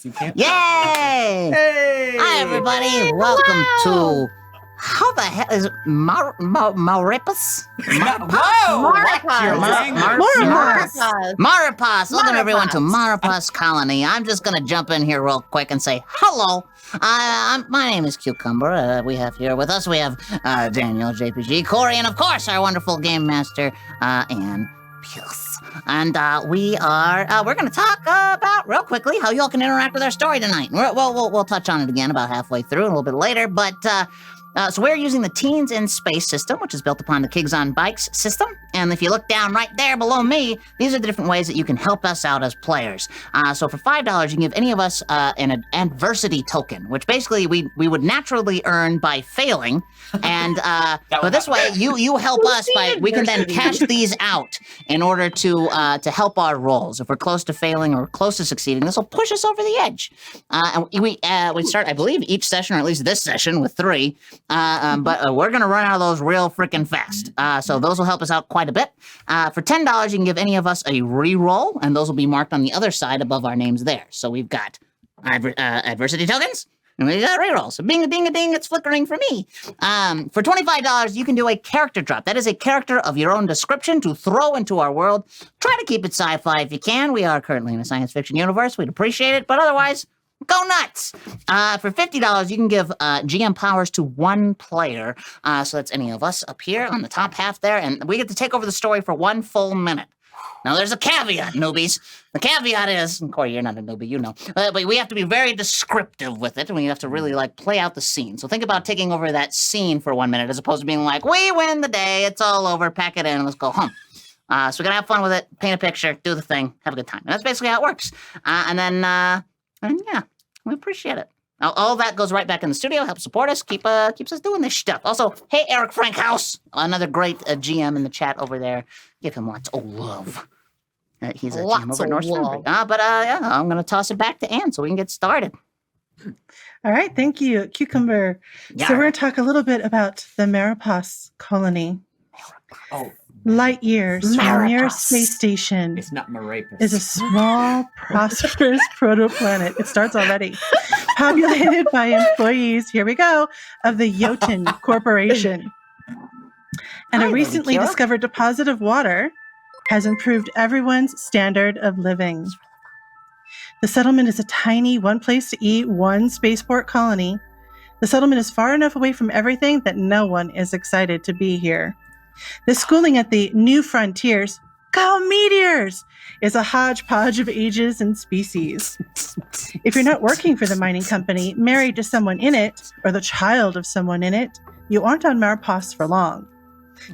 You can't. Yay! Hey! Hi, everybody. Welcome to... How the hell is it? Maurepas? Whoa! Maurepas. Welcome, everyone, to Maurepas Colony. I'm just going to jump in here real quick and say hello. My name is Cucumber. We have here with us, we have Daniel, JPG, Corey, and, of course, our wonderful game master, Ann Pierce. And we're going to talk about, real quickly, how you all can interact with our story tonight. We'll touch on it again about halfway through, a little bit later, but... So we're using the Teens in Space system, which is built upon the Kigs on Bikes system. And if you look down right there below me, these are the different ways that you can help us out as players. So for $5, you can give any of us an adversity token, which basically we would naturally earn by failing. And but this way, you help us by we can then cash these out in order to help our rolls. If we're close to failing or close to succeeding, this will push us over the edge. And we start, I believe, each session, or at least this session, with 3. But we're going to run out of those real freaking fast. So those will help us out quite a bit. For $10, you can give any of us a re-roll, and those will be marked on the other side above our names there. So we've got adversity tokens, and we got re-rolls. So bing-a-ding-a-ding, it's flickering for me. For $25, you can do a character drop. That is a character of your own description to throw into our world. Try to keep it sci-fi if you can. We are currently in a science fiction universe. We'd appreciate it, but otherwise... go nuts! For $50, you can give GM powers to 1 player. So that's any of us up here on the top half there, and we get to take over the story for 1 full minute. Now, there's a caveat, newbies. The caveat is, and Corey, you're not a newbie, you know, but we have to be very descriptive with it, and we have to really, play out the scene. So think about taking over that scene for 1 minute, as opposed to being like, we win the day, it's all over, pack it in, and let's go home. So we're gonna have fun with it, paint a picture, do the thing, have a good time. And that's basically how it works. And yeah, we appreciate it. All that goes right back in the studio, helps support us, keeps us doing this stuff. Also, hey, Eric Frankhouse, another great GM in the chat over there. Give him lots of love. He's a GM over at North Foundry. Yeah, I'm going to toss it back to Ann so we can get started. All right, thank you, Cucumber. Yeah. So we're going to talk a little bit about the Maurepas colony. Oh, Lightyears from the nearest space station it's not Maurepas. is a small, prosperous protoplanet. It starts already. Populated by employees, here we go, of the Jotun Corporation. And Hi, a recently Kira. discovered deposit of water has improved everyone's standard of living. The settlement is a tiny, one place to eat, one spaceport colony. The settlement is far enough away from everything that no one is excited to be here. The schooling at the New Frontiers, go Meteors, is a hodgepodge of ages and species. If you're not working for the mining company, married to someone in it, or the child of someone in it, you aren't on Maurepas for long.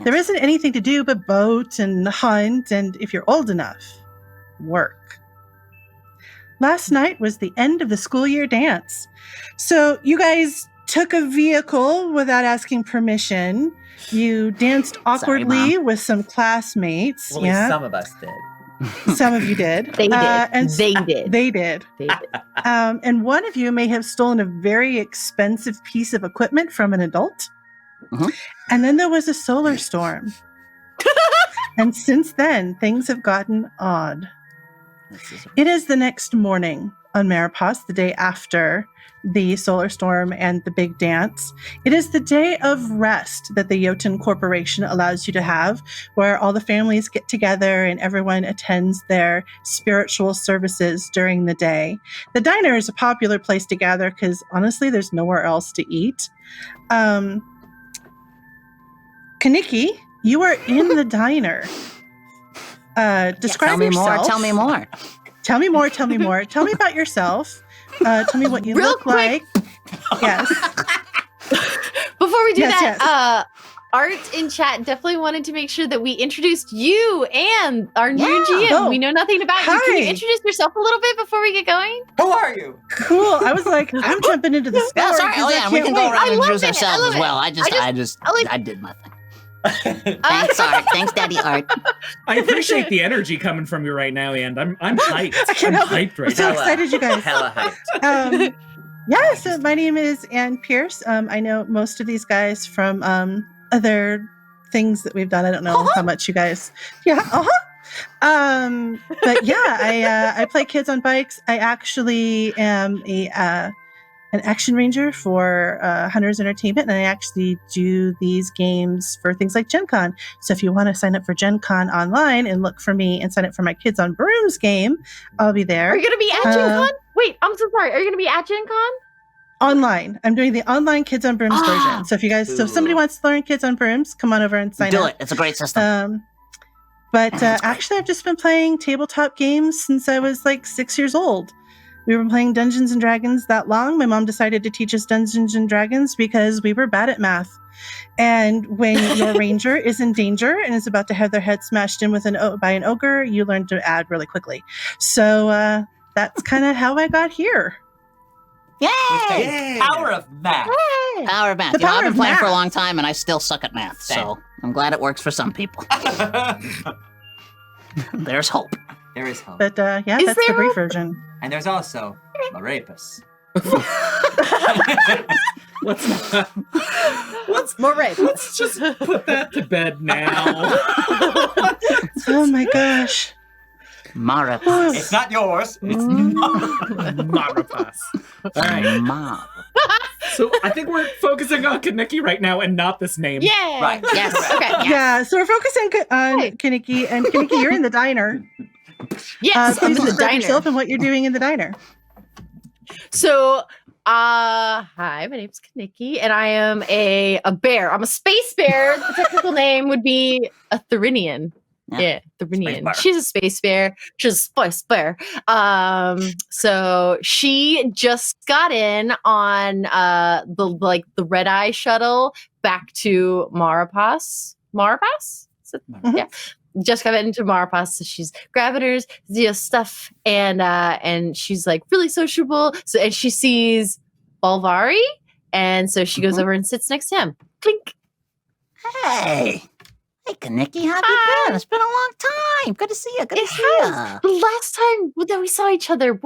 There isn't anything to do but boat and hunt, and if you're old enough, work. Last night was the end of the school year dance. So you guys took a vehicle without asking permission. You danced awkwardly with some classmates. Well, at least some of us did. Some of you did. They did. They did. And one of you may have stolen a very expensive piece of equipment from an adult. Mhm. And then there was a solar storm. And since then, things have gotten odd. It is the next morning on Maurepas, the day after the solar storm and the big dance. It is the day of rest that the Jotun Corporation allows you to have, where all the families get together and everyone attends their spiritual services during the day. The diner is a popular place to gather because honestly, there's nowhere else to eat. Kaniki, you are in the diner. Describe yourself. Tell me more. Tell me more. Tell me about yourself. Tell me what you Real look quick. like. Yes. Before we do Yes, that, Art in chat definitely wanted to make sure that we introduced you and our new GM. Oh. We know nothing about you. Can you Hi. introduce yourself a little bit before we get going? Who are you? Cool. I was like, I'm jumping into the story. Yeah, sorry. 'cause Oh I yeah, we can't can go wait. around and love introduce it. I ourselves love as it. well. I like- did my thing. Thanks, Art. Thanks, Daddy Art. I appreciate the energy coming from you right now, and I'm hyped. I can't I'm help it. hyped I'm right so now. excited, you guys. Hella hyped. Yeah, so my name is Ann Pierce. I know most of these guys from other things that we've done. I don't know how much you guys. Yeah, but yeah, I play kids on bikes. I actually am an action ranger for Hunters Entertainment, and I actually do these games for things like Gen Con. So if you want to sign up for Gen Con online and look for me and sign up for my Kids on Brooms game, I'll be there. Are you going to be at Gen Con? Wait, I'm so sorry. Are you going to be at Gen Con? Online. I'm doing the online Kids on Brooms version. So if you guys, so if somebody wants to learn Kids on Brooms, come on over and sign Do up. it. It's a great system. But That's great. actually, I've just been playing tabletop games since I was like 6 years old. We were playing Dungeons and Dragons that long. My mom decided to teach us Dungeons and Dragons because we were bad at math. And when your ranger is in danger and is about to have their head smashed in with by an ogre, you learn to add really quickly. So that's kind of how I got here. Yay! Power of math. Power of math. The You know, power I've been of playing for a math. long time, and I still suck at math. So I'm glad it works for some people. There's hope. There is hope. But yeah, Is that's the there brief hope? version. And there's also Maurepas. Let's just put that to bed now. Oh my gosh. Maurepas. It's not yours. It's Maurepas. All right. Ma. So I think we're focusing on Kaneki right now and not this name. Yeah. Right. Yes. Okay. Yes. Yeah, so we're focusing on Hey. Kaneki. And Kaneki, you're in the diner. Yes, I'm Please in the describe diner. yourself and what you're doing in the diner. So, hi, my name's Kaneki, and I am a bear. I'm a space bear. The technical name would be a Therinian. Yeah, Therinian. bear. She's a space bear. She's a space bear. So she just got in on the red eye shuttle back to Maurepas. Maurepas? Is it? Mhm. Yeah. Just got into Maurepas, so she's grabbing her stuff, and she's like really sociable. So and she sees Balvari, and so she goes over and sits next to him. Clink. Hey. Hey, Kaneki, how have you Hi. been? It's been a long time. Good to see you. Good It to see has. The last time that we saw each other,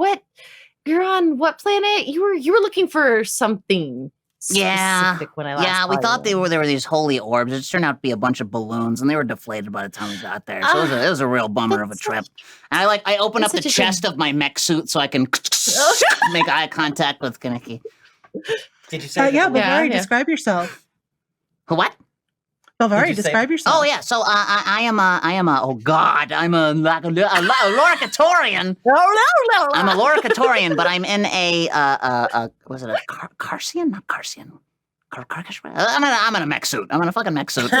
you're on what planet? You were looking for something Yeah. specific when I last Yeah, we saw thought you. there were these holy orbs. It just turned out to be a bunch of balloons, and they were deflated by the time we got there. So it was a real bummer of a that's trip. And I open up that's the such a shame. chest of my mech suit so I can make eye contact with Kaneki. Did you say? Yeah, the- Yeah, Balvari, yeah. describe yourself. What? Balvari, Did you say- describe yourself. Oh yeah, so I am a oh god, I'm a Loricatorian. No. I'm a Loricatorian, but I'm in a was it a Carcian? Not Carcian. I'm in a mech suit. I'm in a fucking mech suit.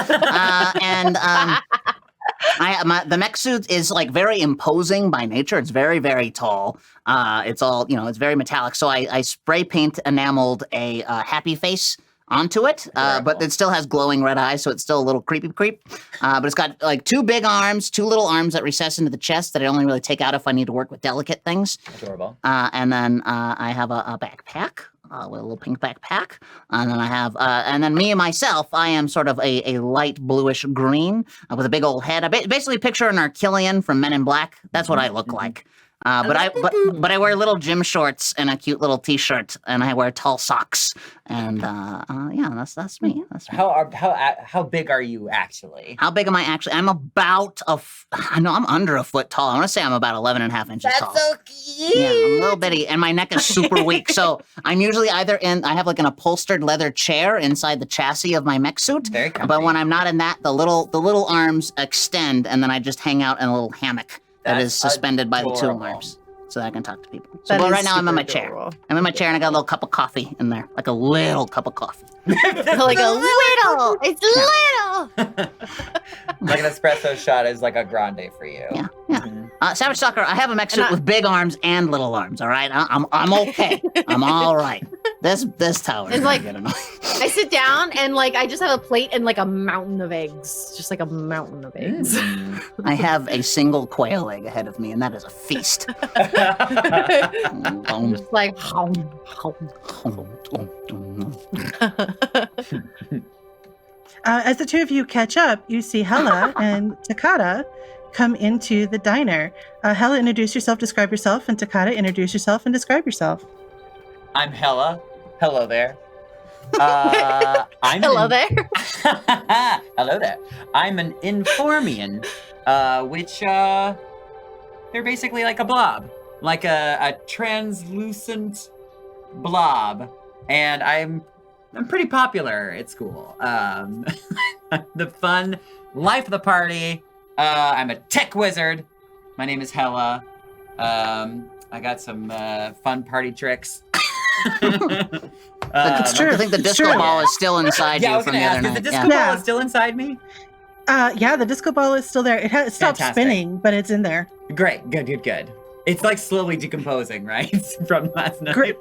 The mech suit is like very imposing by nature. It's very, very tall. It's all, it's very metallic. So I spray paint enameled a happy face onto it, but Adorable. it still has glowing red eyes, so it's still a little creep. But it's got like two big arms, two little arms that recess into the chest that I only really take out if I need to work with delicate things. Adorable. And then I have a backpack, with a little pink backpack. And then I have, and then me and myself, I am sort of a light bluish green with a big old head. I basically picture an Archillian from Men in Black. That's what I look like. But I wear little gym shorts and a cute little T-shirt, and I wear tall socks. And yeah, that's me. That's me. How big are you actually? How big am I actually? I'm about I'm under a foot tall. I want to say I'm about 11 and a half inches tall. cute. Yeah, I'm a little bitty, and my neck is super weak. So I'm usually I have like an upholstered leather chair inside the chassis of my mech suit. Very comfy. But when I'm not in that, the little arms extend, and then I just hang out in a little hammock that is That's suspended by the two adorable. arms, so that I can talk to people. So That but is right now I'm in super my chair. adorable. I'm in my chair, and I got a little cup of coffee in there, like a little cup of coffee. Like a little. It's little. Like an espresso shot is like a grande for you. Yeah. Mhm. Savage Stalker, I have a mech suit And I- with big arms and little arms. All right, I'm okay. I'm all right. This tower is It's like- get annoying. I sit down and like I just have a plate and like a mountain of eggs, just like a mountain of eggs. Mm. I have a single quail egg ahead of me, and that is a feast. I'm just like, As the two of you catch up, you see Hella and Takata come into the diner. Hella, introduce yourself, describe yourself, and Takata, introduce yourself and describe yourself. I'm Hella. Hello there. I'm hello there. Hello there. I'm an Informian, which they're basically like a blob, like a translucent blob, and I'm pretty popular at school. The fun life of the party. I'm a tech wizard. My name is Hella. I got some fun party tricks. It's true. I think the It's disco true. ball is still inside Yeah, I you was from gonna the other ask, is night. the disco Yeah. ball still inside me? Yeah, the disco ball is still there. It stopped Fantastic. spinning, but it's in there. Great, good. It's like slowly decomposing, right? From last night. Great.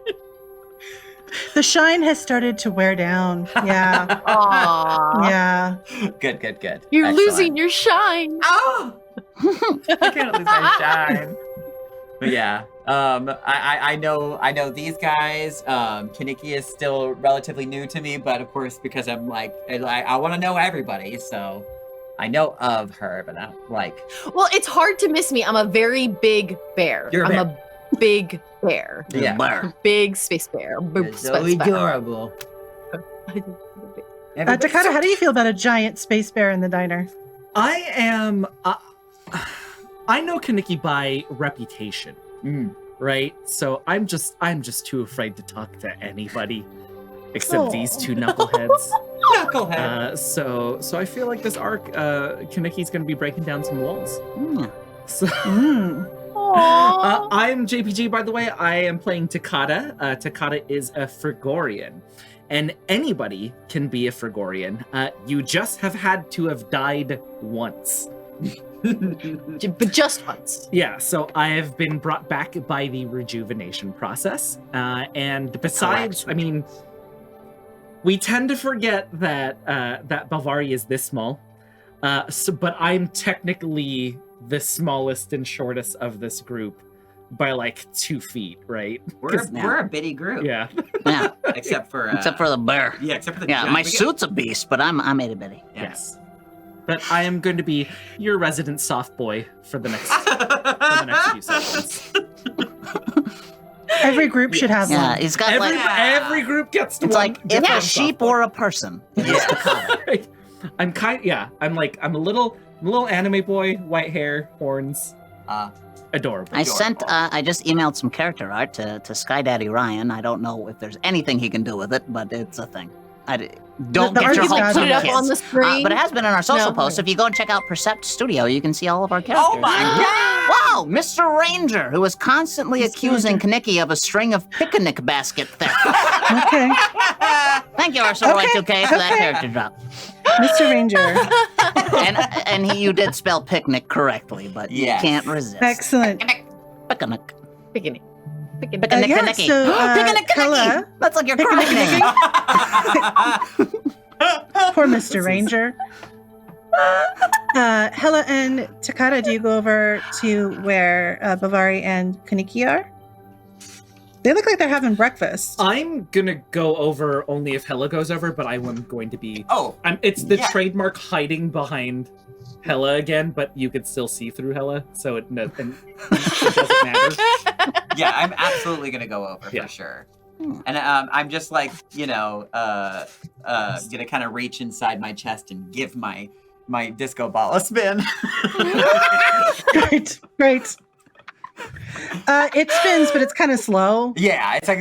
The shine has started to wear down. Yeah, Aww. yeah. Good. You're Excellent. losing your shine. Oh! I can't lose my shine. But yeah, I know these guys. Kaneki is still relatively new to me, but of course, because I'm like, I want to know everybody, so I know of her, but not like. Well, it's hard to miss me. I'm a very big bear. You're a I'm a big bear. Yeah. Blur. Big space bear. Big You're space so bear. adorable. Takata, how do you feel about a giant space bear in the diner? I am. I know Kaneki by reputation, Mm. right? So I'm just too afraid to talk to anybody except these two knuckleheads. Knucklehead. So I feel like this arc, Kaneki's going to be breaking down some walls. Mm. So. Mm. Aww. I'm JPG, by the way. I am playing Takata. Takata is a Frigorian. And anybody can be a Frigorian. You just have had to have died once. But just once. Yeah, so I have been brought back by the rejuvenation process. And besides, I mean, we tend to forget that that Bavari is this small. But I'm technically the smallest and shortest of this group by like 2 feet, right? We're a bitty group. Yeah. Yeah, Except for the bear. yeah, except for the Yeah, giant. my We get- suit's a beast, but I'm itty bitty. Yes. But I am going to be your resident soft boy for the next few sessions. Every group should have Yeah, one. he's got like Every group gets to it's one. like if different a sheep soft boy. or a person. It is Takata. I'm a little anime boy, white hair, horns, adorable. I just emailed some character art to Sky Daddy Ryan. I don't know if there's anything he can do with it, but it's a thing. Don't The get your artist hopes has up, Put it up kids. on the screen. But it has been in our social No. post. If you go and check out Percept Studio, you can see all of our characters. Oh my god! Wow, Mr. Ranger, who is constantly accusing Kaneki of a string of picnic basket theft. Okay, Thank you, Ursula Okay, 2K, for that okay. character drop. Mr. Ranger. You did spell picnic correctly, but Yes. you can't resist. Excellent. Picnic. Picking it. Picking it. Picnic, yeah, Kaneki. so, Picnic, Hella- Kaneki. That's like your chronic name. Poor Mr. Ranger. Hella and Takata, do you go over to where Bavari and Kaneki are? They look like they're having breakfast. I'm gonna go over only if Hella goes over, but I am going to be. Oh, It's the Yeah. trademark hiding behind Hella again, but you can still see through Hella, so it doesn't matter. yeah, I'm absolutely gonna go over Yeah. for sure. Hmm. And I'm just like, gonna kind of reach inside my chest and give my disco ball a spin. Great, great. It spins, but it's kind of slow. Yeah, it's like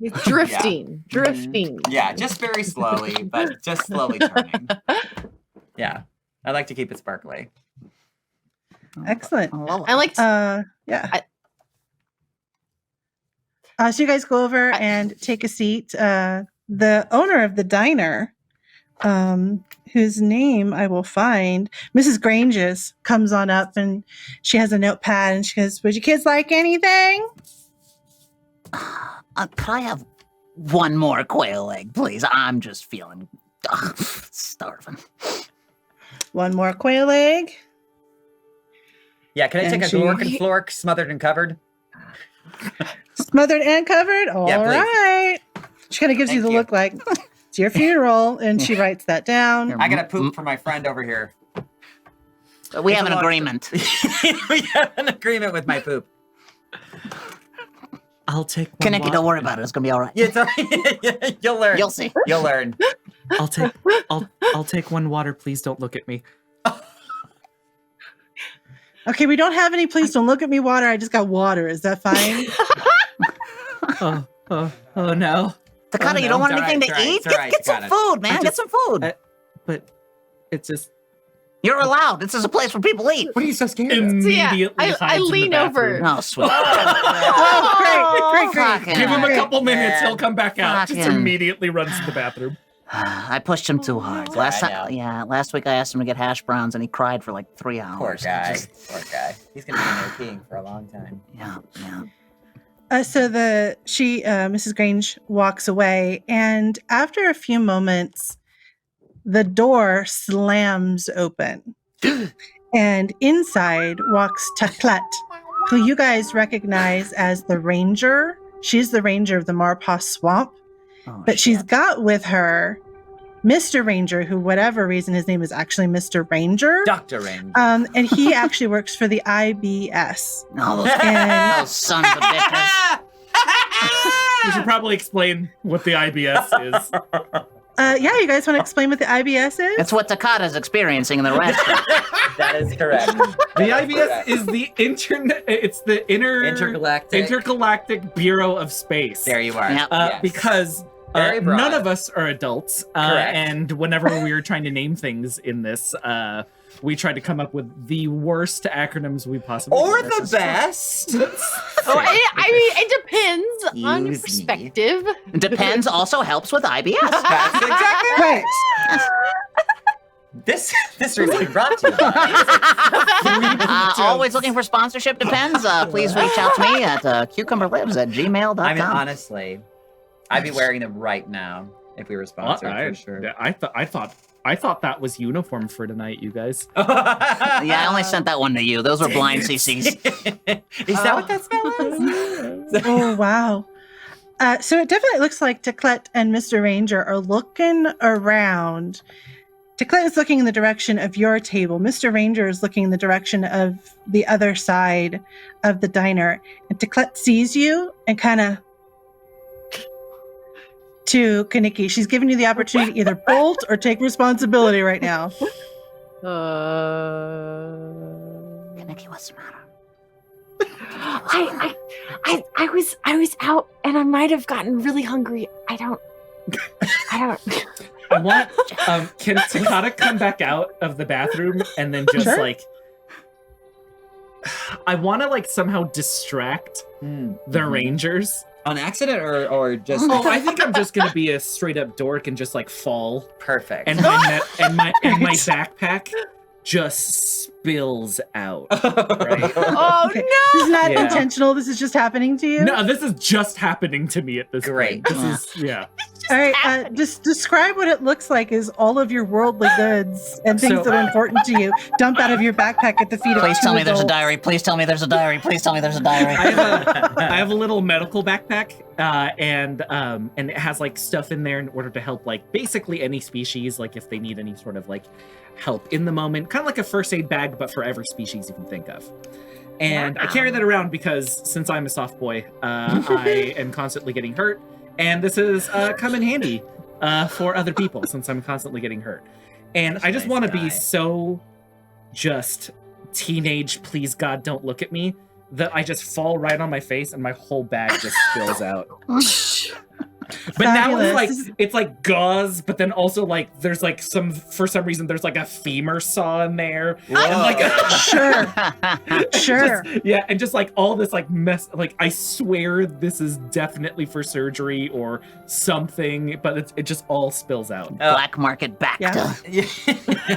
It's drifting. Drifting. Yeah, just very slowly, but just slowly turning. Yeah, I like to keep it sparkly. Excellent. I love it. I like to, Yeah. So you guys go over and take a seat. The owner of the diner whose name I will find. Mrs. Granges comes on up and she has a notepad and she goes, "Would you kids like anything?" Could I have one more quail egg, please? I'm just feeling starving. One more quail egg. Yeah, can I take And a she- glork and flork, smothered and covered? Smothered and covered? All Yeah, please. right. She kind of gives you Thank the you. look like, it's your funeral. And she writes that down. I gotta poop for my friend over here. We It's have a an long- agreement. We have an agreement with my poop. I'll take one. Kaneki, don't worry about it. It's gonna be all right. Yeah, it's all right. You'll learn. You'll see. You'll learn. I'll take one water. Please don't look at me. Okay, we don't have any. Please don't look at me water. I just got water. Is that fine? Oh no. Takata, Oh, you no. don't want It's all anything right, to it's all right, eat? it's all right, Get some Takata. food, man. I Get just- some food. But it's just You're allowed. This is a place where people eat. What are you so scared of? immediately I hides in the lean over. bathroom. Oh, sweet. Oh, great. Fucking Give him a Great. couple minutes. Man. He'll come back out. Just Fucking- immediately runs to the bathroom. I pushed him too hard. Oh, Last I time, know. last week I asked him to get hash browns and he cried for like 3 hours. Poor guy. Just- Poor guy. He's gonna be in there peeing for a long time. yeah. So Mrs. Grange walks away, and after a few moments, the door slams open, and inside walks Taklet, who you guys recognize as the ranger. She's the ranger of the Maurepas swamp, Oh, but she's shit. got with her Mr. Ranger, who, whatever reason, his name is actually Mr. Ranger. Dr. Ranger. And he actually works for the IBS. Oh, those, And those sons of bitches. We should probably explain what the IBS is. yeah, you guys want to explain what the IBS is? That's what Takata's experiencing in the restaurant. That is correct. The IBS is the internet. It's the Intergalactic. intergalactic Bureau of Space. There you are. Yep. Yes. Because Very broad. none of us are adults, Correct. and whenever we were trying to name things in this, we tried to come up with the worst acronyms we possibly Or could. the best. Oh, I mean, it depends on your Use me. perspective. Depends also helps with IBS. That's exactly right. This recently brought to you by Always looking for sponsorship. Depends. Please reach out to me at cucumberlives@gmail.com. I mean, honestly, I'd be wearing them right now if we were sponsored for sure. I thought that was uniform for tonight, you guys. Yeah, I only sent that one to you. Those were blind CCs. Is that what that smell is? Oh, wow. So it definitely looks like Taklet and Mr. Ranger are looking around. Taklet is looking in the direction of your table. Mr. Ranger is looking in the direction of the other side of the diner. And Taklet sees you and kind of to Kaneki. She's giving you the opportunity to either bolt or take responsibility right now. Kaneki, what's the matter? I was out and I might have gotten really hungry. I don't. I want. Can Takata come back out of the bathroom and then just Sure. like? I want to like somehow distract the Rangers. On accident or just Oh, I think I'm just gonna be a straight up dork and just like fall, perfect? and my my backpack just spills out. Right? Oh Okay. no! This is not Yeah. intentional. This is just happening to you. No, this is just happening to me at this Great. point. This is yeah. All right, just describe what it looks like as all of your worldly goods and things So- that are important to you dump out of your backpack at the feet of Please two tell me there's a adults. diary. Please tell me there's a diary. Please tell me there's a diary. I have a little medical backpack, and it has like stuff in there in order to help like basically any species, like if they need any sort of like help in the moment, kind of like a first aid bag, but for every species you can think of. And I carry that around because since I'm a soft boy, I am constantly getting hurt, and this has come in handy for other people since I'm constantly getting hurt. And I just Nice want to guy. be so just teenage, please God, don't look at me, that I just fall right on my face and my whole bag just spills out. But now Fabulous. it's like gauze, but then also like there's like for some reason there's like a femur saw in there. And like Sure. and just like all this like mess. Like I swear this is definitely for surgery or something, but it just all spills out. Black market back. Yeah.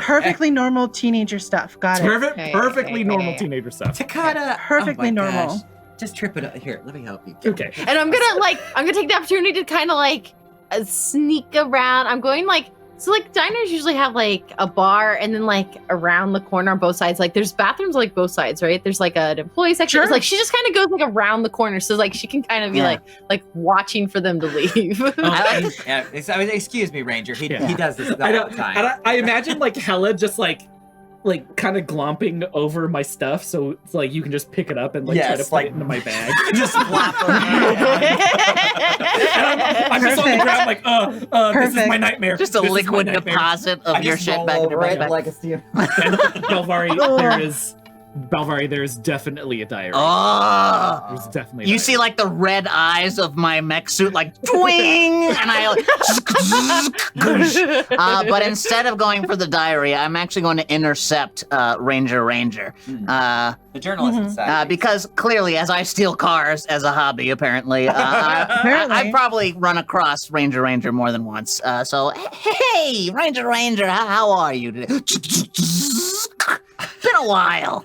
Perfectly normal teenager stuff. Got it. Perfectly normal teenager stuff. Takata. Perfectly normal. Gosh. Just trip it up. Here, let me help you. Okay. And I'm gonna take the opportunity to kind of like sneak around. I'm going like, so like diners usually have like a bar and then like around the corner on both sides, like there's bathrooms like both sides, right? There's like an employee section. Sure. It's like she just kind of goes like around the corner. So like she can kind of be like watching for them to leave. Excuse me, Ranger. He does this all the time. I imagine like Hella just like kind of glomping over my stuff, so it's like you can just pick it up and like try to put it into my bag. Just flap I'm just on the ground like, this is my nightmare. Just a This is my liquid nightmare. deposit of your shit back into my bag. like a steel. And Balvari, there's definitely a diary. Oh, There's definitely a you diary. see like the red eyes of my mech suit like twing, and I like, but instead of going for the diary, I'm actually going to intercept Ranger. The journalist inside. Because clearly, as I steal cars as a hobby, apparently, I've probably run across Ranger more than once. So, hey, Ranger, how are you today? Been a while.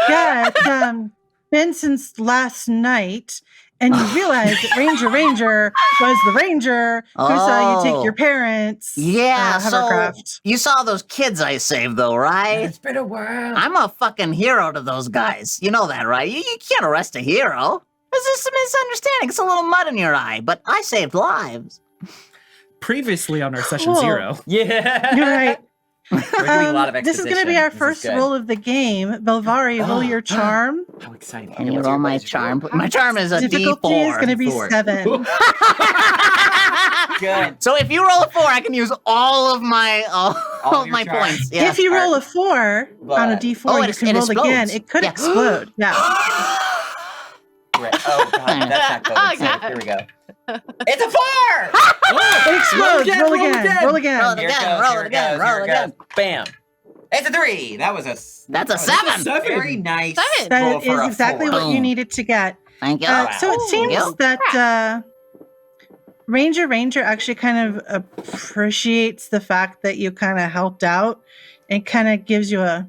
Yeah, it's been since last night, and you realize that Ranger was the ranger who saw you take your parents. Yeah, so hovercraft. you saw those kids I saved, though, right? It's been a while. I'm a fucking hero to those guys. You know that, right? You can't arrest a hero. There's just a misunderstanding. It's a little mud in your eye, but I saved lives. Previously on our session Cool. 0. Yeah. You're right. We're doing a lot of This is exposition. going to be our This is first good. roll of the game. Belvari, roll your charm. How exciting. Can you roll my charm? My charm is a Difficulty D4. is going to be D4. 7. Good. So if you roll a 4, I can use all of my All of your my charm. points. Yeah. If you roll a 4 on a But- D4, Oh, you it can roll explodes. again. It could Yeah. explode. Yeah. Right. Oh, God. That's not good. Oh, It's not- God. Here we go. It's a 4! It explodes. Roll again. Roll again. Roll it Here it again, goes, roll here it it again, goes, roll here it it goes. again. Bam. It's a 3. That was a... That's a that was 7. Very nice. 7. That roll is for a exactly 4. what you needed to get. Thank you. So it seems Yeah. that Ranger actually kind of appreciates the fact that you kind of helped out and kind of gives you a...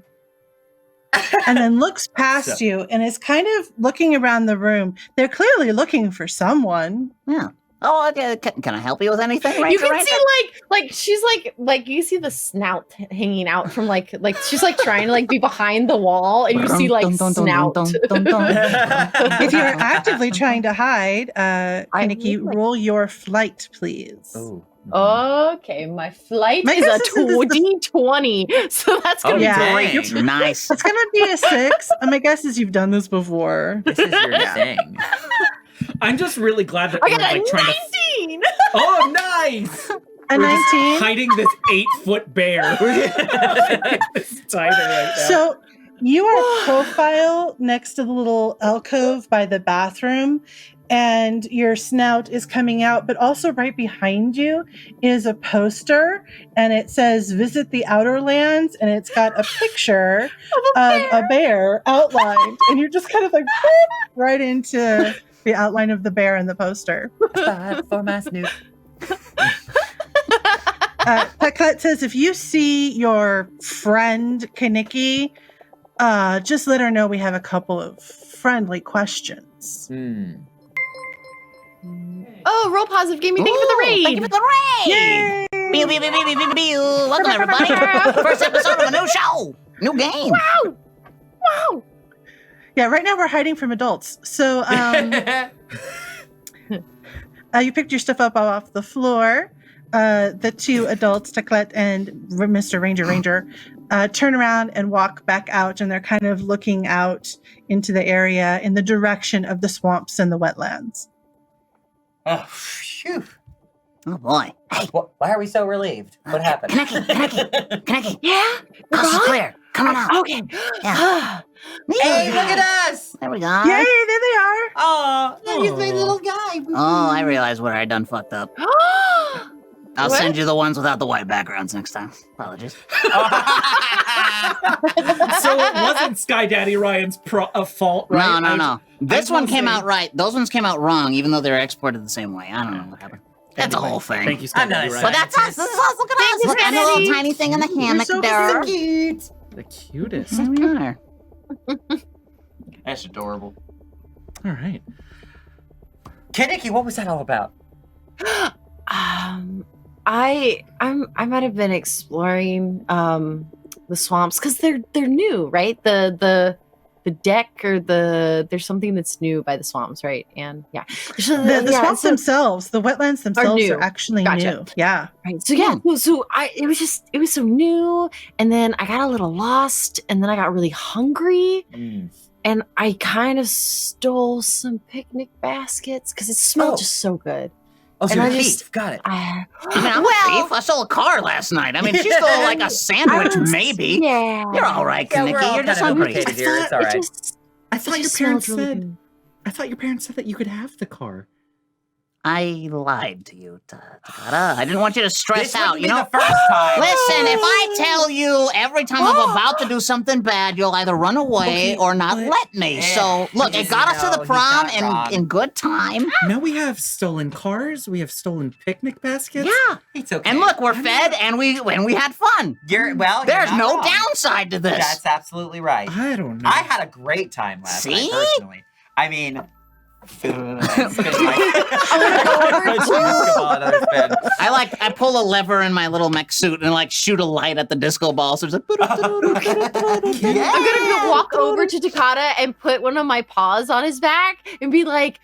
and then looks past you and is kind of looking around the room. They're clearly looking for someone. Yeah. Oh, okay. Can I help you with anything, Ranger? You can Ranger? see like she's like you see the snout hanging out from like she's like trying to like be behind the wall and you see like snout. If you're actively trying to hide, Kaneki, would like- roll your flight, please. Ooh. Okay, my flight My is guess a is this is 20, so that's gonna Oh, be yeah. great. dang. Nice. It's gonna be a 6. My guess is you've done this before. This is your thing. I'm just really glad that I we're got a like trying 19. to. Oh, nice! A We're just 19. hiding this 8-foot bear. It's tighter right now. So you are profile next to the little alcove by the bathroom, and your snout is coming out, but also right behind you is a poster, and it says "Visit the Outer Lands," and it's got a picture of a bear outlined, and you're just kind of like boop, right into the outline of the bear in the poster. 5 for my Snoop. Petclet says if you see your friend Kaneki, just let her know we have a couple of friendly questions. Oh, roll positive gaming. Thank you for the raid. Thank you for the raid. Yay! Pew, pew, pew, pew, pew, pew, pew. Welcome, everybody. First episode of a new show. New game. Wow. Yeah, right now we're hiding from adults. So you picked your stuff up off the floor. The two adults, Teclet and Mr. Ranger, turn around and walk back out, and they're kind of looking out into the area in the direction of the swamps and the wetlands. Oh, phew. Oh, boy. Hey, Why are we so relieved? What happened? Kaneki. Yeah. Coast is clear. Come on out. Okay. Yeah. Hey, look at us! There we go. Yay, there they are. Oh, he's my Oh. little guy. Oh, I realize where I done fucked up. I'll What? send you the ones without the white backgrounds next time. Apologies. So it wasn't Sky Daddy Ryan's fault, right? No. This I one will came say- out right. Those ones came out wrong, even though they were exported the same way. I don't know what happened. That's a Anyway, whole thing. Thank you, Sky I'm not Daddy a Ryan. But that's us. This is us. Look at us. Look at the little tiny thing in the hammock so there. cute. The cutest. There we are. That's adorable. All right. Kaneki, what was that all about? I might have been exploring the swamps because they're new, right? The deck or there's something that's new by the swamps, right? And yeah, so The yeah, swamps so- themselves, the wetlands themselves new. are actually Gotcha. new. Yeah. Right. So yeah, it was so new, and then I got a little lost, and then I got really hungry, and I kind of stole some picnic baskets because it smelled Oh. just so good. Oh, so And you're I a just- thief. Got it. I mean, I'm a thief. I stole a car last night. I mean, she stole like a sandwich, maybe. Yeah, You're all right, Yeah, we're Kaneki. all You're just kind of hungry. implicated here. It's all right. I thought it your just parents smelled really said. good. I thought your parents said that you could have the car. I lied to you, Takata. I didn't want you to stress This out, wouldn't you be know? the first time. Listen, if I tell you every time I'm about to do something bad, you'll either run away Okay, or not but- let me. So, look, it Just got us to know the he's prom not wrong. in good time. Now we have stolen cars. We have stolen picnic baskets. Yeah. It's okay. And look, we're fed and we had fun. you're There's not no wrong. downside to this. That's absolutely right. I don't know. I had a great time last night, See? personally. I mean, spin I pull a lever in my little mech suit and like shoot a light at the disco ball. So it's like, I'm gonna go walk over to Takata and put one of my paws on his back and be like,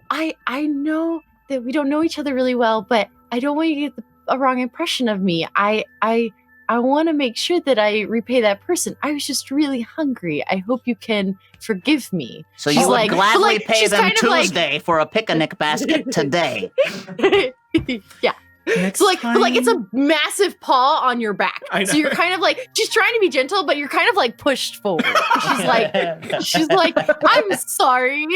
I know that we don't know each other really well, but I don't want you to get a wrong impression of me. I want to make sure that I repay that person. I was just really hungry. I hope you can forgive me. so She's you would like- gladly like, pay she's them kind of like- Tuesday for a picnic basket today. Yeah. Next So like, but like it's a time- massive paw on your back. I So know. you're kind of like she's trying to be gentle, but you're kind of like pushed forward. She's like, I'm sorry.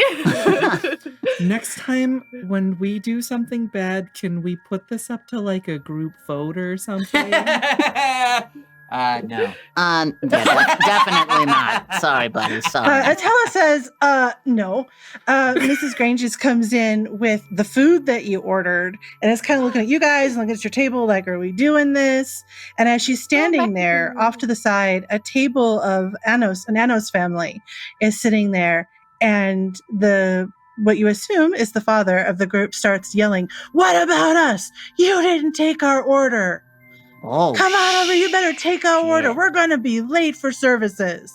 Next time when we do something bad, can we put this up to like a group vote or something? No. Definitely not. Sorry, buddy. Sorry. Atella says, no. Mrs. Grange just comes in with the food that you ordered and is kind of looking at you guys and looking at your table like, are we doing this? And as she's standing there off to the side, a table of an Anos family is sitting there, and what you assume is the father of the group starts yelling, "What about us? You didn't take our order. Oh, Come on over, you better take our order. shit. We're gonna be late for services."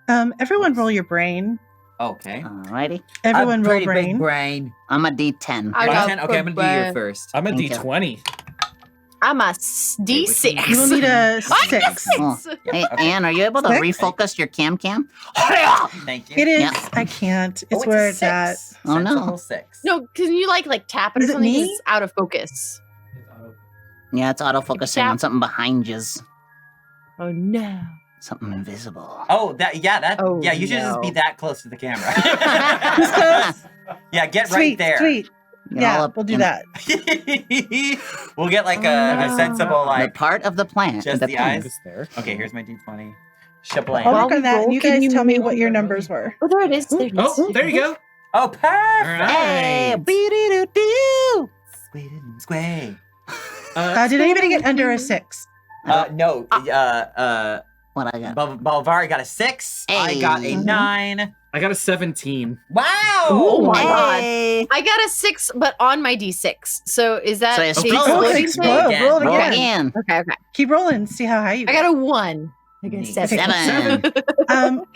Everyone roll your brain. Okay. alrighty. Everyone roll pretty brain. big brain. I'm a D10. I got Okay, I'm gonna do brain. you first. I'm a Thank you. D20. I'm a which D6. one? You will need a I'm 6. Oh. Hey, Okay. Anne, are you able to Six? refocus your cam? Thank you. It is. Yeah. I can't. It's Oh, where a it's at. six. Oh, no. Sentinel 6. No, can you like tap it or Is it something? 'Cause me? It's out of focus. Yeah, it's autofocusing Yeah. on something behind you. Oh no. Something invisible. Oh, that. Oh, yeah, you should just be no. that close to the camera. Who's close? Yeah, get Sweet, right there. sweet. Get all Yeah, up we'll do in that. We'll get like a no. sensible The like. part of the plant. Just the eyes? Is there? Okay, here's my D20. I'll Shablam. While work we on that, roll, and you can guys you tell me move- what your numbers were. Oh, there it is. There it is. Oh, there you go. Oh, perfect. Hey, Alright. be-doo-doo-doo. Squay. Did anybody get under a 6? No. What I got? Balvari got a 6. I got a Hey. 9. I got a 17. Wow. Oh my God. Hey. I got a 6, but on my D6. So is that So the explode. exploding Explode. thing? Again. Roll it Roll again. again. Okay. Keep rolling. See how high you I get. got a 1. I got a Neat. 7. Seven.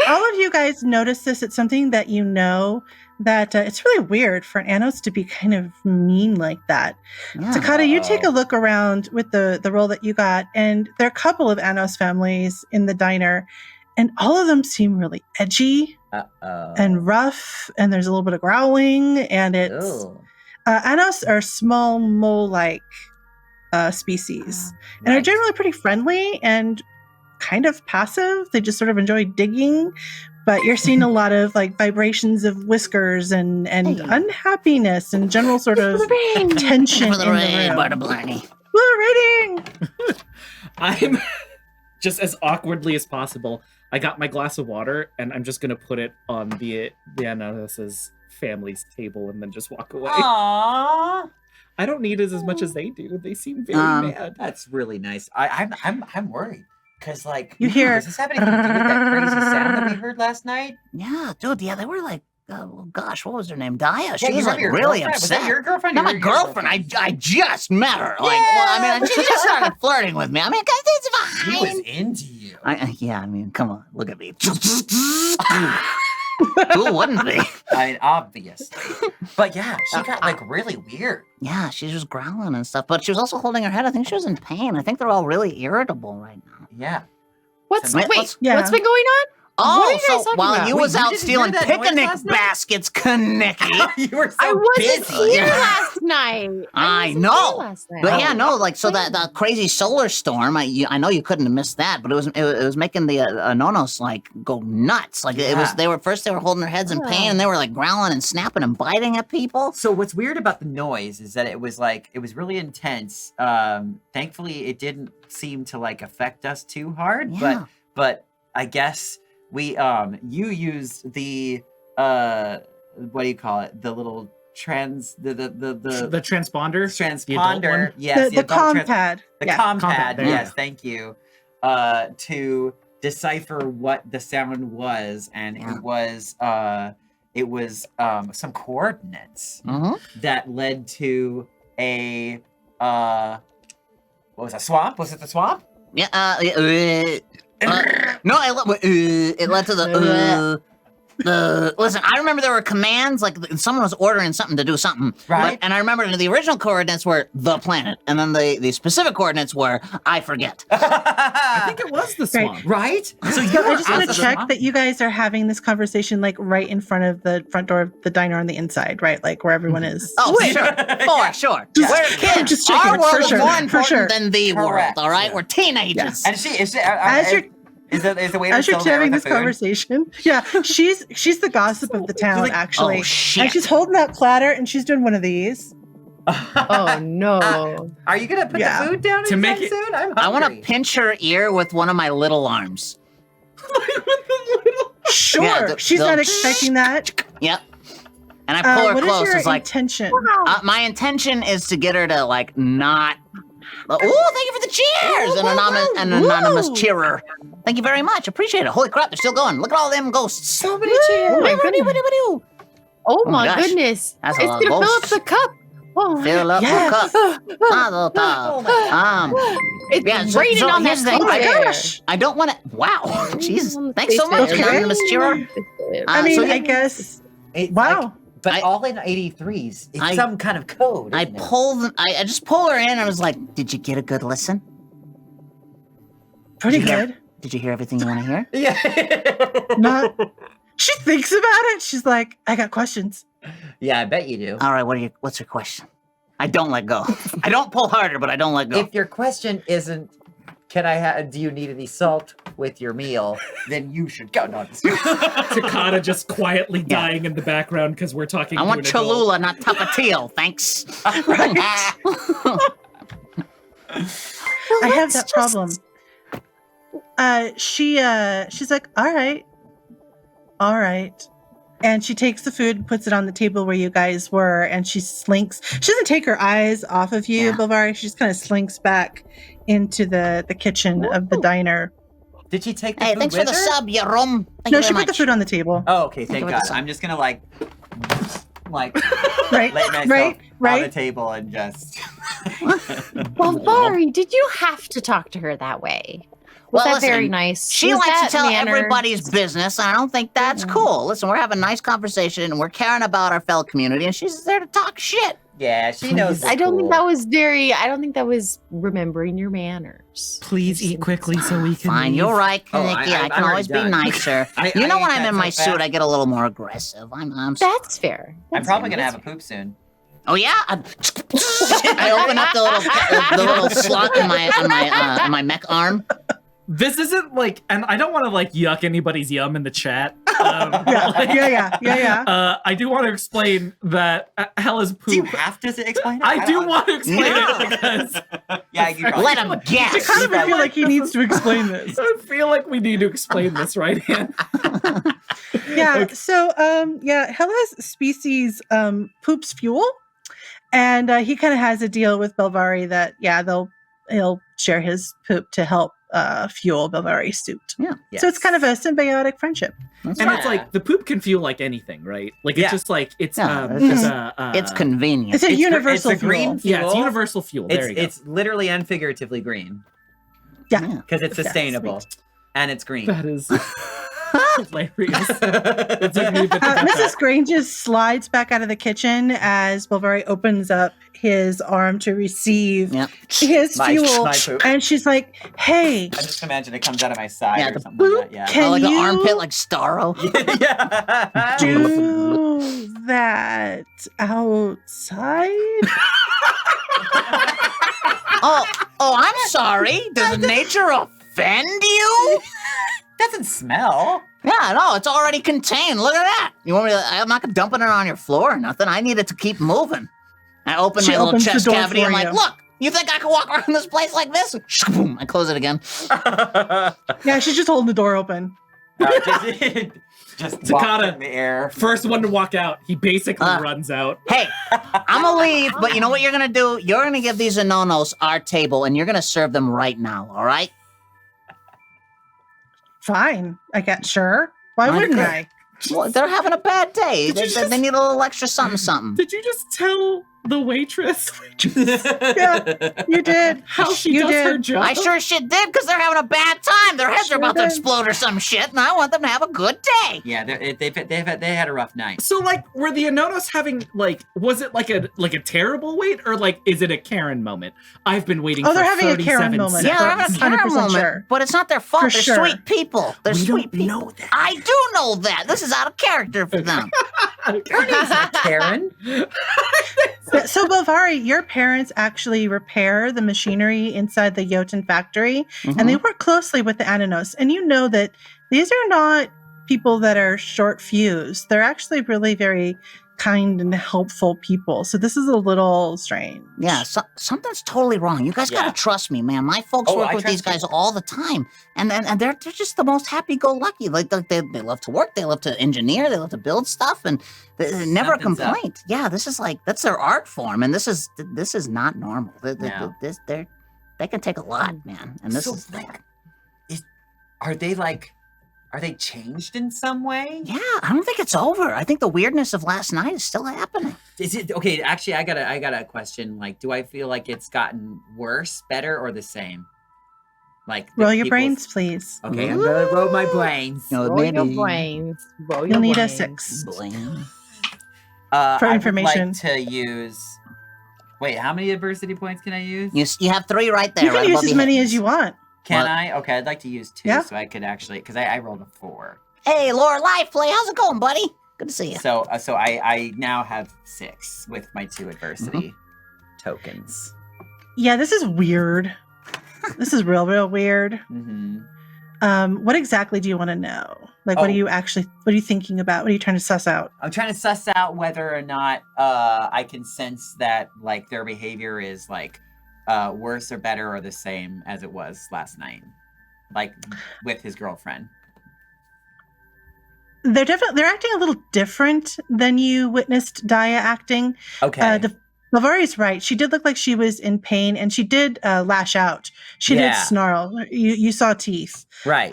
All of you guys notice this. It's something that you know that it's really weird for an Anos to be kind of mean like that. Yeah. Takata, you take a Uh-oh. look around with the roll that you got, and there are a couple of Anos families in the diner, and all of them seem really edgy Uh-oh. and rough, and there's a little bit of growling, and it's Ooh. Anos are small mole-like species, and are Right. generally pretty friendly and kind of passive. They just sort of enjoy digging. But you're seeing a lot of like vibrations of whiskers and unhappiness and general sort of tension in the room. Blue rating! I'm just as awkwardly as possible. I got my glass of water, and I'm just gonna put it on the Anas's family's table, and then just walk away. Aww. I don't need it as much as they do. They seem very mad. That's really nice. I'm worried because like You hear- does this have anything to do with that crazy sound that we heard last night? Yeah, dude. Yeah, they were like, oh, gosh, what was her name? Dia. She Yeah, you was remember like your really girlfriend? Was upset. that your girlfriend? Not or my your girlfriend. I just met her. Like, well, I mean, she just started flirting with me. I mean, it's fine. He was into you. Yeah, I mean, come on, look at me. Who wouldn't be? I mean, obviously. But yeah, she got like really weird. Yeah, she was growling and stuff, but she was also holding her head. I think she was in pain. I think they're all really irritable right now. Yeah. What's Wait, what's yeah. been going on? What are Oh, you guys so talking while about? you Wait, was you out didn't stealing hear that noise picnic last night? baskets, Kaneki. You were so I wasn't busy. here last night. I wasn't know. here last night. But yeah, no, like so that crazy solar storm. I know you couldn't have missed that, but it was making the Anonos like go nuts. Like it was. Yeah. They were holding their heads in pain, and they were like growling and snapping and biting at people. So what's weird about the noise is that it was really intense. Thankfully, it didn't seem to like affect us too hard. Yeah. But I guess we you used the what do you call it? The little The transponder? transponder. one? Yes, the adult compad. the Yeah. compad. Compad, Yes, yeah. thank you. To decipher what the sound was, and Yeah. it was some coordinates Mm-hmm. that led to a what was a swamp? Was it the swamp? Yeah. No, it led to the. Listen, I remember there were commands, like someone was ordering something to do something. Right. And I remember the original coordinates were the planet, and then the specific coordinates were I forget. I think it was the swamp. Right? So you So I were just want out to of the check swamp? that you guys are having this conversation like right in front of the front door of the diner on the inside, right? Like where everyone is. Oh, Wait. sure. Yeah. Sure. Just- We're kids. just checking, Our world for is sure, more for important sure. than the Correct. world, all right? Yeah. We're teenagers. And she is As you're is the waiter as you're still there having with this the food? conversation, yeah, she's the gossip of the town, like, actually. Oh, shit. And she's holding that platter and she's doing one of these. Oh no. Are you gonna put Yeah. the food down To make anytime it- soon? I'm I want hungry. to pinch her ear with one of my little arms. Sure, Yeah, she's not expecting that. Yep. And I pull her What is close. your It's like, intention? my intention is to get her to like not. Oh, thank you for the cheers! An anonymous Woo. cheerer. Thank you very much. Appreciate it. Holy crap, they're still going. Look at all them ghosts. So many cheers. Oh my goodness. Oh my my gosh. goodness. That's a It's lot of gonna fill up ghosts. the cup. Oh, Fill up Yes. the cup. Mazel tov. it's Yeah, so- raining so on that here's the thing. Oh my stair. gosh. I don't want to. Wow. Jesus. Thanks so Stair. much, Okay. anonymous cheerer. I mean, so I yeah, guess. It's Wow. like- but I- all in 83s. It's I- some kind of code. I isn't it? pulled. I just pull her in. And I was like, "Did you get a good listen? Pretty Did you hear- good. Did you hear everything you want to hear?" Yeah. Not. She thinks about it. She's like, I got questions. Yeah, I bet you do. All right. What's your question? I don't let go. I don't pull harder, but I don't let go. If your question isn't, do you need any salt with your meal? Then you should go. No, I'm just kidding. Takata just quietly Yeah. dying in the background because we're talking. I to want an adult. Cholula, not Tapatio. Thanks. I have that problem. She's like, all right. And she takes the food and puts it on the table where you guys were, and she slinks. She doesn't take her eyes off of you, Yeah. Bilvari. She just kind of slinks back into the kitchen of the diner. Did she take the Hey, food thanks for with the her? sub, you rum. Thank No, you she very put the much. food on the table. Oh, okay, thank Think of God. it. I'm just gonna like Right, lay myself right, on the right. table and just. Well, Vari, did you have to talk to her that way? Was Well, that very listen, nice? She Was likes to that tell manner- everybody's business, and I don't think that's cool. Listen, we're having a nice conversation, and we're caring about our fellow community, and she's there to talk shit. Yeah, she knows. I don't think that. that was very. I don't think that was remembering your manners. Please eat quickly so we can. Fine, leave. you're right, Oh, Kaneki. I'm I can always already be done. nicer. I You know ate when I'm that in so my suit, fast. I get a little more aggressive. I'm That's fair. I'm probably gonna have a poop soon. Oh yeah, I open up the little slot in my mech arm. this isn't like, and I don't want to like yuck anybody's yum in the chat. Yeah. I do want to explain that Hella's poop. Do you have to explain it? I do want to explain Yeah. it because Yeah, you probably Let do. him guess. I kind of feel like he needs to explain this. I feel like we need to explain this, right, Han? Yeah. So, Hella's species poops fuel, and he kind of has a deal with Belvari that he'll share his poop to help fuel Belvari's suit. Yeah. Yes. So it's kind of a symbiotic friendship. That's And right. it's like the poop can feel like anything, right? Like it's Yeah. just like it's Yeah, it's it's convenient. It's a universal it's a green fuel. yeah, it's fuel. universal fuel. There you go. It's literally and figuratively green Yeah. because it's Yeah, sustainable and it's green. That is hilarious. It took me a bit to get Mrs. that. Grange just slides back out of the kitchen as Belvari opens up his arm to receive Yep. his My fuel. poop. And she's like, hey, I just imagine it comes out of my side Yeah, or the something like that. Yeah. Can like you- an armpit like Starro. yeah. do that outside? Oh, I'm sorry. Does nature offend you? Doesn't smell. Yeah, no, it's already contained. Look at that. You want me to? I'm not dumping it on your floor or nothing. I need it to keep moving. I open She my little opens the chest door cavity. for I'm like, you. look, you think I can walk around this place like this? Boom, I close it again. Yeah, she's just holding the door open. Just Takata. walk in the air. First one to walk out. He basically runs out. Hey, I'm gonna leave, but you know what you're gonna do? You're gonna give these Anonos our table, and you're gonna serve them right now. All right? Fine, I guess. Sure. Why Why wouldn't not? I? Well, they're having a bad day. Did you They need a little extra something. Did you just tell the waitress Yeah, you did. how she You does did. her job? I sure shit did, because they're having a bad time. Their heads Sure are about to did. explode or some shit, and I want them to have a good day. Yeah, they had a rough night. So like, were the Anonos having like, was it like a terrible wait, or like, is it a Karen moment? I've been waiting. Oh, for they're having a 37 Karen moment. seconds. Yeah, they're having a Karen 100% moment, sure. but it's not their fault. For They're sure. sweet people. They're We sweet don't people. know that. I do know that. This is out of character for them. Karen? So, Belvari, your parents actually repair the machinery inside the Jotun factory, and they work closely with the Ananos. And you know that these are not people that are short fused. They're actually really very kind and helpful people. So this is a little strange. Yeah, something's totally wrong. You guys Yeah. gotta trust me, man. My folks Oh, work I with these trust guys all the time, and they're just the most happy-go-lucky. Like they love to work, they love to engineer, they love to build stuff, and never a Something's up. complaint. Yeah, this is like that's their art form, and this is not normal. No. They can take a lot, man, and this So, is like, are they changed in some way? yeah. I don't think it's over. I think the weirdness of last night is still happening. Is it okay? Actually, I got a question. Like, do I feel like it's gotten worse, better, or the same? Like, the Roll your people's- brains, please. Okay, I'm gonna roll my brains. No, Roll your maybe brains. Roll your You'll need a brains. 6. Blame. For I information. would like to use. Wait, how many adversity points can I use? You have 3 right there. You can right use above as your many head. as you want. Can What? I? Okay, I'd like to use 2, Yeah. so I could actually, because I rolled a 4. Hey, Laura Life Play, how's it going, buddy? Good to see you. So I now have 6 with my 2 adversity Mm-hmm. tokens. Yeah, this is weird. This is real weird. Mm-hmm. What exactly do you want to know? Like, Oh. what are you thinking about? What are you trying to suss out? I'm trying to suss out whether or not I can sense that like their behavior is like worse or better or the same as it was last night, like with his girlfriend. They're acting a little different than you witnessed Daya acting. Okay. Lavari's right. She did look like she was in pain, and she did lash out. She did Yeah. snarl. You saw teeth. Right.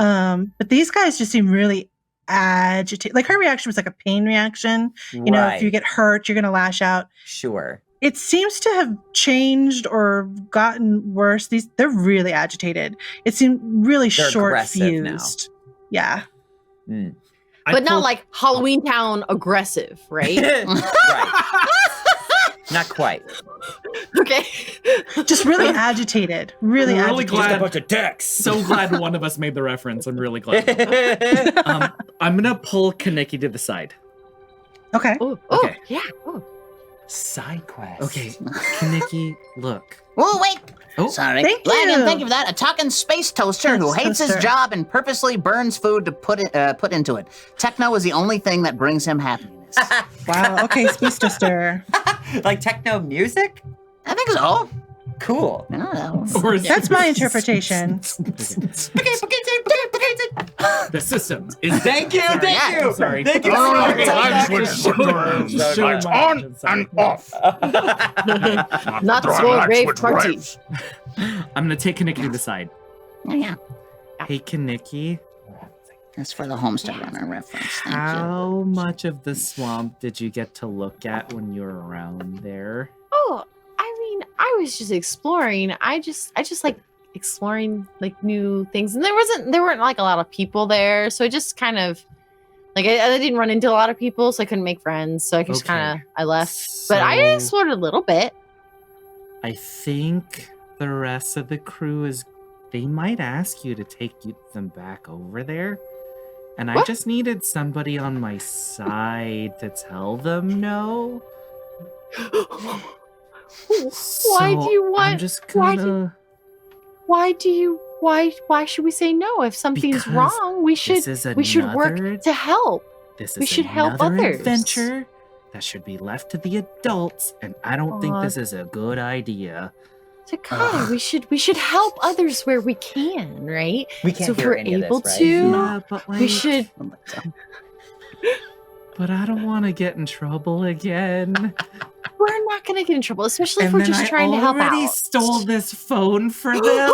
But these guys just seem really agitated. Like her reaction was like a pain reaction. You know, if you get hurt, you're gonna lash out. Sure. It seems to have changed or gotten worse. They're really agitated. It seemed really They're short aggressive now. fused. Yeah. Mm. But not like Halloween Town aggressive, right? Right. Not quite. Okay. Just really agitated. Really Really agitated. glad. of dicks. So glad one of us made the reference. I'm really glad. I'm gonna pull Kaneki to the side. Okay. Oh, Okay. yeah. Ooh. Side quest. Okay, Kaneki, look. Oh, wait. Oh. Sorry. Thank Lagan, you. thank you for that. A talking space toaster who Space hates his toaster. job and purposely burns food to put into it. Techno is the only thing that brings him happiness. Wow. Okay, space toaster. Like techno music? I think so. Cool. I don't know. Or is That's my interpretation. the system is Thank you, Yeah, thank you. sorry. Thank you Oh, so much. Lights on and off. Not Throwing so lights rave with party. waves. I'm gonna take Kaneki to the side. Yeah. Hey, Kaneki, That's for the Homestead Runner reference. Thank you. how much of the swamp did you get to look at when you were around there? Oh, I mean, I was just exploring. I just like exploring like new things, and there weren't like a lot of people there, so I just kind of like I didn't run into a lot of people, so I couldn't make friends. So I just Okay. I left, but I So, explored a little bit. I think the rest of the crew they might ask you to take them back over there. And I What? just needed somebody on my side to tell them no. Why do you I'm want? just why gonna. Why should we say no if something's Because wrong? We should This is we should work another- to help. This we is should help another others. adventure that should be left to the adults, and I don't think Aw. this is a good idea. Takai, we should help others where we can, right? We can't So if hear we're any of able this, right? to- Yeah, but We like, should. But I don't want to get in trouble again. We're not gonna get in trouble, especially if And we're then just I trying to help already out. stole this phone for them.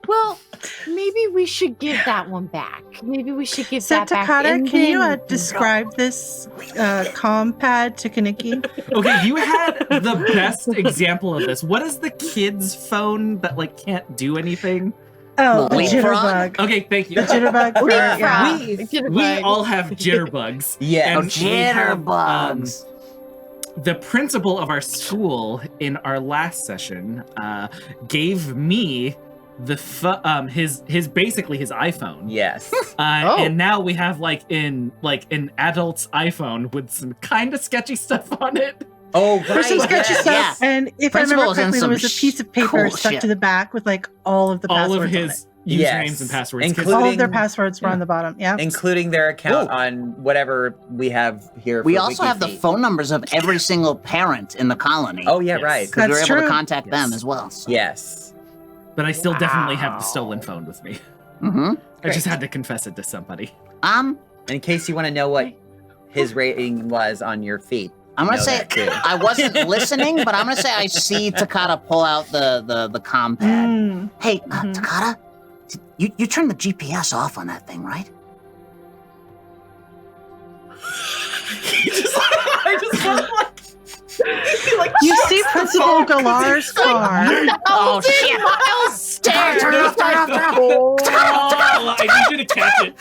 Well, maybe we should give that one back. Maybe we should give So that back. Takata, and can you then- describe this comm pad to Kaneki? Okay, you had the best example of this. What is the kid's phone that like can't do anything? Oh, the Leapfrog? jitterbug. Okay, thank you. The jitterbug. for- Leapfrog. yeah. We Jitterbug. all have jitterbugs. Yeah. Oh, And we have, jitterbugs. The principal of our school in our last session gave me his basically his iPhone. Yes. Oh. And now we have like an adult's iPhone with some kind of sketchy stuff on it. Oh, right. There's some sketchy yes. stuff, and if I Principal remember is in correctly, there some was a piece of paper cool stuck shit. to the back with like all of the All passwords of on his it. usernames Yes. and passwords. 'cause- Including- All of their passwords were on the bottom. Yeah. Including their account Oh. on whatever we have here. We for also have the WikiFeet. phone numbers of every single parent in the colony. Oh yeah, Yes. right. because we were That's able to true. contact them Yes. as well. So. Yes. But I still definitely have the stolen phone with me. Mm-hmm. I just had to confess it to somebody. In case you want to know what his rating was on your feet. I'm gonna know say that too. I wasn't listening, but I'm gonna say I see Takata pull out the comm pad. Mm. Hey, Mhm. Takata, you turned the GPS off on that thing, right? I just felt like You see Principal Galar's car. Oh, shit. Miles stairs. Turn it off, turn it off, turn it off. Oh, I need you to catch it.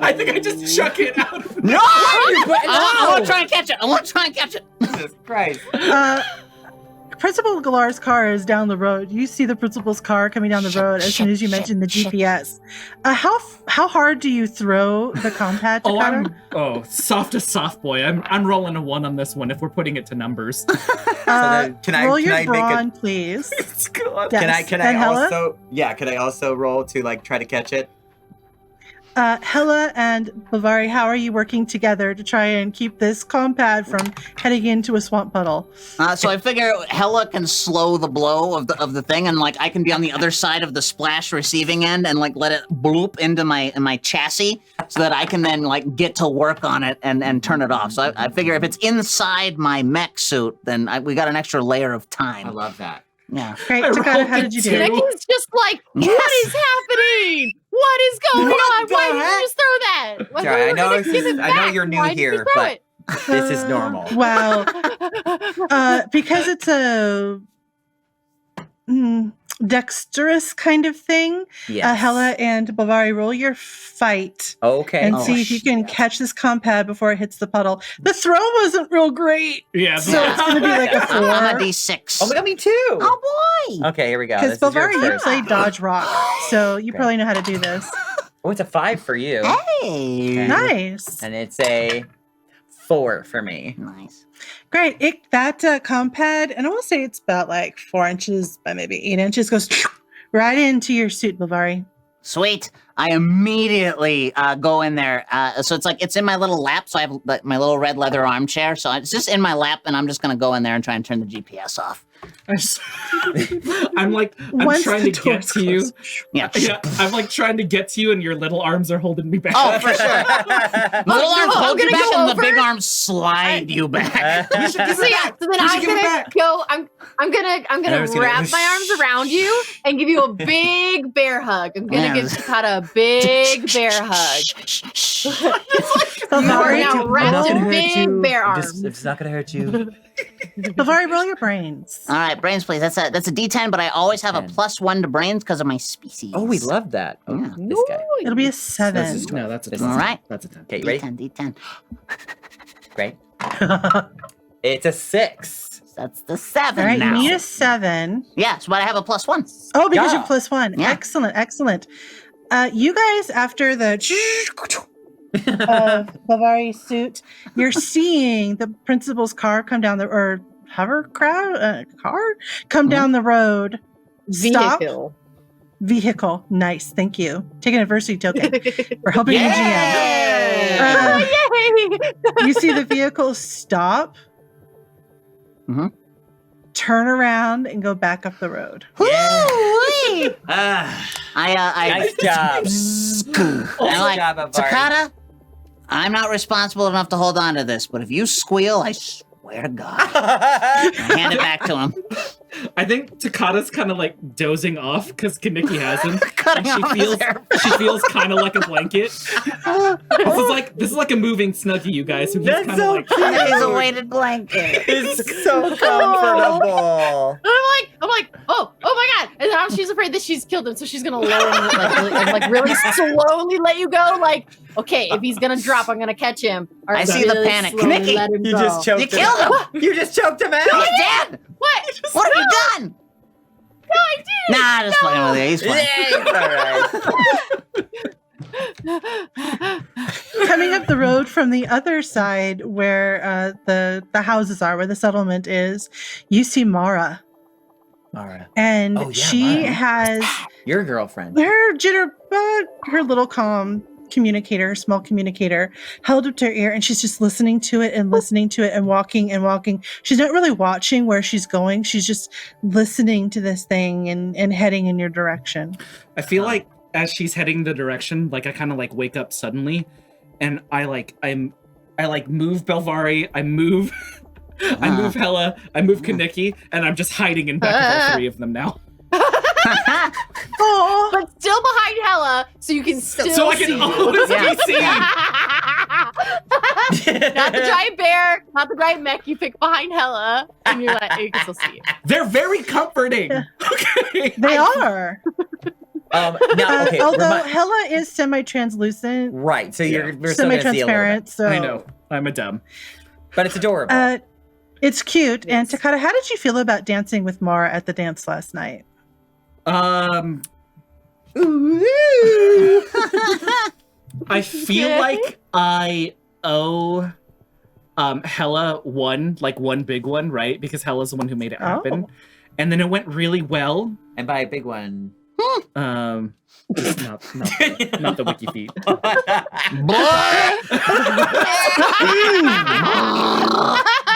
I think I just chuck it out. No! I want to try and catch it. I want to try and catch it. Jesus Christ. Principal Galar's car is down the road. You see the principal's car coming down the road as soon as you mention the shit. GPS. How hard do you throw the comm pad, Oh, Takata? soft as soft boy. I'm rolling a 1 on this one if we're putting it to numbers. then can I- roll can your I make a- brawn, please. It's good. Yes. Can And I Hella? also can I also roll to like try to catch it? Hella and Bavari, how are you working together to try and keep this comm pad from heading into a swamp puddle? So I figure Hella can slow the blow of the thing, and like I can be on the other side of the splash receiving end and like let it bloop into my chassis, so that I can then like get to work on it and turn it off. So I figure if it's inside my mech suit, then we got an extra layer of time. I love that. Yeah. Great, I Takata, rolled how a did you do? 2. Becky's just like, Yes. what is happening? What is going What on? the Why did heck? you just throw that? Why Sorry, I we were know gonna this give is- it I know back. you're new Why did you here, throw but- it? This is normal. Wow. Because it's a dexterous kind of thing, Yes. Hella and Bavari, roll your fight Okay. and Oh, see if you can shit. catch this comm pad before it hits the puddle. The throw wasn't real great, Yeah. so it's going to be like a I'm a 4. D6. Oh my god, me too. Oh, boy. Okay, here we go. Because This is your Bavari, you first. play dodge rock, so you Okay. probably know how to do this. Oh, it's a 5 for you. Hey. Nice. And it's a 4 for me. Nice. Great. That comp pad, and I will say it's about like 4 inches by maybe 8 inches, goes right into your suit, Bavari. Sweet. I immediately go in there. So it's in my little lap. So I have my little red leather armchair. So it's just in my lap, and I'm just going to go in there and try and turn the GPS off. I'm Once trying the to get door's to you. closed. Yeah. Yeah, I'm like trying to get to you, and your little arms are holding me back. Oh, for sure. My little arms I'm hold you gonna back, go and the over. big arms slide you back. We should give So it yeah, back. so then We should I'm give it gonna back. go. I'm gonna Everyone's gonna- wrap my arms around you and give you a big bear hug. I'm gonna give Takata a big bear hug. You are now wrapped in big bear arms. It's not gonna hurt you. Bavari, roll your brains. All right, brains, please. That's a D10, but I always have a 10. +1 to brains because of my species. Oh, we love that. Oh, Yeah. this guy. It'll be a This 7. is No, that's a This 10. is- All right. That's a 10. Okay, you ready? D10. Great. It's a 6. That's the 7 All right, now. you need a 7. Yes, but I have a +1. Oh, because Yeah. you're +1. Yeah. Excellent. You guys, after the Bavari's suit, you're seeing the principal's car come down car come down the road. Stop. Vehicle. Nice. Thank you. Take an adversity token for helping the GM. Yay! You see the vehicle stop, Mhm. turn around, and go back up the road. Woo-wee! Ah, I nice job. I'm Nice like, job, Avari. Takata, I'm not responsible enough to hold on to this, but if you squeal, I swear to God. I hand it back to him. I think Takata's kind of like dozing off because Kaneki has him. Cutting And off his hair. she feels kind of like a blanket. This is like a moving snuggie, you guys. So he's That's kind of so like cute. It's a weighted blanket. It's so comfortable. I'm like, oh my god! And now she's afraid that she's killed him, so she's gonna lower him, really slowly let you go. Like, okay, if he's gonna drop, I'm gonna catch him. All I see the really panic. slowly Kaneki, let him You go. just choked You him killed out. You just choked him out. He's dead! What? What have you done? No, I did. Nah, just fucking with you. He's fine. Yeah, it's all right. Coming up the road from the other side where the houses are, where the settlement is, you see Mara. Mara, And Oh, yeah, she Mara. has your girlfriend. her jitterbug, her little communicator, small communicator, held up to her ear, and she's just listening to it and walking and walking. She's not really watching where she's going. She's just listening to this thing and heading in your direction. I feel like as she's heading the direction, like I kind of like wake up suddenly, and I move Belvari, I move Hella, I move Kaneki, and I'm just hiding in back of all three of them now. Oh, But still behind Hella, so you can still So I see can you. always be seen. Not the giant bear, not the giant mech. You pick behind Hella, and you're like, you can still see you. They're very comforting. Okay. they are. Now, okay. Although Hella is semi-translucent, right, so Yeah. we're still gonna see a little bit. semi-transparent, so I know. I'm a dumb. But it's adorable. It's cute. And Yes. Takata, how did you feel about dancing with Mara at the dance last night? I feel like I owe Hella one big one, right? Because Hella's the one who made it happen. Oh. And then it went really well. And by a big one. Not the wiki feet.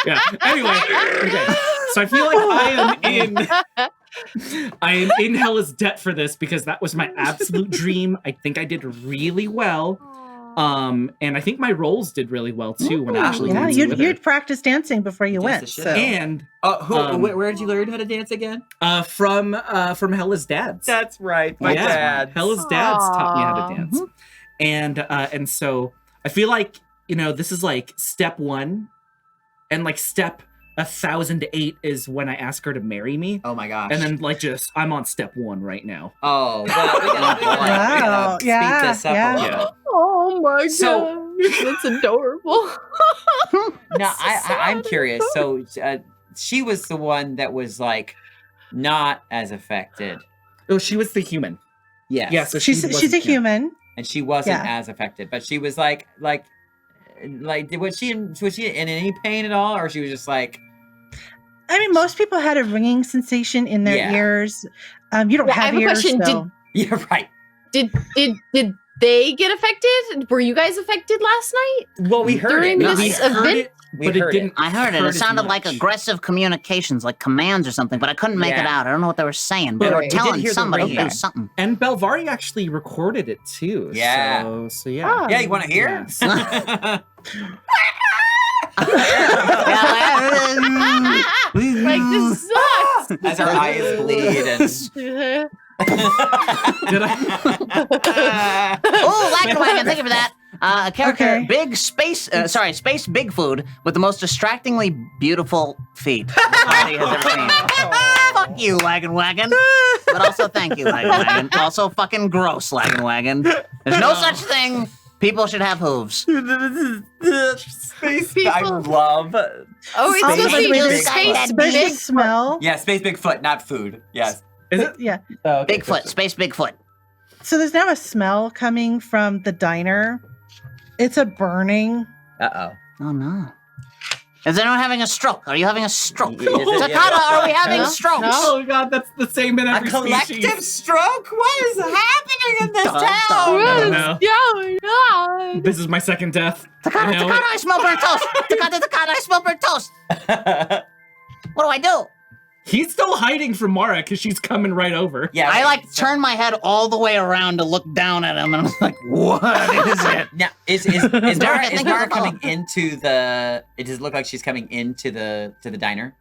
Yeah. Anyway, okay. So I feel like I am in Hella's debt for this because that was my absolute dream. I think I did really well. And I think my roles did really well too when I actually Yeah, danced with her. you'd practiced dancing before you Dance went. the shit So. out. And Where did you learn how to dance again? from Hella's dad's. That's right, my Yeah. dad. Hella's dad's taught me how Aw. to dance. And so I feel like, this is like step 1, and like step 1,008 is when I ask her to marry me. Oh my gosh. And then I'm on step 1 right now. Oh, well, we gotta Wow, speed yeah, this up yeah. a little. Oh my So- god, that's adorable. Now, I'm curious. So, she was the one that was like not as affected. Oh, she was the human. Yes. Yeah, so She's a human. and she wasn't Yeah. as affected, but she was like, was she in any pain at all, or she was just like, I mean, most people had a ringing sensation in their Yeah. ears. You don't Well, I have have a ears, question. so yeah, right. Did they get affected? Were you guys affected last night? Well, we heard During it. this We event? heard it, but it didn't. I heard it. It hurt as sounded like much. aggressive communications, like commands or something, but I couldn't make it Yeah. out. I don't know what they were saying, but But they were we did telling hear the somebody to ringing. do something. And Belvari actually recorded it too. Yeah. So yeah. Oh. Yeah, you want to hear? Like, this sucks. As our eyes bleed and. Did I? Oh, Lackawagon, thank you for that. A character, Okay. big space, space big food with the most distractingly beautiful feet nobody has ever seen. Fuck you, Wagon Wagon. But also thank you, Wagon Wagon. Also fucking gross, Wagon Wagon. There's no such thing. People should have hooves. Space. People- I love. Oh, it's Also, supposed by to the be way, just there's- space there's big. the smell. Yeah, Space Bigfoot, not food. Yes. Is it? Yeah. Oh, okay. Bigfoot, space Bigfoot. So there's now a smell coming from the diner. It's a burning. Uh-oh. Oh no. Is anyone having a stroke? Are you having a stroke? Is it- Takata, are we having No, strokes? no. Oh god, that's the same in A every collective species. stroke? What is happening in this Dun, town? dun, What dun. is no. going on? This is my second death. Takata, I know Takata, it. I smell burnt toast. Takata, I smell burnt toast. What do I do? He's still hiding from Mara because she's coming right over. Yeah. I right. turn my head all the way around to look down at him, and I'm like, "What is it?" Now, is Mara, Mara thank you for coming into the? It does look like she's coming into the diner.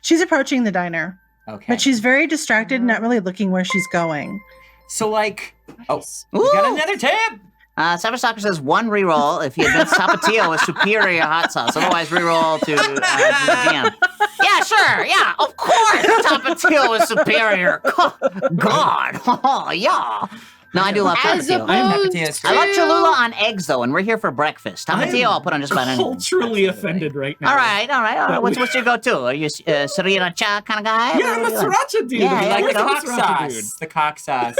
She's approaching the diner, Okay. but she's very distracted, not really looking where she's going. So like, oh, Ooh. we got another tip. Cyberstalker says one reroll if he admits Tapatio with superior hot sauce. Otherwise, reroll to the GM. Yeah, sure. Yeah, of course. Tapatio is superior. God. Oh, yeah. No, I do love As Tapatio. opposed Tapatio's to... I love Cholula on eggs, though, and we're here for breakfast. Tapatio, I'll put on just about anything. Culturally offended right now. All right. What's your go-to? Are you sriracha kind of guy? Yeah, I'm a sriracha dude. Yeah, Of yeah, Like course the I'm a cock sriracha dude. sauce. The cock sauce.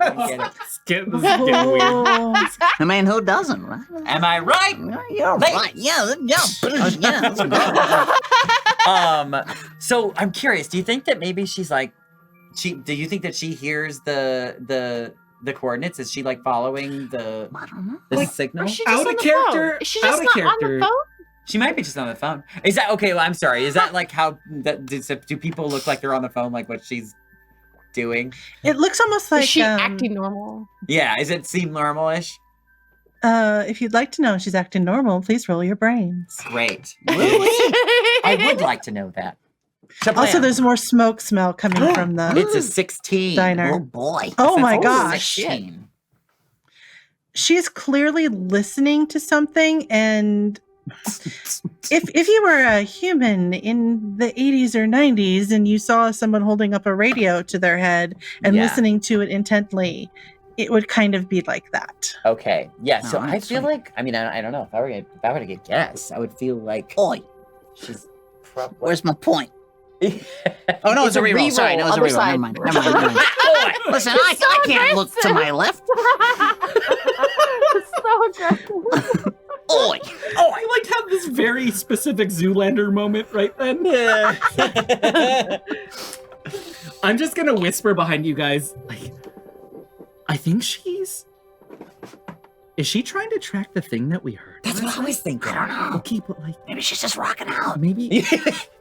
I get it. This is getting weird. Oh. I mean, who doesn't, right? Am I right? You're Ladies. right. Yeah. Let's go. So I'm curious. Do you think that maybe she's like, do you think that she hears the coordinates? Is she like following the I don't know. the Like, signal? Or is she Out just of on the character- phone? Is she out just of not character. on the phone? She might be just on the phone. Is that okay? Well, I'm sorry. Is that like how do people look like they're on the phone, like what she's doing? It looks almost like Is she acting normal? Yeah. Does it seem normalish? If you'd like to know if she's acting normal, please roll your brains. Great. I would like to know that. Also, there's more smoke smell coming from the It's a 16. diner. Oh boy. Oh my Holy gosh. shit. She's clearly listening to something, and if you were a human in the 80s or 90s and you saw someone holding up a radio to their head and Yeah. listening to it intently, it would kind of be like that. Okay. Yeah. So Oh, I that's feel sweet. like, I mean, I don't know. If I were to get guess, I would feel like Oi, she's probably. where's my point? Oh no, it's a reroll. Sorry, no, it's a Other reroll. side. Never mind. Listen, I can't look to my left. It's so aggressive. Oi. Oh, I like have this very specific Zoolander moment right then. I'm just gonna whisper behind you guys, like, I think she's... Is she trying to track the thing that we heard? That's what I was thinking. I don't know. Okay, but like, Maybe she's just rocking out. maybe...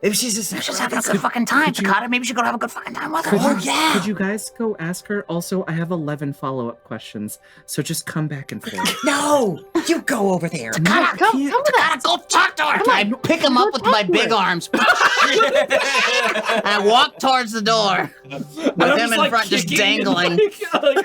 If she's just Maybe she's having a good fucking time, could you- Takata. Maybe she could have a good fucking time with her. Oh, yeah. Could you guys go ask her? Also, I have 11 follow-up questions, so just come back and forth. No, you go over there. Takata, Come with Takata, go talk to her. I pick him up with my big arms. And I walk towards the door with him in front, just dangling. It'll be okay.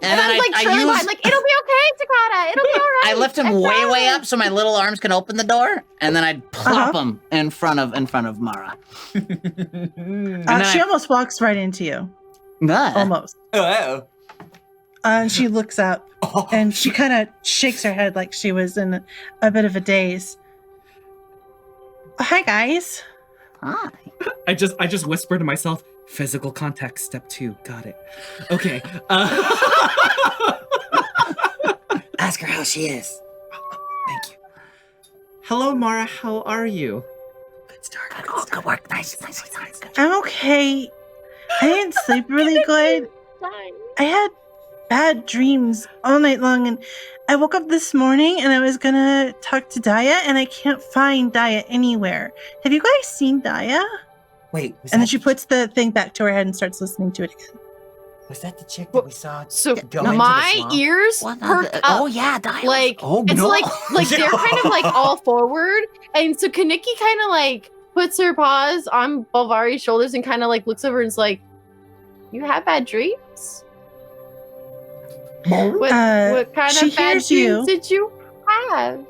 And then I'm like, I Shirley use- Vine, like, it'll be okay, Takata. It'll be all right. I lift him I way promise. up so my little arms can open the door, and then I plop him in front of Mara. then She I- almost walks right into you. Nah. Almost. Oh. And she looks up and she kind of shakes her head like she was in a bit of a daze. Hi, guys. Hi. I just whisper to myself, Physical contact, step 2. Got it. Okay. Ask her how she is. Thank you. Hello, Mara. How are you? Good start. Oh, good work. Nice. I'm okay. I didn't sleep really good. I had bad dreams all night long, and I woke up this morning and I was gonna talk to Daya, and I can't find Daya anywhere. Have you guys seen Daya? Wait, And then she puts the thing back to her head and starts listening to it again. Was that the chick that we saw? So go into the my swamp? ears What? perk up. Oh yeah, Dial. Like oh it's no. like they're kind of like all forward, and so Kaneki kind of like puts her paws on Balvari's shoulders and kind of like looks over and is like, "You have bad dreams? What kind she of bad hears dreams you. did you have?"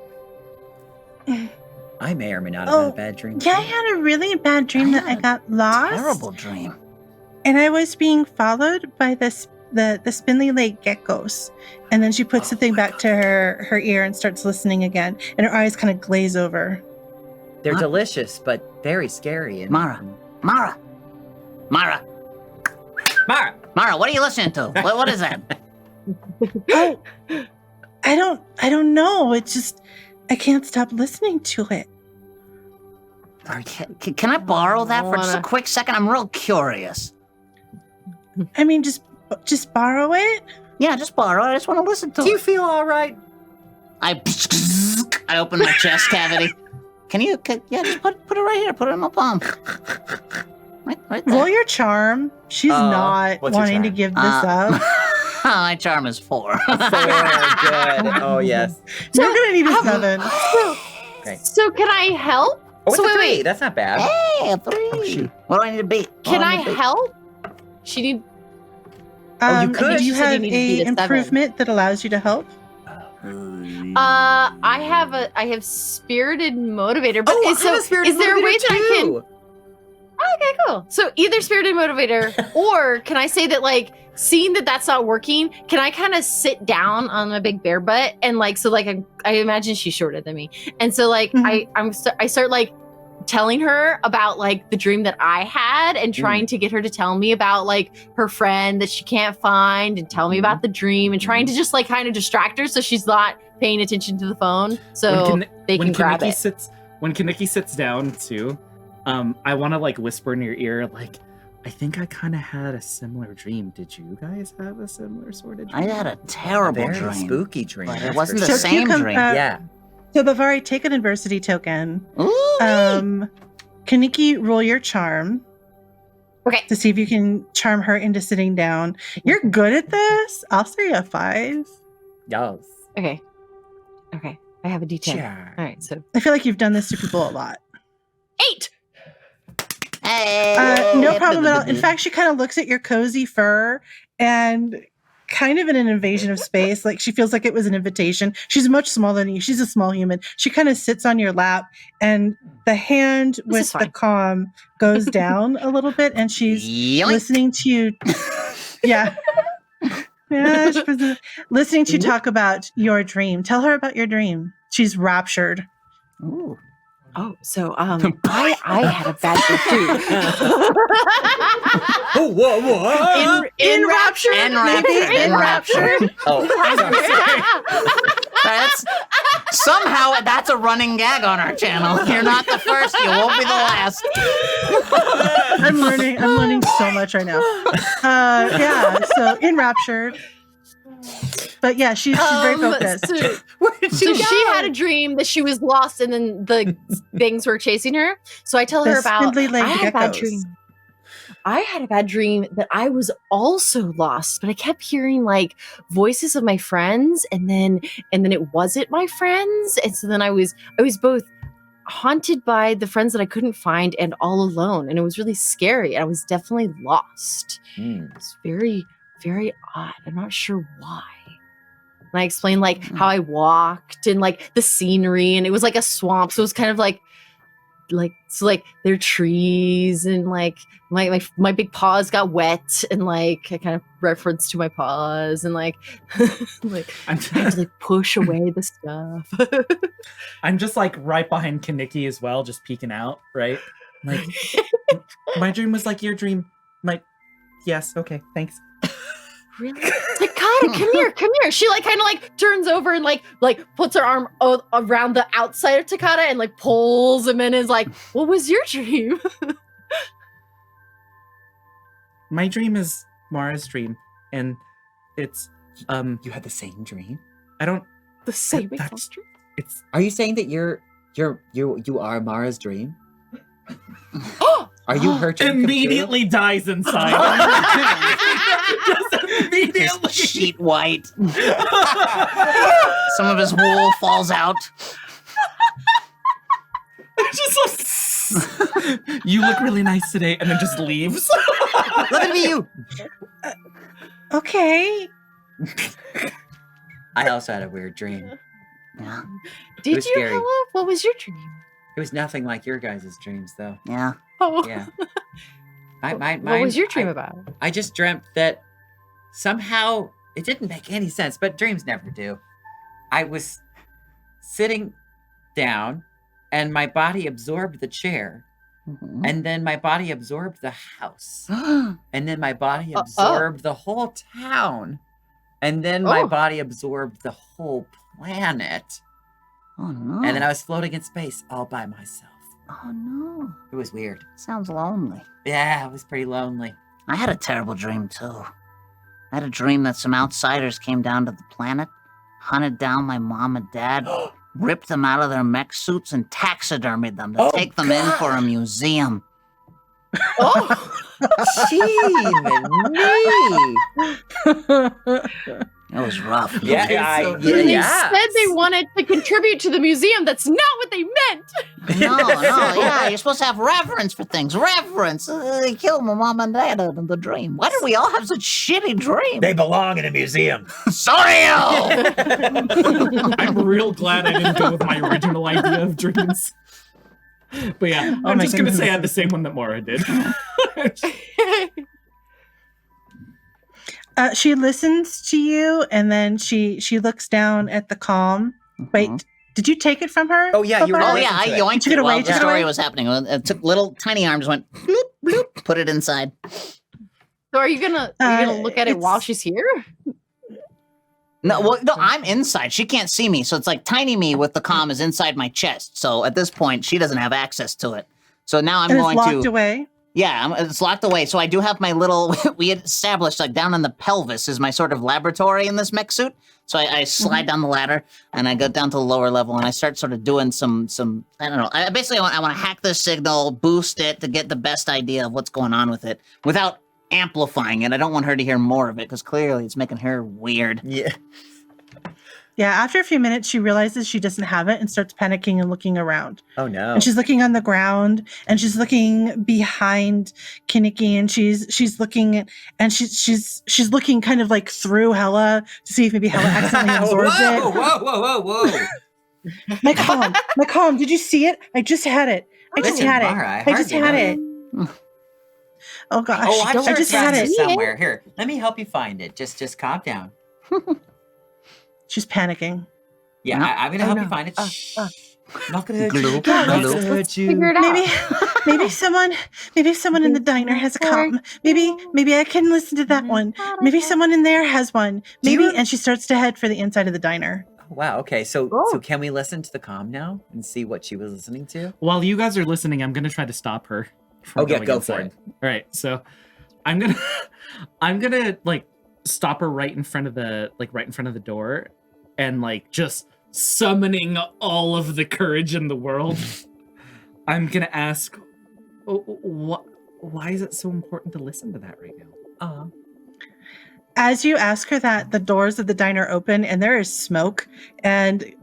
I may or may not have had a bad dream. Yeah, I had a really bad dream that I got lost. Terrible dream. And I was being followed by the spindly leg geckos. And then she puts the thing back to her ear and starts listening again. And her eyes kind of glaze over. They're delicious, but very scary. And Mara. Mara, Mara. what are you listening to? What is that? Oh, I don't know. It's just, I can't stop listening to it. Can I borrow that for just a Wanna- quick second? I'm real curious. I mean, just borrow it. Yeah, just borrow it. I just want to listen to Do you it. feel all right? I open my chest cavity. Yeah, just put it right here. Put it in my palm. Right there. Roll your charm. She's not what's your wanting to charm? give this up. My charm is 4. 4, good. Oh, yes. You're going to need a 7. Great. So can I help? Oh, it's So a wait, 3. wait. That's not bad. Hey, a 3. Oh, shoot. What do I need to beat? What Can do I need to beat? help? She need. Oh, you could. Do you She said you have need to a beat a 7. improvement that allows you to help? I have spirited motivator, but Oh, is, so, I'm a spirited is there a way motivator that I can? too. Okay, cool. So either spirited motivator, or can I say that like seeing that that's not working, can I kind of sit down on my big bear butt and like so like I imagine she's shorter than me, and so like Mhm. I start like telling her about like the dream that I had and trying to get her to tell me about like her friend that she can't find and tell me about the dream and trying to just like kind of distract her so she's not paying attention to the phone so they can grab it. When Kaneki sits down too, I want to like whisper in your ear, like, I think I kind of had a similar dream. Did you guys have a similar sort of dream? I had a terrible Very dream. spooky dream. But it that's wasn't for the sure. So same cucum- dream. Yeah. So, Bavari, take an adversity token. Ooh, Kaneki, roll your charm Okay. to see if you can charm her into sitting down. You're good at this. I'll say a 5. Yes. Okay. I have a D10. Sure. All right, so I feel like you've done this to people a lot. 8. hey, No problem at all. In fact, she kind of looks at your cozy fur and kind of in an invasion of space. Like she feels like it was an invitation. She's much smaller than you. She's a small human. She kind of sits on your lap and the hand is with the fine. comm goes down a little bit and she's Yoink. listening to you. Yeah. Yeah, she's listening to you talk about your dream. Tell her about your dream. She's raptured. Ooh. Oh, so I had a bad dream too. Oh, what? In rapture? In rapture. Oh, That's that's a running gag on our channel. You're not the first. You won't be the last. I'm learning so much right now. Yeah, so enraptured. But yeah, she's very focused. So she had a dream that she was lost and then the things were chasing her. So I tell her about spindly-legged I had a bad geckos. dream. I had a bad dream that I was also lost, but I kept hearing like voices of my friends and then it wasn't my friends. And so then I was both haunted by the friends that I couldn't find and all alone. And it was really scary. I was definitely lost. It's very, very odd. I'm not sure why. And I explained like how I walked and like the scenery, and it was like a swamp. So it was kind of like there are trees and like my big paws got wet and like I kind of reference to my paws and like like I had to like push away the stuff. I'm just like right behind Kaneki as well, just peeking out, right? Like, my dream was like your dream, Yes, okay, thanks. Really? Takata, come here. She like kind of like turns over and like puts her arm around the outside of Takata and like pulls him in and is like, what was your dream? My dream is Mara's dream, and it's You had the same dream? I don't. The same That's- exact dream? It's Are you saying that you are Mara's dream? Oh! Are you her dream come true? immediately dies inside. Just immediately. His sheet white. Some of his wool falls out. Just like, you look really nice today, and then just leaves. Let it be you. Okay. I also had a weird dream. Yeah, Did was you, scary. Hella? What was your dream? It was nothing like your guys' dreams, though. yeah. Oh. Yeah. What was your dream about? I just dreamt that somehow it didn't make any sense, but dreams never do. I was sitting down, and my body absorbed the chair, Mhm. and then my body absorbed the house, and then my body oh. absorbed the whole town, and then my Oh. body absorbed the whole planet, Oh no. and then I was floating in space all by myself. Oh no. It was weird. Sounds lonely. Yeah, it was pretty lonely. I had a terrible dream too. I had a dream that some outsiders came down to the planet, hunted down my mom and dad, ripped them out of their mech suits, and taxidermied them to Oh, take them in for a museum. Oh! It was rough. Yeah, Okay, I- so- And they yeah. said they wanted to contribute to the museum. That's not what they meant. No, yeah, you're supposed to have reverence for things. Reverence. They killed my mom and dad in the dream. Why did we all have such shitty dreams? They belong in a museum. Sorry! I'm real glad I didn't go with my original idea of dreams. But yeah, I'm my just gonna goodness. say I had the same one that Mara did. She listens to you, and then she looks down at the calm. Wait, Mhm. did you take it from her? Oh, yeah, you were Papa? Oh Listen yeah, I to it. yoinked Took it it while away, the took it story away? was happening. It took little tiny arms, went bloop bloop, put it inside. So are you gonna look at it while it's- she's here? No, I'm inside. She can't see me, so it's like tiny me with the comm is inside my chest. So at this point, she doesn't have access to it. So now I'm and it's going locked to. away. Yeah, it's locked away. So I do have my little. We had established like down in the pelvis is my sort of laboratory in this mech suit. So I slide down the ladder and I go down to the lower level and I start sort of doing some. I don't know. I basically want to hack the signal, boost it to get the best idea of what's going on with it without amplifying it. I don't want her to hear more of it because clearly it's making her weird. Yeah. Yeah, after a few minutes, she realizes she doesn't have it and starts panicking and looking around. Oh no. And she's looking on the ground, and she's looking behind Kinnicky, and she's looking, and she's looking kind of like through Hella to see if maybe Hella accidentally absorbed whoa, it. whoa. My calm, did you see it? I just had it. I just Listen, had it. Mara, I just hardly had know it. Oh gosh, Oh, I'm I sure just it's around had here it. somewhere. Here, let me help you find it. Just calm down. She's panicking. Yeah, No. I'm gonna Oh, help no. you find it. Shh. Not gonna hurt you. Gloop, Not gloop. gonna hurt you. Figure it out. Maybe someone in the diner has a comm. Maybe I can listen to that one. Maybe someone in there has one. Do you- Maybe, and she starts to head for the inside of the diner. Wow. Okay. So Oh. can we listen to the comm now and see what she was listening to? While you guys are listening, I'm gonna try to stop her. From Oh, yeah, going go for inside. All right, so I'm gonna like stop her right in front of the door, and like just summoning all of the courage in the world. I'm gonna ask, why is it so important to listen to that right now? As you ask her that, the doors of the diner open and there is smoke and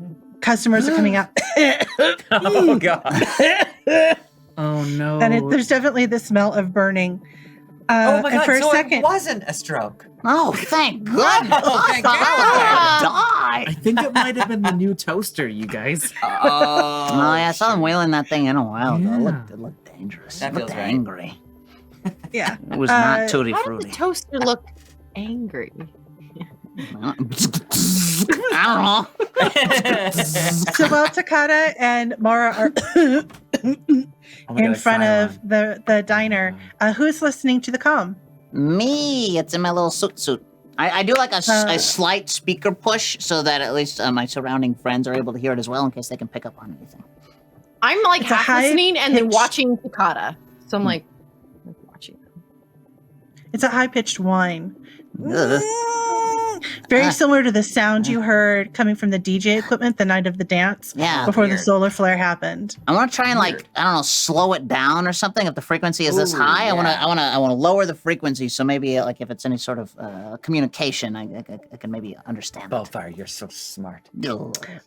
customers are coming out. Oh God. Oh no! And there's definitely the smell of burning. Oh my and God. for a So second, it wasn't a stroke. Oh, thank goodness! Oh, thank I thought I I would die. think it might have been the new toaster, you guys. Oh Oh yeah, I saw them wheeling that thing in a while ago. Yeah. It looked dangerous. That It looked feels right. angry. yeah. It was not Uh, tutti How did frutti. the toaster look angry? I don't know. So while Takata and Mara are Oh my in God, front Cylon. of the diner. Who's listening to the comm? Me, it's in my little suit. I do like a slight speaker push so that at least my surrounding friends are able to hear it as well in case they can pick up on anything. I'm like It's a half listening and then high-pitched- watching Takata. So I'm like watching them. It's a high-pitched whine. Ugh. Very similar to the sound you heard coming from the DJ equipment the night of the dance Yeah. before the Weird. solar flare happened. I want to try and like I don't know, slow it down or something. If the frequency is this Ooh, high, yeah. I want to lower the frequency. So maybe like if it's any sort of communication, I can maybe understand. Bellfire, you're so smart. It.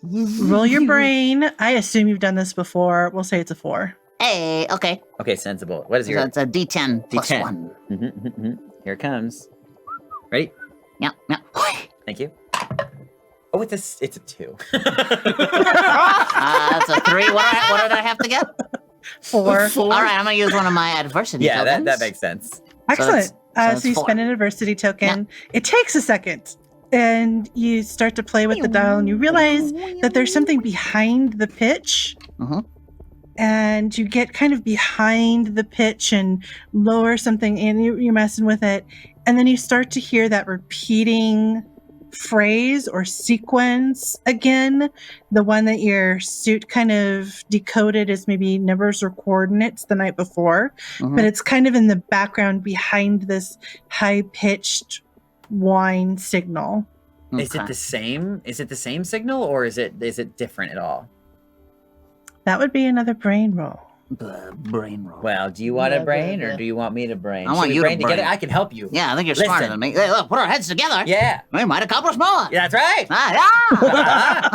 Roll your brain. I assume you've done this before. We'll say it's a 4. Hey, okay. Okay, sensible. What is So your... it's a D10 plus D10. 1. Here it comes. Ready? Yeah. Thank you. Oh, it's a 2. That's a 3. What did I have to get? 4. All right, I'm gonna use one of my adversity Yeah, tokens. that makes sense. Excellent. So it's you 4. spend an adversity token. It takes a second. And you start to play with the dial and you realize that there's something behind the pitch. Mhm. And you get kind of behind the pitch and lower something and you're messing with it. And then you start to hear that repeating phrase or sequence again, the one that your suit kind of decoded as maybe numbers or coordinates the night before, Mhm. but it's kind of in the background behind this high-pitched whine signal. Is it Okay. the same? Is it the same signal, or is it different at all? That would be another brain roll. Brain roll. Well, do you want a Yeah, brain, yeah, or yeah. do you want me to brain? I want Should we you to brain together. brain. I can help you. Yeah, I think you're smarter Listen. than me. Hey, look, put our heads together. Yeah. We might accomplish more. Yeah, that's right. Ah,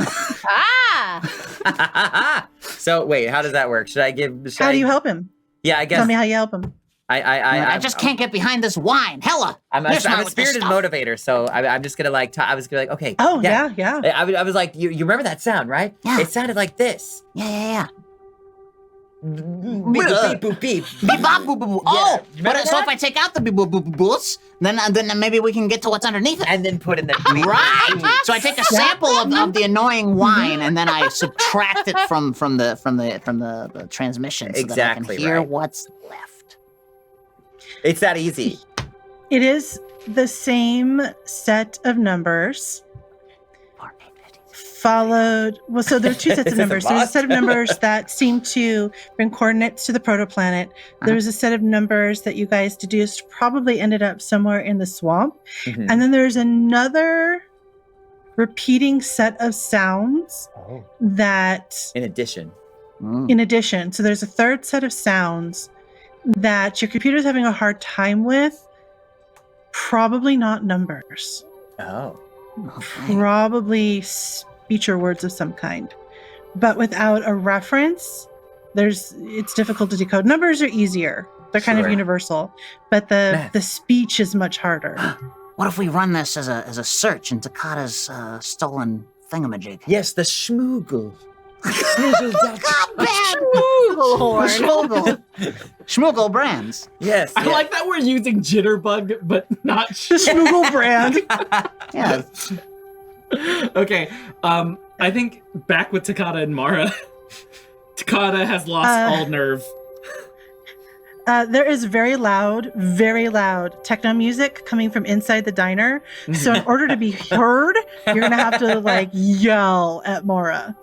So wait, how does that work? Should I give? How do you help him? Yeah, I guess Tell me how you help him. I just can't get behind this wine. Hella. I'm You're smart a with this spirited stuff. motivator, so I'm just gonna like. I was gonna like, okay. Oh, yeah. I was like, you remember that sound, right? Yeah. It sounded like this. Yeah. Beep, boop, beep, boop, beep. Beep bop boop boop. Yeah, Oh, you remember so that? if I take out the beep boop boop boop boots, then maybe we can get to what's underneath it. And then put in the beep, Right. beep, beep. So I take a sample of the annoying wine and then I subtract it from the transmission so that I Exactly can hear right. what's left. It's that easy. It is the same set of numbers followed. Well, so there are two sets This of is a numbers. There's a boss. set of numbers that seem to bring coordinates to the protoplanet. There's a set of numbers that you guys deduced probably ended up somewhere in the swamp. Mhm. And then there's another repeating set of sounds Oh. that, In addition. in addition, so there's a third set of sounds that your computer's having a hard time with. Probably not numbers. Oh. Okay. Probably speech or words of some kind, but without a reference, it's difficult to decode. Numbers are easier; they're kind of Sure. universal, but the Math. speech is much harder. What if we run this as a search in Takata's stolen thingamajig? Yes, the schmoogle. God, bad. Horn. Schmoogle. Schmoogle brands. Yes. I like that we're using Jitterbug, but not. The Schmoogle brand. Yeah. Okay. I think back with Takata and Mara, Takata has lost all nerve. There is very loud techno music coming from inside the diner. So in order to be heard, you're gonna have to like yell at Mora.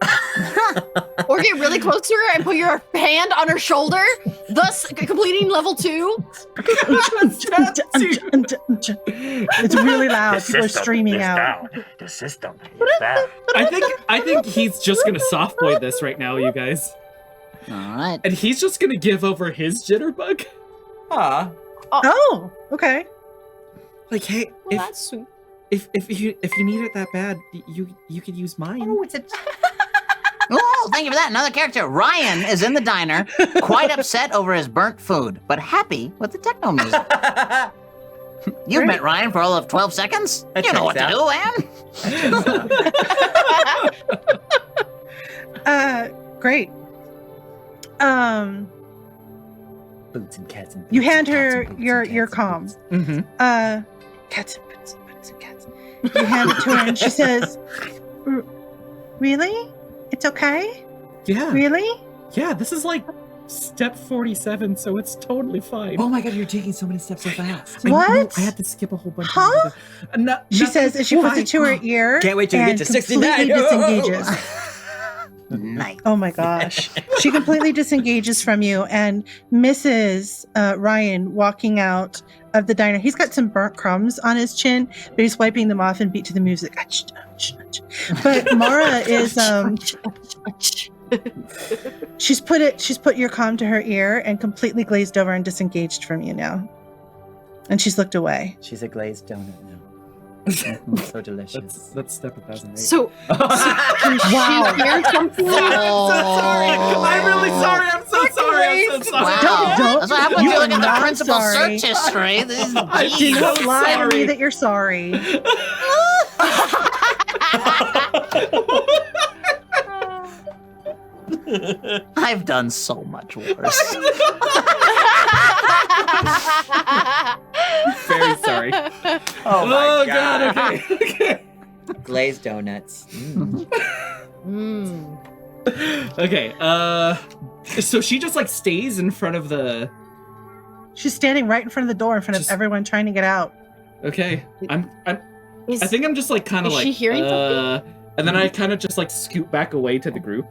Or get really close to her and put your hand on her shoulder, thus completing level 2. It's really loud. People are streaming out. The system is down. I think he's just gonna soft boy this right now, you guys, All right. and he's just gonna give over his Jitterbug. Aw. Oh, okay. Like, hey, Well, that's sweet. if you need it that bad, you could use mine. Oh, it's a. Oh, thank you for that. Another character. Ryan is in the diner, quite upset over his burnt food, but happy with the techno music. You've Great. met Ryan for all of 12 seconds. That You know what checks to do, Anne. Great. Boots and cats and You boots hand and cats her and boots your and cats and comm. boots. Mm-hmm. Cats and boots and boots and cats. You hand it to her and she says, "Really? It's okay? Yeah. Really? Yeah. This is like step 47, so it's totally fine. Oh my god, you're taking so many steps so fast. What? I had to skip a whole bunch. Huh? She says nothing- as she puts why? it to her ear. Can't wait till you and get to 69. completely disengages. Nice. Oh my gosh. She completely disengages from you and misses Ryan walking out of the diner. He's got some burnt crumbs on his chin, but he's wiping them off and beat to the music. But Mara is she's put your comm to her ear and completely glazed over and disengaged from you now. And she's looked away. She's a glazed donut now. So delicious. That's step 1008. So can Wow. she hear something? I'm so sorry. I'm really sorry. I'm so sorry. I'm so sorry. Wow. Don't- That's what happens when you you look are at the not principal sorry. search history. This is I'm Do geez. not so lie to me sorry. that you're sorry. I've done so much worse. Very sorry. Oh my god. Okay. Glazed donuts. Mm. Okay. So she just like stays in front of the. She's standing right in front of the door in front of Just- everyone trying to get out. Okay. I Is, think I'm just like kind of is like. she hearing something? And then I kind of just like scoot back away to the group.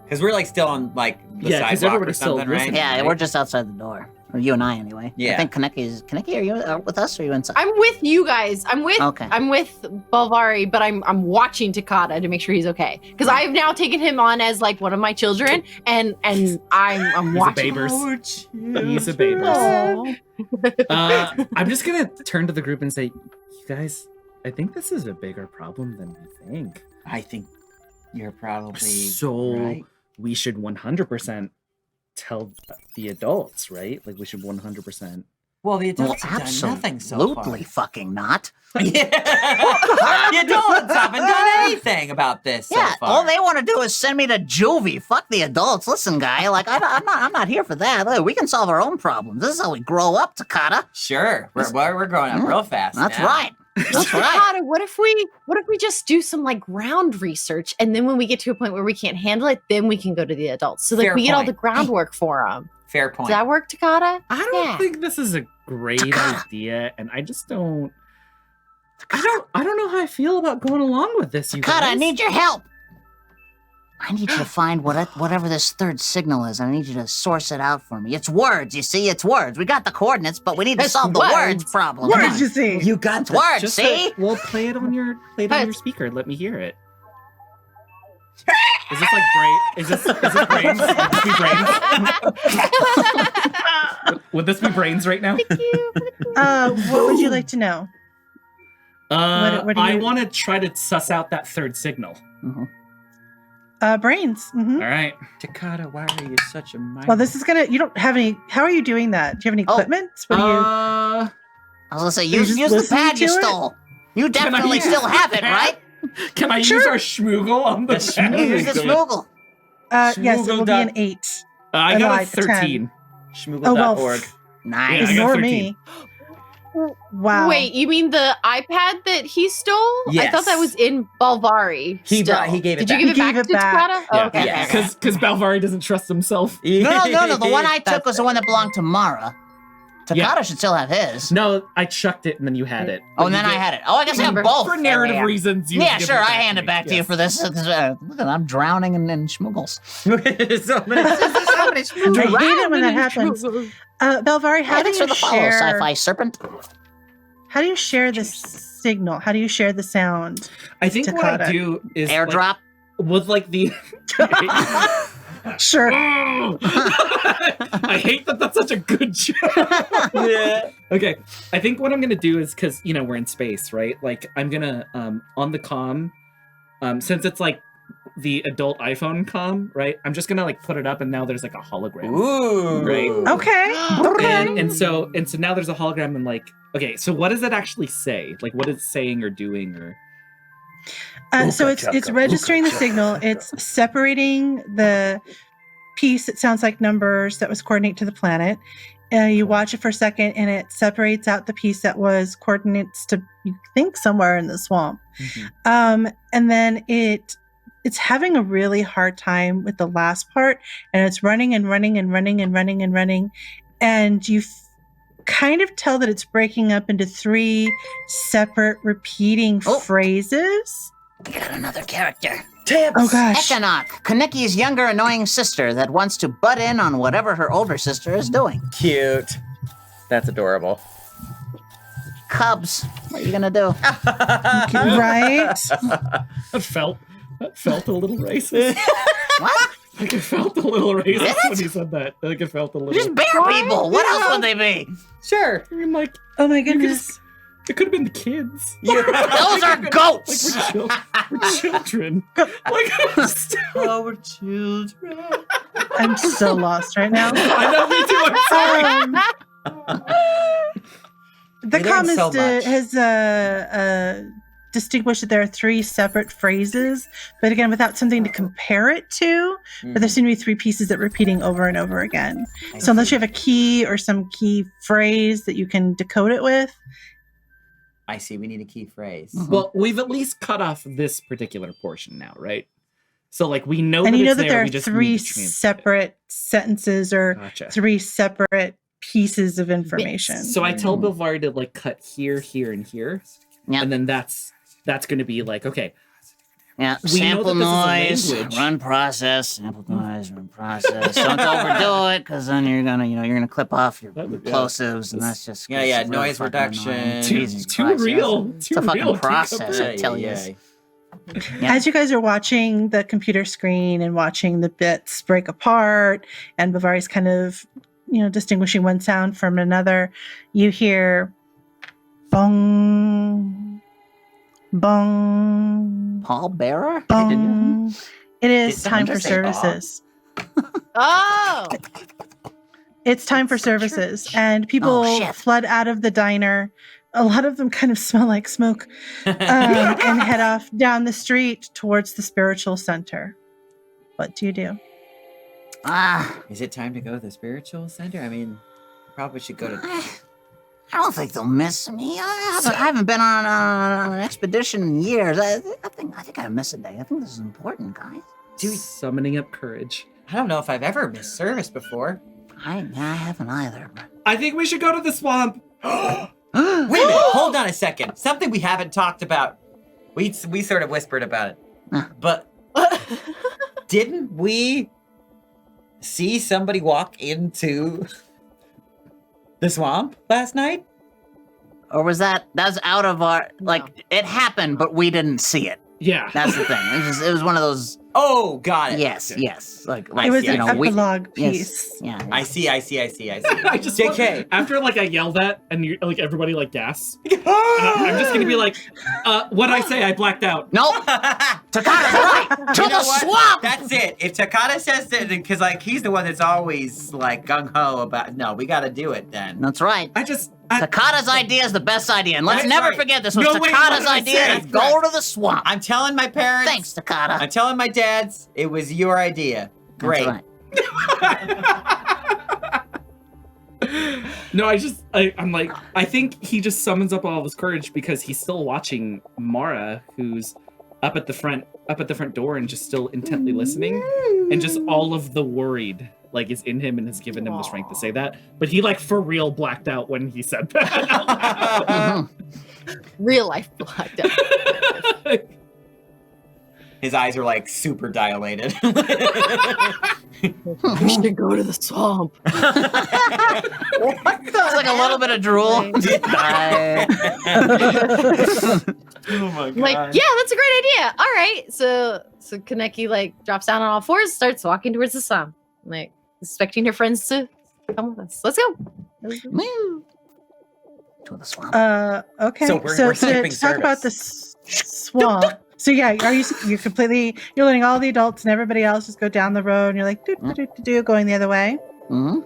Because we're like still on like the Yeah, 'cause sidewalk or everybody's still something, right? listening. Yeah, we're just outside the door. Or you and I, anyway. Yeah. I think Kaneki, are you with us or are you inside? I'm with you guys. I'm with Okay. Balvari, but I'm watching Takata to make sure he's okay. Because I've now taken him on as like one of my children, and I'm He's a watching. babers. He's a babers. Aw. I'm just gonna turn to the group and say, you guys, I think this is a bigger problem than we think. I think you're probably So right. we should 100% tell the adults, right? Like we should 100%. Well, the Well, adults have done nothing so absolutely fucking not. far. Yeah. The adults haven't done anything about this Yeah, so far. all they want to do is send me to juvie. Fuck the adults. Listen, guy, like I'm not here for that. Look, we can solve our own problems. This is how we grow up, Takata. Sure, we're growing up real fast. That's now. right. That's right. Takata, what if we just do some like ground research, and then when we get to a point where we can't handle it, then we can go to the adults. So like Fair we get all point. the groundwork for them. Fair point. Does that work, Takata? I don't Yeah. think this is a great idea, and I just don't. I don't know how I feel about going along with this. You Takata, I guys. need your help. I need you to find whatever this third signal is. I need you to source it out for me. It's words, you see? It's words. We got the coordinates, but we need to It's solve the words. words problem. What Come did on. you see? You got It's words, Just see? well, play it on your speaker. Let me hear it. Is this like is this brains? Would this be brains? Would this be brains right now? What would you like to know? What do I you- want to try to suss out that third signal. Brains. All right. Takata, why are you such a mind? Well, this is gonna. You don't have any. How are you doing that? Do you have any Oh. equipment? What do you? I was gonna say, you use just the listening pad you to it? stole. You definitely use still the have it, pad? right? Can I use Sure. our schmoogle on the The pad? Use the smoogle. Yes, it will be an 8. I No, got a I- 13. Oh well. Schmoogle.org. Nice. Yeah, I got Ignore 13. me. Wow. Wait, you mean the iPad that he stole? I Yes. thought that was in Balvari. He still. brought- he gave it Did back. you give He it gave back it to back. Takata? Oh, Yeah, okay. yeah. okay, okay. Because Balvari doesn't trust himself. No. The one I took was the one that belonged to Mara. Takata Yeah. should still have his. No, I chucked it and then you had it. Oh, and then I had it. Oh, I guess I have both. For narrative Yeah. reasons, you Yeah, give sure. it I back hand to it back me. to you Yes. for this. Look, I'm drowning in schmoogles. So many- I hate it when that happens. Belvari, how do Thanks you for the follow, share? sci-fi serpent. How do you share the signal? How do you share the sound? I think what I Takata. do is Airdrop. with like the. Sure. I hate that that's such a good joke. Yeah. Okay, I think what I'm gonna do is because we're in space, right? Like I'm gonna on the comm, since it's like the adult iPhone comm, right? I'm just gonna like put it up, and now there's like a hologram, Ooh. Right. Okay. Okay. and so now there's a hologram, and like okay, so what does it actually say? Like what is it saying or doing or? So it's registering the signal. It's separating the piece that sounds like numbers that was coordinate to the planet. You watch it for a second, and it separates out the piece that was coordinates to, you think, somewhere in the swamp. Mm-hmm. And then it it's having a really hard time with the last part, and it's running and running and running and running and running, and you kind of tell that it's breaking up into 3 separate repeating phrases. We got another character. Tips! Oh gosh. Ekanok, Kaneki's younger annoying sister that wants to butt in on whatever her older sister is doing. Cute. That's adorable. Cubs, what are you gonna do? Right? That felt a little racist. What? Like, it felt a little racist Did when it? he said that. Like, it felt a little... Just bear people. What else would they be? Sure. I mean, like, Oh my goodness. it could have been the kids. Those are goats. We're children. Like, Our children. I'm so lost right now. I know, me too. I'm sorry. The We learned so comments much. has distinguished that there are 3 separate phrases, but again, without something to compare it to. But there seem to be 3 pieces that are repeating over and over again. So unless you have a key or some key phrase that you can decode it with, I see. We need a key phrase. Well, we've at least cut off this particular portion now, right? So, like, we know and that you know it's that there there. are We just 3 need to translate it. separate sentences or Gotcha. 3 separate pieces of information. So I tell Bilvari to like cut here, here, and here, Yeah. and then that's going to be like, okay, Yeah, We know sample that this is a noise, language. run process, sample noise, run process. Don't overdo it, because then you're gonna clip off your Yeah. plosives, and that's just Yeah, it's really noise fucking reduction. annoying. too Jesus too Christ, real. It's Too a fucking real. process, I Yeah, tell you. yeah. Yeah. As you guys are watching the computer screen and watching the bits break apart, and Bavari's kind of, distinguishing one sound from another, you hear bong, bong, Paul Bearer? bong. It is Did someone time for just say bong? services. Oh, It's time for services, and people Oh, shit. flood out of the diner. A lot of them kind of smell like smoke, and head off down the street towards the spiritual center. What do you do? Is it time to go to the spiritual center? I mean, probably should go to. I don't think they'll miss me. I haven't been on an expedition in years. I think I miss a day. I think this is important, guys. Summoning up courage. I don't know if I've ever missed service before. I haven't either. I think we should go to the swamp. Wait a minute, hold on a second. Something we haven't talked about. We sort of whispered about it. But didn't we see somebody walk into the swamp last night? Or was that's out of our it happened, but we didn't see it. Yeah. That's the thing. It was one of those. Oh, got it. Yes. Like It was see, an I see. epilogue yes, piece. yeah. I see. I just JK. after like I yell that and you like everybody like gasps. And I'm just gonna be like, what'd I say? I blacked out. Nope. Takata's right. To You know the what? swamp. That's it. If Takata says that, because like he's the one that's always like gung ho about. No, we got to do it then. That's right. I Takata's idea is the best idea, and let's That's never right. forget this was No, wait, Takata's what did I idea say? to go to the swamp. I'm telling my parents. Thanks, Takata. I'm telling my dads. It was your idea. Great. That's right. No, I'm like, I think he just summons up all of his courage because he's still watching Mara, who's up at the front door and just still intently listening, and just all of the worried like is in him and has given him the strength to say that. But he like for real blacked out when he said that. real life blacked out. His eyes are like super dilated. We should go to the swamp. It's like a little bit of drool. Oh my god. Like, yeah, that's a great idea. All right. So Kaneki like drops down on all fours, starts walking towards the swamp, like expecting her friends to come with us. Let's go. Woo. To the swamp. Okay. So we're skipping to talk about the service. swamp. So yeah, you're letting all the adults and everybody else just go down the road, and you're like going the other way. Mm-hmm.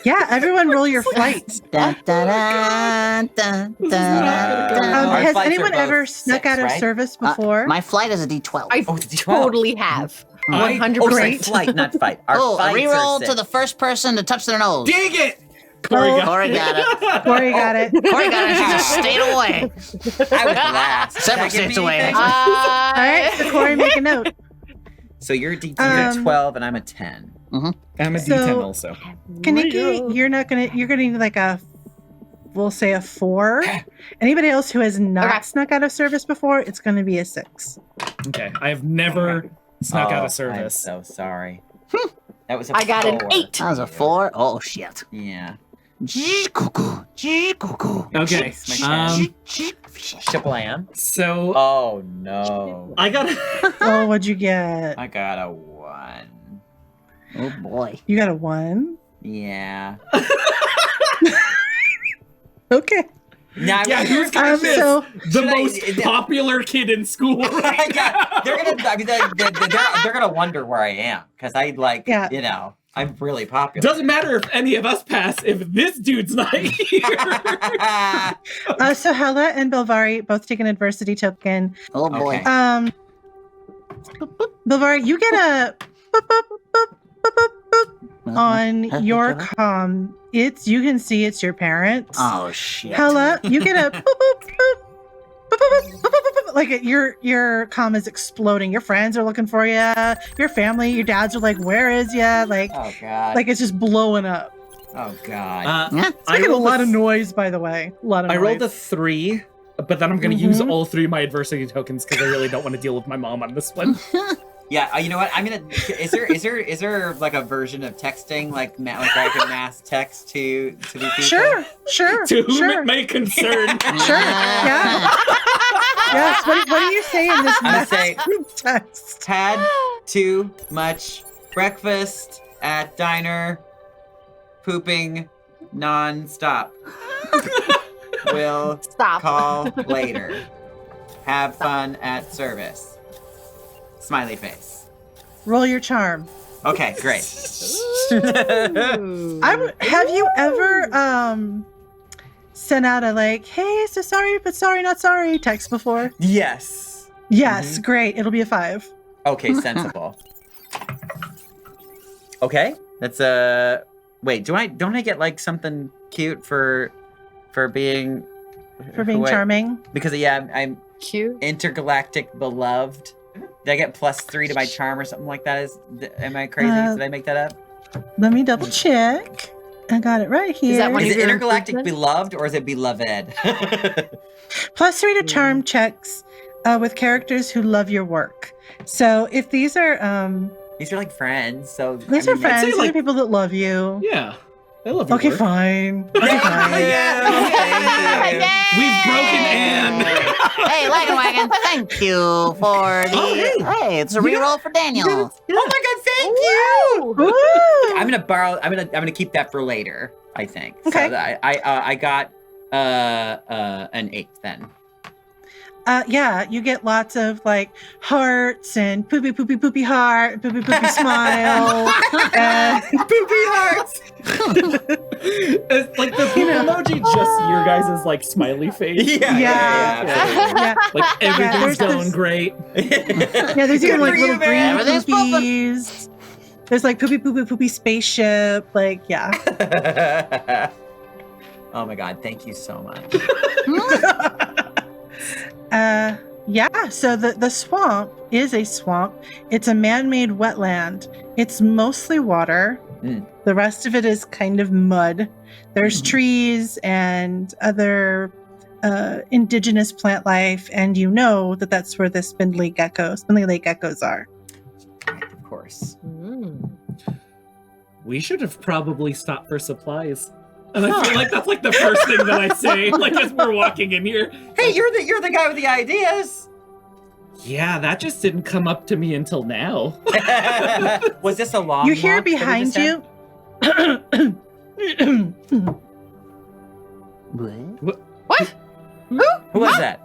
Yeah, everyone roll your flight. Da, da, da, da, da, da. Our Has flights are anyone both ever snuck 6, out of right? service before? My flight is a D12. I Oh, it's a D12. totally have. 100%. Oh, sorry, flight, not fight. Our Oh, a flights reroll are to the first person to touch their nose. Dang it! Corey got Corey got it. Corey got it. Corey got it. She just stayed away. I was last. Several Does that give states me away, anything? All right, so Corey, make a note. So you're a 12 and I'm a 10. I'm a So- D10 also. Kaneki, you're gonna need like we'll say a 4. Anybody else who has not Okay. snuck out of service before, it's gonna be a 6. Okay, I have never snuck out of service. I'm so sorry. That was a I got an 4. 8. That was a 4. Oh, shit. Yeah. Cuckoo. Cuckoo. Okay, Shablam. so Oh no. I got Oh, what'd you get? I got a 1. Oh, boy. You got a 1? Yeah. Okay. Now, yeah, who's gonna miss So the should I- most popular kid in school right yeah, now? they're gonna. I mean, they're gonna wonder where I am because I like. Yeah. You know, I'm really popular. Doesn't matter if any of us pass if this dude's not here. so Hella and Bilvari both take an adversity token. Oh, boy. Okay. Bilvari, you get a boop, boop, boop, boop, boop, boop on Huh? your What? comm. You can see it's your parents. Oh, shit. Hella, you get a boop, boop, boop, boop, boop, boop, boop, boop, boop. Like your comm is exploding. Your friends are looking for you. Your family, your dads are like, "Where is ya?" Like Oh god. it's just blowing up. Oh god. Yeah. It's making a lot of noise, by the way. A lot of I noise. rolled a 3, but then I'm going to use Mhm. all 3 of my adversity tokens because I really don't want to deal with my mom on this one. Yeah. You know what? I'm gonna. Is there like a version of texting like like I can mass text to the people? Sure. To whom sure. it may concern. Sure. Yeah. Yes. What do you say in this I'm gonna say text? had too much breakfast at diner, pooping non-stop. Will Stop. call later. Have fun at service. Smiley face. Roll your charm. Okay, great. Have you ever sent out a like, "Hey, so sorry, but sorry, not sorry" text before? Yes. Yes, great. It'll be a 5. Okay, sensible. Okay, that's wait. Don't I get like something cute for being For being wait, charming. Because I'm Cute. intergalactic beloved. Did I get +3 to my charm or something like that? Am I crazy? Did I make that up? Let me double check. I got it right here. that one Is of it your intergalactic improvements? beloved or is it beloved? +3 to charm checks with characters who love your work. So if these are These are like friends, so these I are mean, friends, say, these like- are people that love you. Yeah, I love your Okay, work. fine. Okay, fine. Yeah, We've broken Anne. Hey, Wagon Wagon, thank you for the. Oh, hey, it's a reroll for Daniel. Oh my god, thank you! Woo! I'm gonna borrow. I'm gonna keep that for later. I think. Okay. So I got an 8 then. Yeah, you get lots of like hearts and poopy poopy poopy heart, poopy poopy smile. Poopy hearts. It's like the poop emoji, just your guys' like smiley face. Yeah. Yeah, Like everything's there's going this- great. yeah. There's even Good like for little you, green man. Everything's poopies. There's like poopy poopy poopy spaceship. Like yeah. Oh my god, thank you so much. Yeah, so the swamp is a swamp. It's a man-made wetland. It's mostly water. Mm. The rest of it is kind of mud. There's trees and other indigenous plant life, and you know that that's where the spindly lake geckos are. Of course. We should have probably stopped for supplies. And I feel like that's like the first thing that I say, like as we're walking in here. Hey, you're the guy with the ideas. Yeah, that just didn't come up to me until now. Was this a long? You hear walk that we behind just you. What? had? Who was that?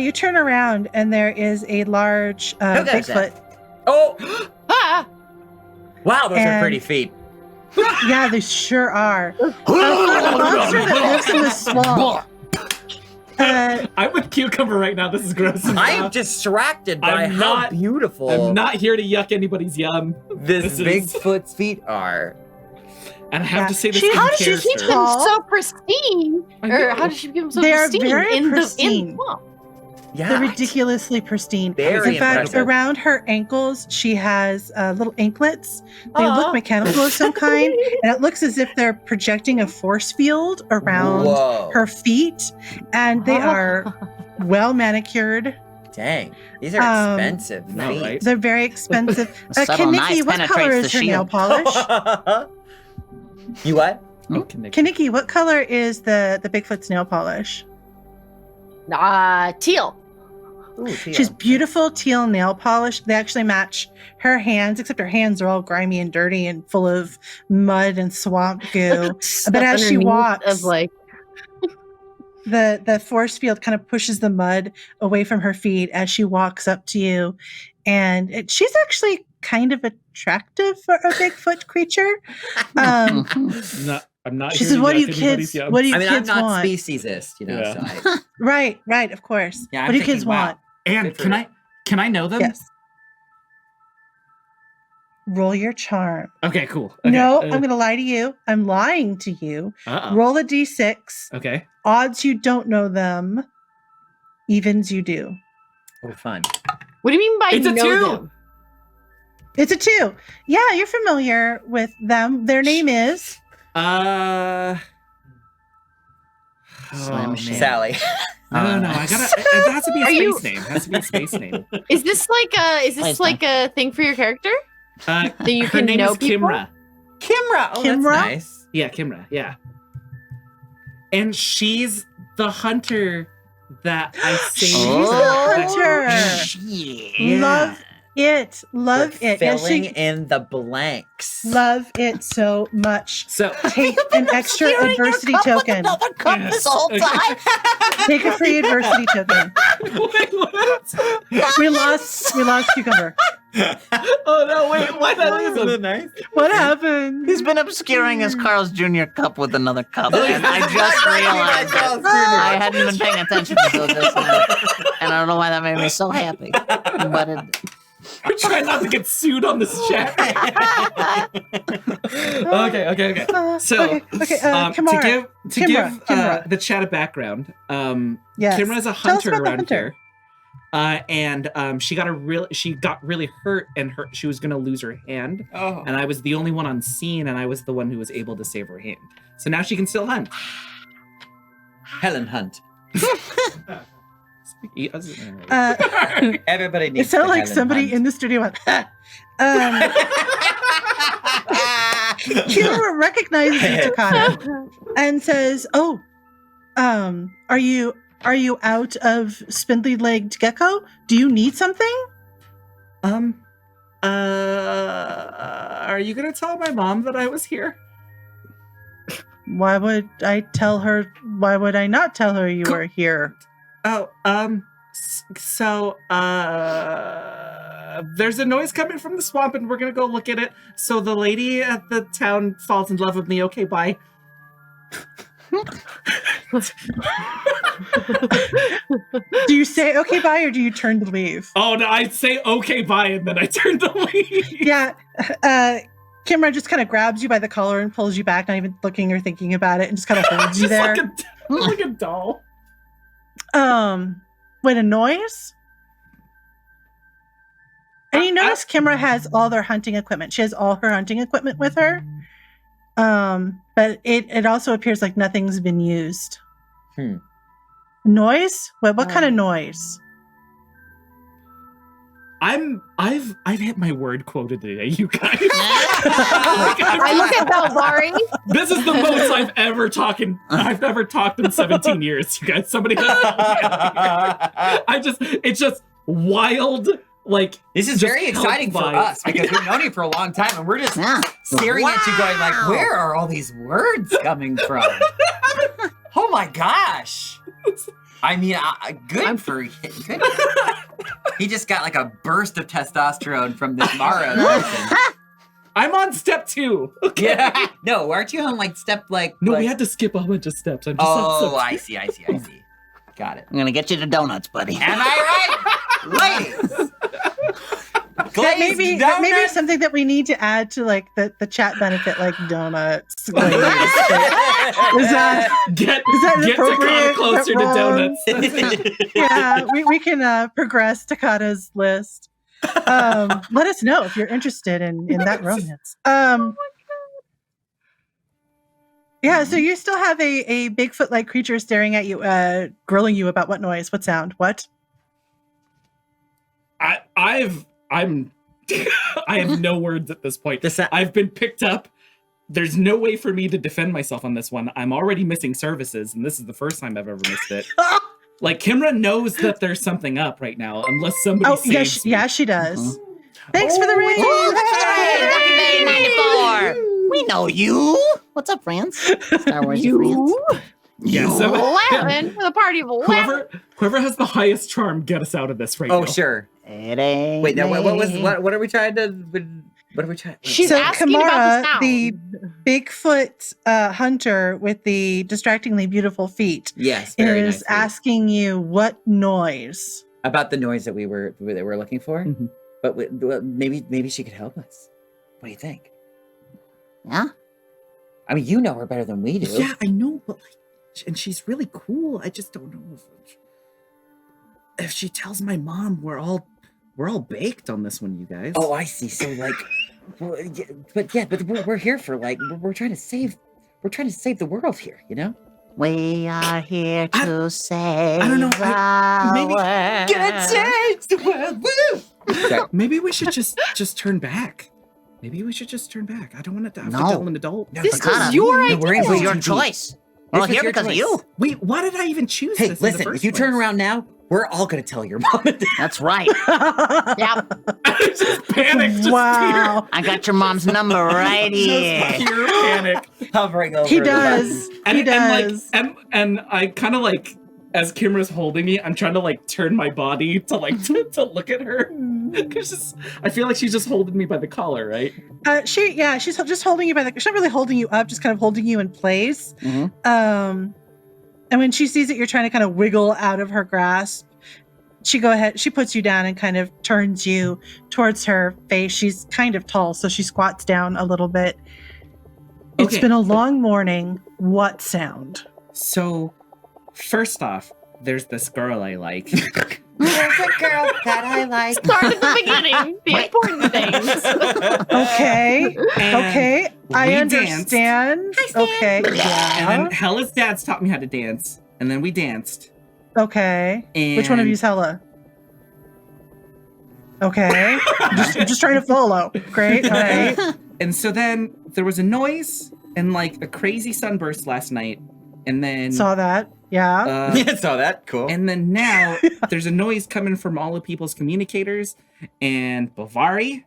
You turn around and there is a large goes that? Bigfoot. Oh, Ah! wow, those are And- pretty feet. Yeah, they sure are. A monster that lives in the swamp. I'm with Cucumber right now. This is gross. I am distracted by I'm how not- beautiful I'm not here to yuck anybody's yum. this this is- Bigfoot's feet are. And I have to say this She- in how does she character. keep Them tall? so pristine, I or know. how does she keep them so They are pristine very in pristine. the swamp? Yeah. They're ridiculously pristine. Very In fact, impressive. around her ankles, she has little anklets. They Aw. look mechanical of some kind, and it looks as if they're projecting a force field around Whoa. her feet, and they are well manicured. Dang. These are expensive No, feet. right? They're very expensive. Subtle Kaniki, knife what color penetrates is the her nail shield. polish? You what? Oh, Kinnick. Kaniki, what color is the Bigfoot's nail polish? Teal. Ooh, teal. She's beautiful teal nail polish. They actually match her hands, except her hands are all grimy and dirty and full of mud and swamp goo. But as she Underneath walks, of like, the force field kind of pushes the mud away from her feet as she walks up to you, and she's actually kind of attractive for a Bigfoot creature. I'm not She here says, to "What do you yuck anybody's kids? yum." What do you I mean, I'm kids not want?" speciesist, Yeah. so Right, of course. Yeah, I'm what do thinking, kids wow. want? And Good for can I know them? Yes. Roll your charm. Okay, cool. Okay. No, I'm going to lie to you. I'm lying to you. Uh-oh. Roll a d6. Okay. Odds you don't know them. Evens you do. Oh, fun. what do you mean by It's a know 2. them? It's a 2. Yeah, you're familiar with them. Their name is Slim Shady. Sally. No, I gotta. It has to be a Are space you- name. It has to be a space name. Is this Please like a thing for your character? That you her can name know is people? Kimra. Kimra. Oh, Kimra? that's nice. Yeah, Kimra. Yeah. And she's the hunter that I saved. She's Oh, the hunter. shit. Love it. Love We're it. Yes, filling she in the blanks. love it so much. So Take an extra Obscuring your adversity cup with token. another cup Yes. this whole time. Take a free adversity token. wait, what? We lost Cucumber. Oh no! Wait, why not lose Isn't it him? nice? What happened? He's been obscuring his Carl's Jr. cup with another cup, and I just That's realized Carl's it. Jr. I hadn't been paying attention until just now, and I don't know why that made me so happy. But it, We're trying not to get sued on this chat. Okay. So, okay. to Kimura. give Kimura. the chat a background, Yes. Kimra's a Tell us hunter about the around hunter. here, and she got really hurt, and she was gonna lose her hand, Oh. and I was the only one on scene, and I was the one who was able to save her hand. So now she can still hunt. Helen Hunt. Everybody It needs sounded to like Helen somebody Hunt. in the studio went, Kimura recognizes you, Takana, and says, "Oh, are you out of spindly-legged gecko? Do you need something?" Are you gonna tell my mom that I was here? Why would I tell her? Why would I not tell her you were here? Oh, there's a noise coming from the swamp, and we're gonna go look at it. So the lady at the town falls in love with me. Okay, bye. Do you say okay bye or do you turn to leave? Oh no, I say okay, bye, and then I turn to leave. Yeah, Kimura just kind of grabs you by the collar and pulls you back, not even looking or thinking about it, and just kind of holds you Just there. like a doll. Wait, a noise? And you notice Kimura has all their hunting equipment. She has all her hunting equipment with her. But it also appears like nothing's been used. Noise? What kind of noise? I've hit my word quota today, you guys. I look at Balvari. This is the most I've ever talked in 17 years, you guys. Somebody it's just wild. Like, This is just very exciting for helped us by- because we've known you for a long time and we're just yeah. staring at you going like, Wow. where are all these words coming from? Oh my gosh. I mean, good for him. Good. He just got like a burst of testosterone from this Mara person. I'm on step 2. Okay. Yeah. No, aren't you on like step like... No, like... we had to skip a bunch of steps. I'm just on Oh, step I see. Got it. I'm gonna get you to donuts, buddy. Am I right? Ladies! That may be donuts. something that we need to add to like the chat benefit, like donuts. Like, is that Get an Takata appropriate closer to wrong? donuts. yeah, we can progress Takata's list. Let us know if you're interested in that romance. Yeah, so you still have a Bigfoot-like creature staring at you, grilling you about what noise, what sound, what? I have no words at this point. I've been picked up. There's no way for me to defend myself on this one. I'm already missing services, and this is the first time I've ever missed it. Like, Kimra knows that there's something up right now, unless somebody saves me. Yeah, she does. Thanks for the raid! Lucky Bay 94! We know you! What's up, friends? Star Wars friends. Yeah, so 11 for the party of 11. whoever has the highest charm, get us out of this right now. Oh, sure. It ain't Wait, now what are we trying to? What are we trying? She's So asking about the Kamara, sound. the Bigfoot hunter with the distractingly beautiful feet, Yes, very is nicely. asking you what noise. About the noise that we're looking for. Mhm. But maybe she could help us. What do you think? Yeah? I mean, you know her better than we do. Yeah, I know, but like, and she's really cool. I just don't know if she tells my mom we're all baked on this one, you guys. Oh, I see. So like, but we're here for like we're trying to save the world here. You know. We are here to save I don't know, the world. the world. Woo! Maybe we should just turn back. Maybe we should just turn back. I don't want to have to No. tell an adult. No, This Takata. was your No, idea. we're in It for was your TV. choice. This We're was here your because of choice. you. Wait, why did I even choose Hey, this? in the listen. first If you turn place? around now, we're all gonna tell your mom and dad. That's right. Yep. I just panicked. Just Wow. I got your mom's number right here. pure panic. Hovering over. He the does. button. He does. And I kind of like, as Kimra's holding me, I'm trying to like turn my body to like to look at her. Cause I feel like she's just holding me by the collar, right? She's just holding you by the. She's not really holding you up, just kind of holding you in place. Mhm. And when she sees that you're trying to kind of wiggle out of her grasp, she puts you down and kind of turns you towards her face. She's kind of tall, so she squats down a little bit. It's Okay. been a long morning. What sound? So, first off, there's this girl I like. There's a girl that I like. Start at the beginning. The important things. Okay. And Okay. I we understand. Okay. And Yeah. then Hella's dad's taught me how to dance, and then we danced. Okay. Which one of And- you is Hella? Okay. I'm just trying to follow. Great. All right. And so then there was a noise and like a crazy sunburst last night, and then Saw that. Yeah. Yeah, saw that. Cool. and then now there's a noise coming from all of people's communicators, and Bavari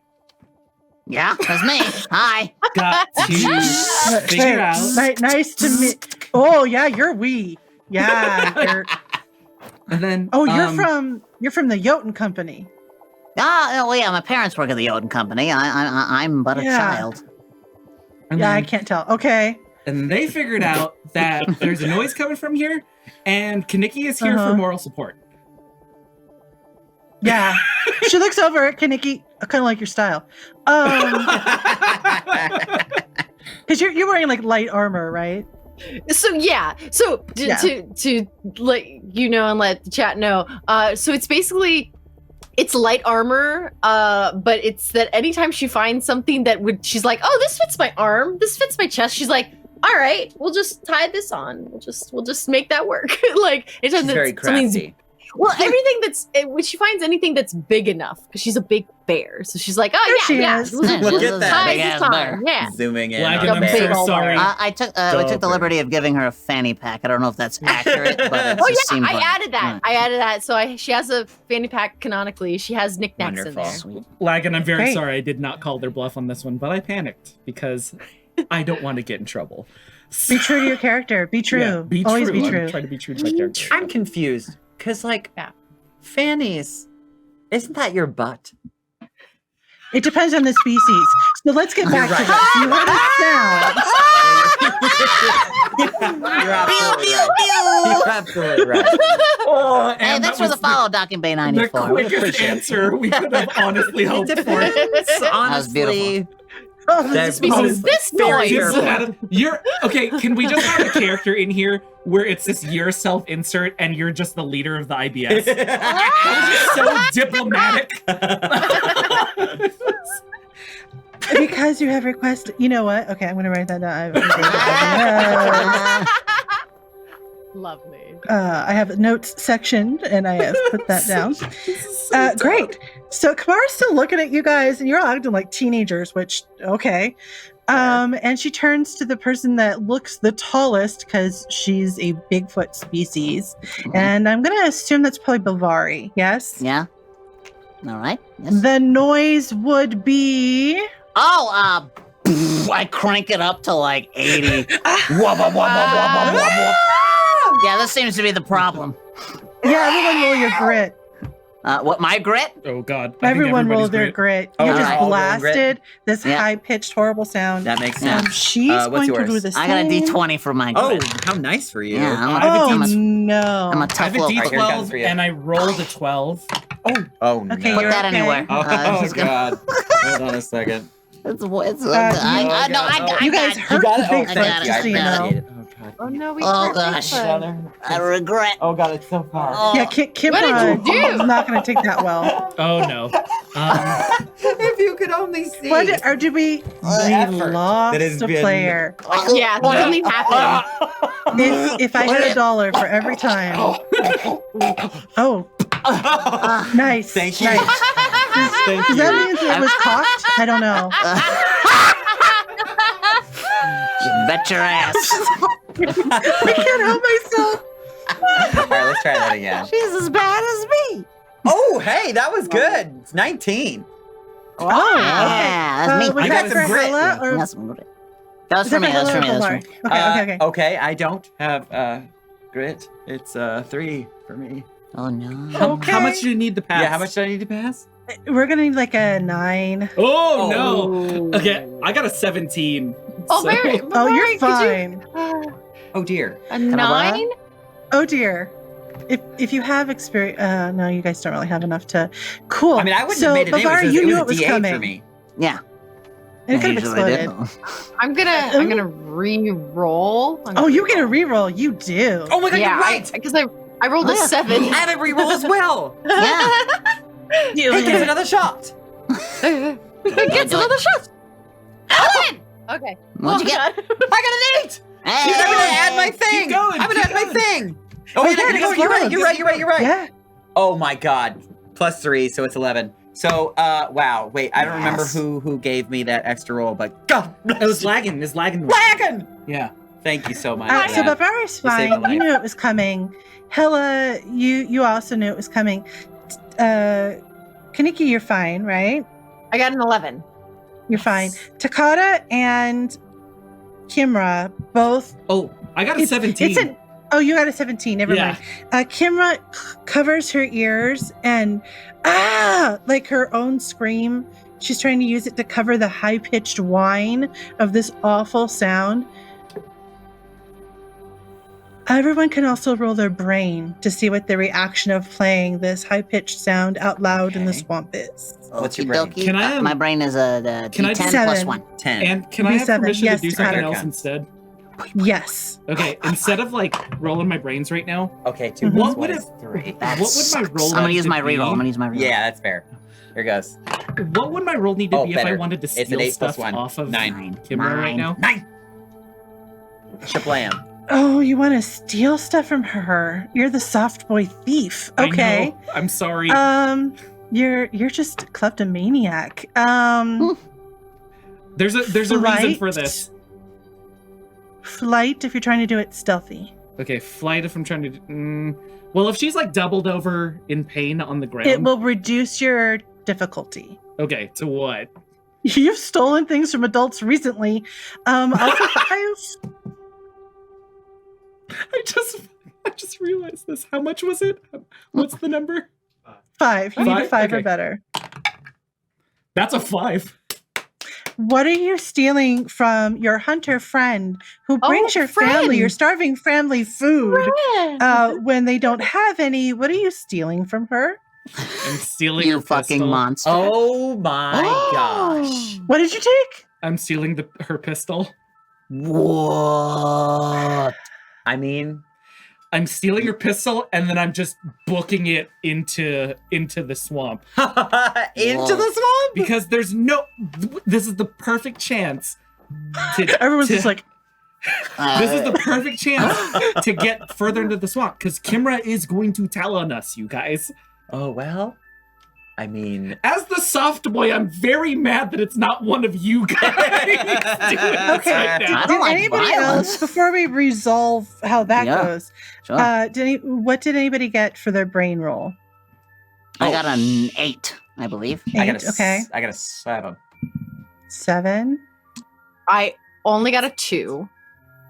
Yeah, that's me. Hi. got to figure out. Nice to meet. Oh yeah, you're we. Yeah. And then You're from the Jotun Company. Oh, yeah, my parents work at the Odin Company. I'm but a Yeah. child. and Yeah, I then- can't tell. Okay. And they figured out that there's a noise coming from here, and Kaneki is here Uh-huh. for moral support. Yeah. She looks over at Kaneki. I kind of like your style. Because you're wearing like light armor, right? So yeah, so Yeah. to let you know and let the chat know, so it's basically it's light armor, but it's that anytime she finds something that she's like, oh, this fits my arm, this fits my chest, she's like, all right, we'll just tie this on, we'll just make that work. Like anytime She's that very something's- crafty. well, everything when she finds anything that's big enough, because she's a big bear, so she's like, oh There yeah, she yeah, is. we'll Look just at that tie big-ass this bear. on, yeah. Zooming in. Lagging, on I'm the big so bear. old sorry. bear. We took the Dope. liberty of giving her a fanny pack. I don't know if that's accurate, but it Oh just yeah, seemed I like- added that. I added that. So she has a fanny pack canonically. She has knickknacks in Wonderful. there. Sweet. Laggin, I'm very Great. sorry I did not call their bluff on this one, but I panicked because I don't want to get in trouble. Be true to your character. Be true. Yeah, be Always true. be I'm true. trying to be true to my character. I'm confused because, like, Yeah. fannies, isn't that your butt? It depends on the species. So let's get back to right. this. You heard a sound. You're absolutely right. You're absolutely right. Oh, And Hey, thanks that for the was follow, Docking Bay The 94. quickest answer we could have honestly hoped for. honestly. Oh, That's Species this noise. Just you're okay. Can we just have a character in here where it's this your self insert and you're just the leader of the IBS? That was just so diplomatic. because you have requested. You know what? Okay, I'm going to write that down. Lovely. I have a notes section, and I have put that down. Great. So Kamara's still looking at you guys, and you're all acting like teenagers, which, okay. And she turns to the person that looks the tallest, because she's a Bigfoot species. And I'm going to assume that's probably Bavari, yes? Yeah. All right. Yes. The noise would be... Oh, I crank it up to like 80. Wubba, wubba, wubba, wubba. Yeah, this seems to be the problem. Yeah, everyone roll your grit. What, my grit? Oh God! I think Everyone roll everybody's their great. grit. You Oh, just all rolling grit? blasted this Yeah. high-pitched, horrible sound. That makes Yeah. sense. She's what's going to yours? do the same. I got a D20 for my Oh, grit. how nice for you. Yeah, I have a Oh, D- no. I'm a I tough have a little Here it fucker. comes for D12 you. and I rolled a 12. Oh, no. Okay, Put you're that okay. anywhere. Oh, Just gonna- God. Hold on a second. It's you- no, I You guys got hurt You got it? the Oh, Bigfoot, thank got you. I just so you know. appreciate it. Oh, God. Oh no, we Oh, can't gosh. Bigfoot. I regret. Oh, God, it's so far. Oh. Yeah, What did you Kimra do? is not going to take that well. Oh no. If you could only see. Or did we? The We effort lost that has a been- player. Yeah, something happened. If I had $1 for every time. Oh, nice. Thank you. Nice. Thank Does you. that mean it was cocked? I don't know. Bet your ass. I can't help myself. All right, let's try that again. She's as bad as me. Oh, hey, that was good. It's 19. Oh, Yeah, that's me. Was I that got for some grit. Hilla or That's good. That was is for that me. That was for me. Hilla or That was for me. Bavari? Okay. Okay, I don't have grit. It's 3 for me. Oh no. Okay. How much do you need to pass? Yeah, how much do I need to pass? We're gonna need like a 9. Oh no. Okay, I got a 17. Oh, so- very. Oh, you're Could fine. Oh, dear. a I borrow? 9? Oh dear. If you have experience, no, you guys don't really have enough to. Cool. I mean, I wouldn't so, have made it in. Bavari, It you was knew a it was D8 coming. for me. Yeah. It could have Usually exploded. do. I'm gonna re-roll. Oh, you get a reroll. You do. Oh my God, Yeah, you're right. because I rolled Oh, a yeah. 7. I had a reroll as well. Yeah. You Hey, get there's it. another shot. It gets do it. another shot. 11. Okay. What'd you get? I got an 8. Hey. I'm gonna add my thing. going, I'm gonna keep add my going. thing. Oh, Oh, wait, yeah, no, it you're right. explodes. You're right. Yeah. Oh my God. +3, so it's 11. So, wow. Wait, I don't remember Yes. who gave me that extra roll, but God bless It was you. lagging. It's lagging. Lagging. Yeah. Thank you so much. So for that. Bavari's You saved a fine. life. You knew it was coming. Hilla, you also knew it was coming. Kaniki, you're fine, right? I got an 11. You're fine. Takata and Kimra both. Oh, I got a 17. Oh, you got a 17. Never Yeah. mind. Kimra covers her ears and like her own scream. She's trying to use it to cover the high-pitched whine of this awful sound. Everyone can also roll their brain to see what the reaction of playing this high-pitched sound out loud in the Okay. swamp is. What's your Okey brain? dokey. Can I, My brain is a can I D10 do- plus Seven. 1. 10. And can I have B7, permission yes, to do something Tyler else can. instead? Yes. Okay, instead of like rolling my brains right now, Okay, 2 Mhm. plus What 1 would is 3. That What would my sucks. roll I'm gonna need use to my be? reroll. I'm gonna use my reroll. Yeah, that's fair. Here goes. what would my roll need to Oh, be if I better. wanted to It's an steal 8 plus stuff 1. off of 9. Kimura right now? 9. Shablam. Oh, you want to steal stuff from her? You're the soft boy thief. I Okay. know. I'm sorry. You're just a kleptomaniac. There's a reason flight? for this. Flight if you're trying to do it stealthy. Okay, flight if I'm trying to well, if she's like doubled over in pain on the ground. It will reduce your difficulty. Okay, to what? You've stolen things from adults recently. Also 5. I just realized this. How much was it? What's the number? 5. You need a 5 or Okay. better. That's a 5. what are you stealing from your hunter friend who brings your family, your starving family, food when they don't have any? What are you stealing from her? I'm stealing You her fucking pistol. monster. Oh my gosh. What did you take? I'm stealing her pistol. What? I mean, I'm stealing her pistol, and then I'm just booking it into the swamp. into the swamp? Because there's no... This is the perfect chance Everyone's just like, this is the perfect chance to get further into the swamp, because Kimra is going to tell on us, you guys. Oh, well, I mean... As the soft boy, I'm very mad that it's not one of you guys doing this okay. right now. I Did don't like anybody violence. else, before we resolve how that goes, Sure. what did anybody get for their brain roll? I got an 8, I believe. I got 8, a 7. 7. I only got a 2.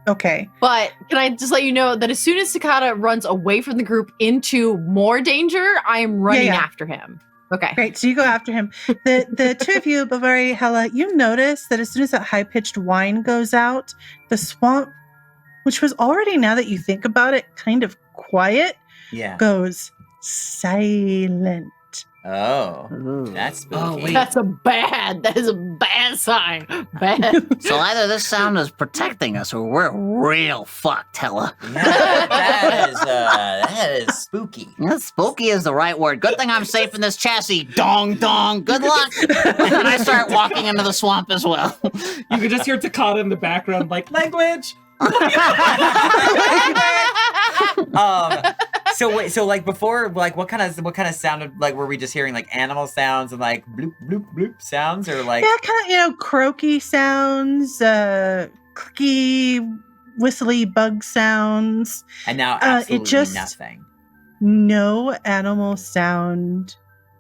Okay. But can I just let you know that as soon as Takata runs away from the group into more danger, I am running after him. Okay. Great. So you go after him. The two of you, Bavari, Hella, you notice that as soon as that high-pitched whine goes out, the swamp, which was already, now that you think about it, kind of quiet, goes silent. Oh, Ooh. that's spooky. Oh, wait. That is a bad sign. Bad. So either this sound is protecting us or we're real fucked, Hella. Yeah, that is spooky. Yeah, spooky is the right word. Good thing I'm safe in this chassis. Dong, dong. Good luck. And I start walking into the swamp as well. You can just hear Takata in the background, like, language! So like before, like what kind of sound, like were we just hearing like animal sounds and like bloop bloop bloop sounds, or like kind of croaky sounds, clicky, whistly bug sounds. And now absolutely just nothing. No animal sound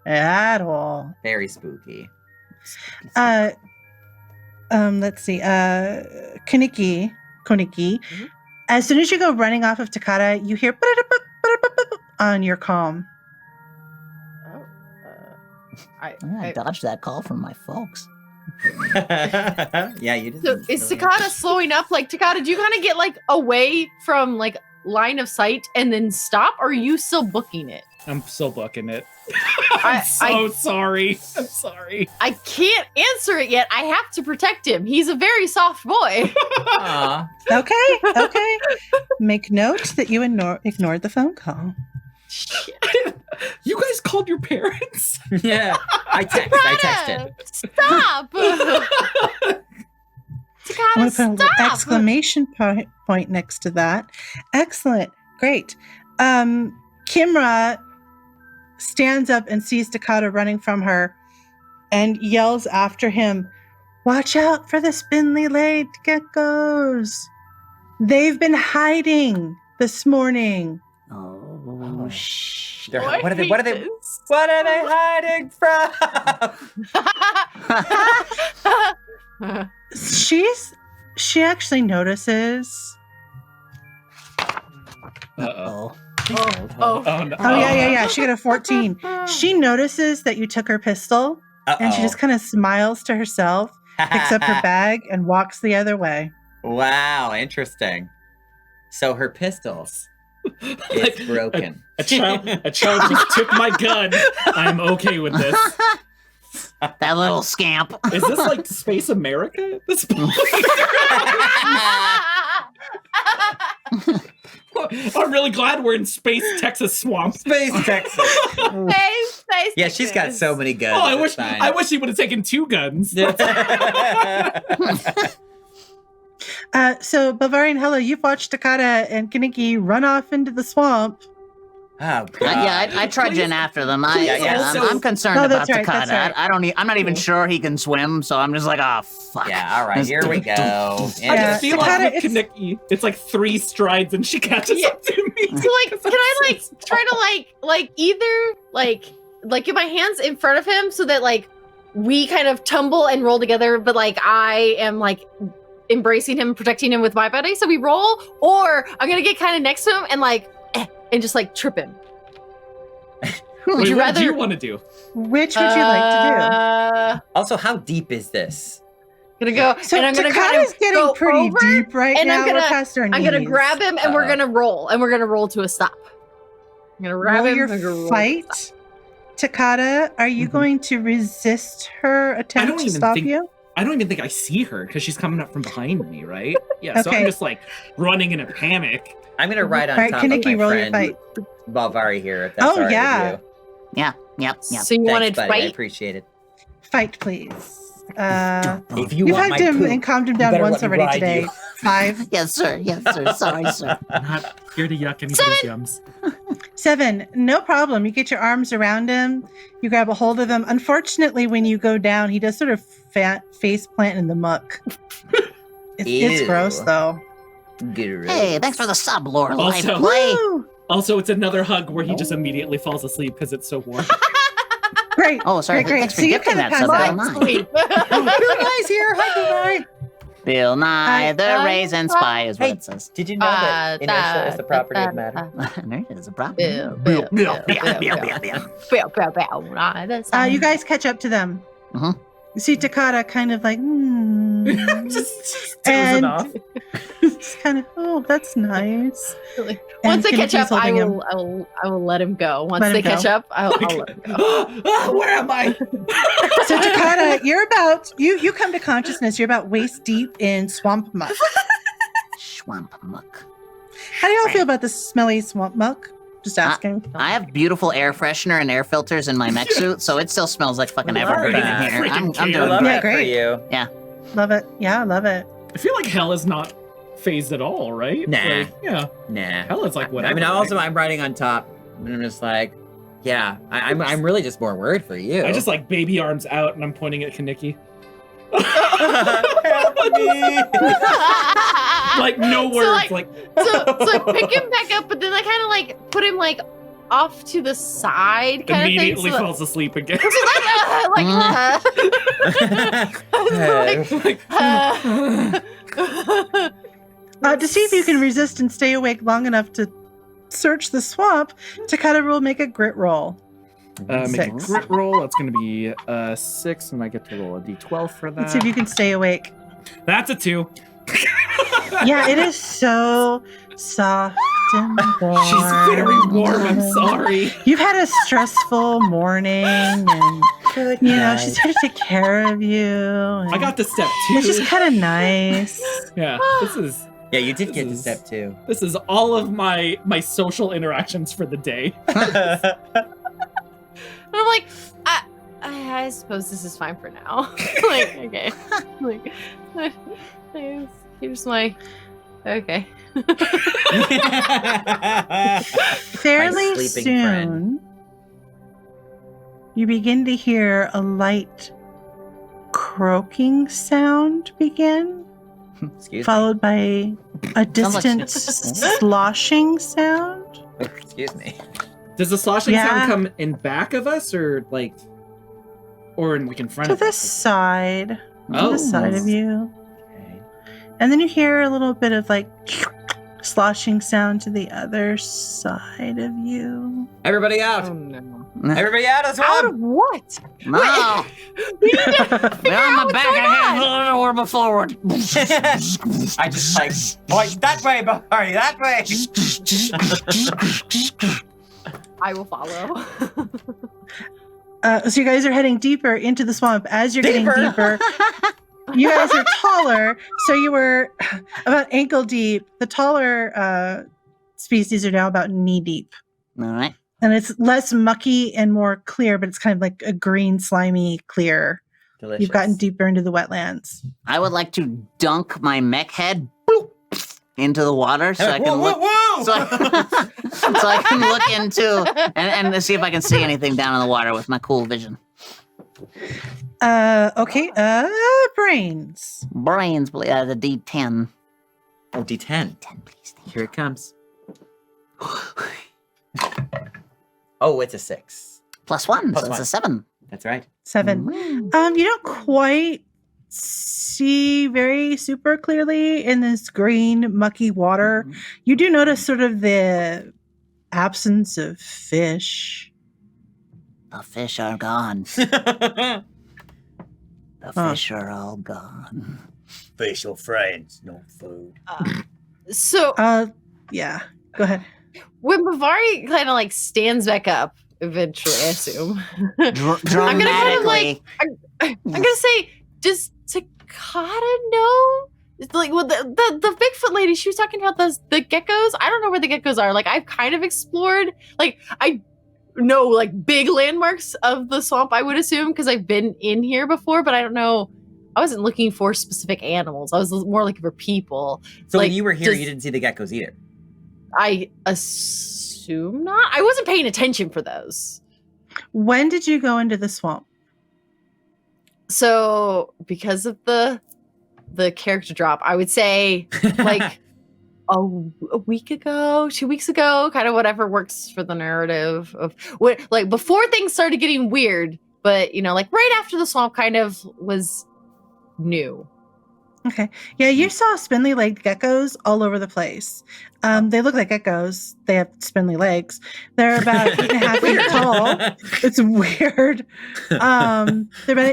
at all. Very spooky. Let's see. Koniki. Mm-hmm. As soon as you go running off of Takata, you hear on your comm. I dodged that call from my folks. Yeah, you did. So is Takata slowing up? Like, Takata, do you kind of get like away from like line of sight and then stop, or are you still booking it? I'm still booking it. I'm sorry. I'm sorry. I can't answer it yet. I have to protect him. He's a very soft boy. Okay. Make note that you ignored the phone call. You guys called your parents? Yeah, I texted. Stop! I'm going to put an exclamation point next to that. Excellent. Great. Kimra stands up and sees Takata running from her and yells after him, "Watch out for the spindly-legged geckos. They've been hiding this morning." Oh, shit. What are they hiding from? She actually notices. Uh-oh. Oh, no. Oh yeah. She got a 14. She notices that you took her pistol, and she just kind of smiles to herself, picks up her bag, and walks the other way. Wow, interesting. So her pistols. It's broken. A child just took my gun. I'm okay with this. That little scamp. Is this like Space America at this point? I'm really glad we're in Space Texas swamp. Space Texas. Space Yeah, she's got so many guns. Oh, I wish he would have taken 2 guns. So Bavari and Hella, you've watched Takata and Kaneki run off into the swamp. Oh, God. I trudge in after them. I'm concerned about Takata. Right. I'm not even sure he can swim, so I'm just like, oh fuck. Yeah, all right, here we go. I just feel like with Kaneki, it's like 3 strides and she catches up to me. So like, can I like try to like either like get my hands in front of him so that like we kind of tumble and roll together, but like I am like embracing him, protecting him with my body, so we roll, or I'm gonna get kind of next to him and like and just like trip him. What do you want to do? Which would you like to Also, how deep is this? gonna go So and I'm gonna Takata's getting go pretty over, deep right and now. I'm gonna- We're past our knees. I'm gonna grab him and we're gonna roll. And we're gonna roll to a stop. I'm gonna grab roll him. your I'm gonna roll to a fight. stop. Takata, are you Mhm. going to resist her attempt don't to even stop think- you? I don't even think I see her because she's coming up from behind me, right? Yeah, so I'm Okay. just like running in a panic. I'm gonna ride on All right, top of Kaneki, my roll your friend fight. Balvari here. If that's Oh, all right yeah. with you. Yeah, yep. So you Thanks, wanted buddy. I fight? appreciate it. Fight, please. If you You've want hugged my him poop, and calmed him you down better once let me already ride today. you. 5. Yes, sir. Yes, sir. Sorry, sir. I'm not here to yuck anybody's yums. 7. No problem. You get your arms around him. You grab a hold of him. Unfortunately, when you go down, he does sort of face plant in the muck. It's Ew. gross, though. Gross. Hey, thanks for the sub, Lorelai. Also- Play. Woo! Also, it's another hug where he just immediately falls asleep because it's so warm. Great. Oh, sorry. Great, great. Thanks for So you gifting kinda that sub, pass Bill out. Nye. Sleep. Bill Nye's here. Hi, Bill Nye. Bill Nye, the raisin spy is what Hey. it says. Did you know that inertia is the property of matter? There it is, a problem. Bill. You guys catch up to them. Mhm. You see Takata kind of like, just And- dozing off. It's kind of, oh, that's nice. Once they catch Kaneki's up, I holding him. will let him go. Once Let him they catch go. up, I'll let him go. Where am I? So Takata, you're about you come to consciousness. You're about waist deep in swamp muck. Swamp muck. How do y'all feel about the smelly swamp muck? Just asking. I have beautiful air freshener and air filters in my mech suit, so it still smells like fucking evergreen in that. here. I'm Freaking I doing love great. Yeah, that for great. you. Love it. Yeah, I love it. I feel like hell is not phased at all, right? Nah. Like, yeah. Nah. Hell is like whatever. I mean, I'm riding on top, and I'm just like, yeah. I'm really just more worried for you. I just like baby arms out and I'm pointing at Kaneki. Help me. Like no words. So I pick him back up, but then I kind of like put him like off to the side, kind immediately of thing. falls asleep again. To see if you can resist and stay awake long enough to search the swamp, Takata will make a grit roll. Make a 6. grit roll. That's going to be 6, and I get to roll a d12 for that. Let's see if you can stay awake. That's a 2. Yeah, it is so soft and warm. She's very warm. I'm sorry. You've had a stressful morning, and you know she's here to take care of you. I got to step 2. It's just kind of nice. Yeah, this is Yeah, you did get to This is- step 2. this is all of my social interactions for the day. And I'm like, I suppose this is fine for now. Like, okay. Like, here's my. Okay. Fairly sleeping soon, friend. you begin to hear a light croaking sound begin, Excuse me. followed by a Sounds like- distant sloshing sound. Excuse me. Does the sloshing Yeah. sound come in back of us or like or in front To of the us? side, to Oh. the side of you. Okay. And then you hear a little bit of like sloshing sound to the other side of you. Everybody out. no. Everybody out of the Out swamp. of what? No! We need to We're on my what's back. going I can't or move forward. I just like point that way, Bahari, that way. I will follow. So you guys are heading deeper into the swamp. As you're getting Deeper. deeper, you guys are taller. So you were about ankle deep. The taller species are now about knee deep. All right. And it's less mucky and more clear, but it's kind of like a green, slimy clear. Delicious. You've gotten deeper into the wetlands. I would like to dunk my mech head into the water so I can look. Whoa! So I can look into and see if I can see anything down in the water with my cool vision. Okay. Brains. Brains, the D10. Oh, D10. 10, please. Thank Here it comes. Oh, it's a 6. +1, Plus so it's one. a 7. That's right. 7. Mm. You don't quite see very super clearly in this green, mucky water. You do notice sort of the absence of fish. The fish are gone. The fish are all gone. Fish or friends, not food. So Yeah. Go ahead. when Bavari kind of like stands back up, eventually, I assume. Dramatically. I'm gonna say, does Takata know? Like, well, the Bigfoot lady, she was talking about the geckos. I don't know where the geckos are. Like, I've kind of explored. Like, I know like big landmarks of the swamp, I would assume, because I've been in here before, but I don't know. I wasn't looking for specific animals. I was more looking for people. So like, when you were here, you didn't see the geckos either. I assume not. I wasn't paying attention for those. When did you go into the swamp? So because of the character drop, I would say like a week ago, 2 weeks ago, kind of whatever works for the narrative of what, like before things started getting weird, but like right after the swamp kind of was new. Okay. Yeah, you saw spindly-legged geckos all over the place. They look like geckos. They have spindly legs. They're about 8.5 feet tall. It's weird.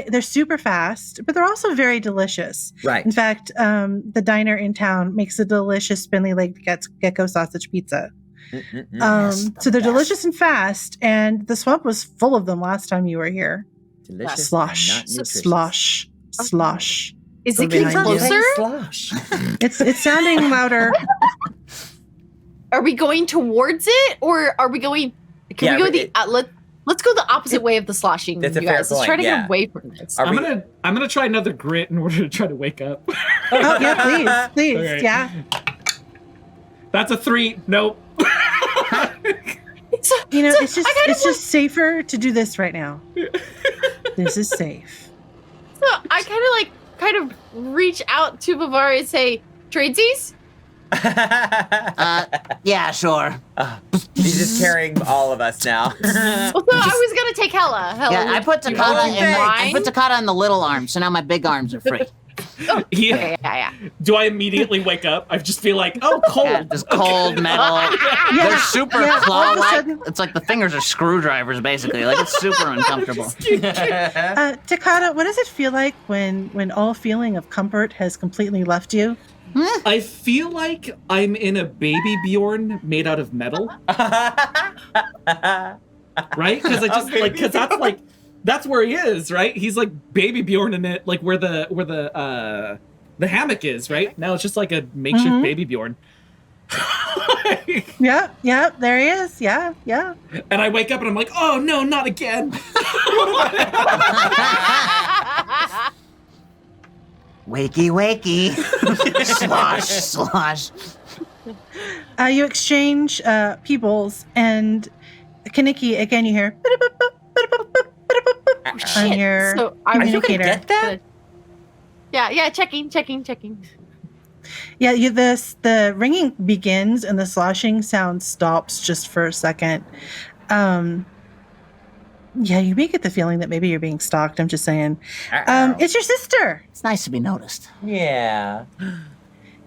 They're super fast, but they're also very delicious. Right. In fact, the diner in town makes a delicious spindly-legged gecko sausage pizza. So they're delicious and fast, and the swamp was full of them last time you were here. Delicious. Slosh. And not nutritious. Slosh. Is it getting closer? Slosh. It's sounding louder. Are we going towards it, or are we going? Can we go let's go the opposite way of the sloshing. That's you a fair guys. Let's try to point, get away from this. I'm gonna try another grit in order to try to wake up. Oh yeah, please, Okay. yeah. That's a 3. Nope. It's just safer to do this right now. This is safe. So I kind of reach out to Bavari and say, "Tradesies." Yeah, sure. He's just carrying all of us now. So I was gonna take Hella. Yeah, I put Takata in the little arms, so now my big arms are free. Yeah. Yeah. Do I immediately wake up? I just feel like, oh, cold. Yeah, just cold metal. They're super all of a claw-like. sudden- It's like the fingers are screwdrivers, basically. Like, it's super uncomfortable. Takata, what does it feel like when all feeling of comfort has completely left you? I feel like I'm in a baby Bjorn made out of metal. Right? Because that's where he is, right? He's like baby Bjorn in it, like where the hammock is, right? Now it's just like a makeshift baby Bjorn. Yeah, there he is. Yeah. And I wake up and I'm like, oh no, not again. Wakey. Slosh. You exchange peoples, and Kaneki, again, you hear on your So I was communicator. Get that? Yeah, checking. Yeah, the ringing begins and the sloshing sound stops just for a second. Yeah, you may get the feeling that maybe you're being stalked. I'm just saying. It's your sister. It's nice to be noticed. Yeah.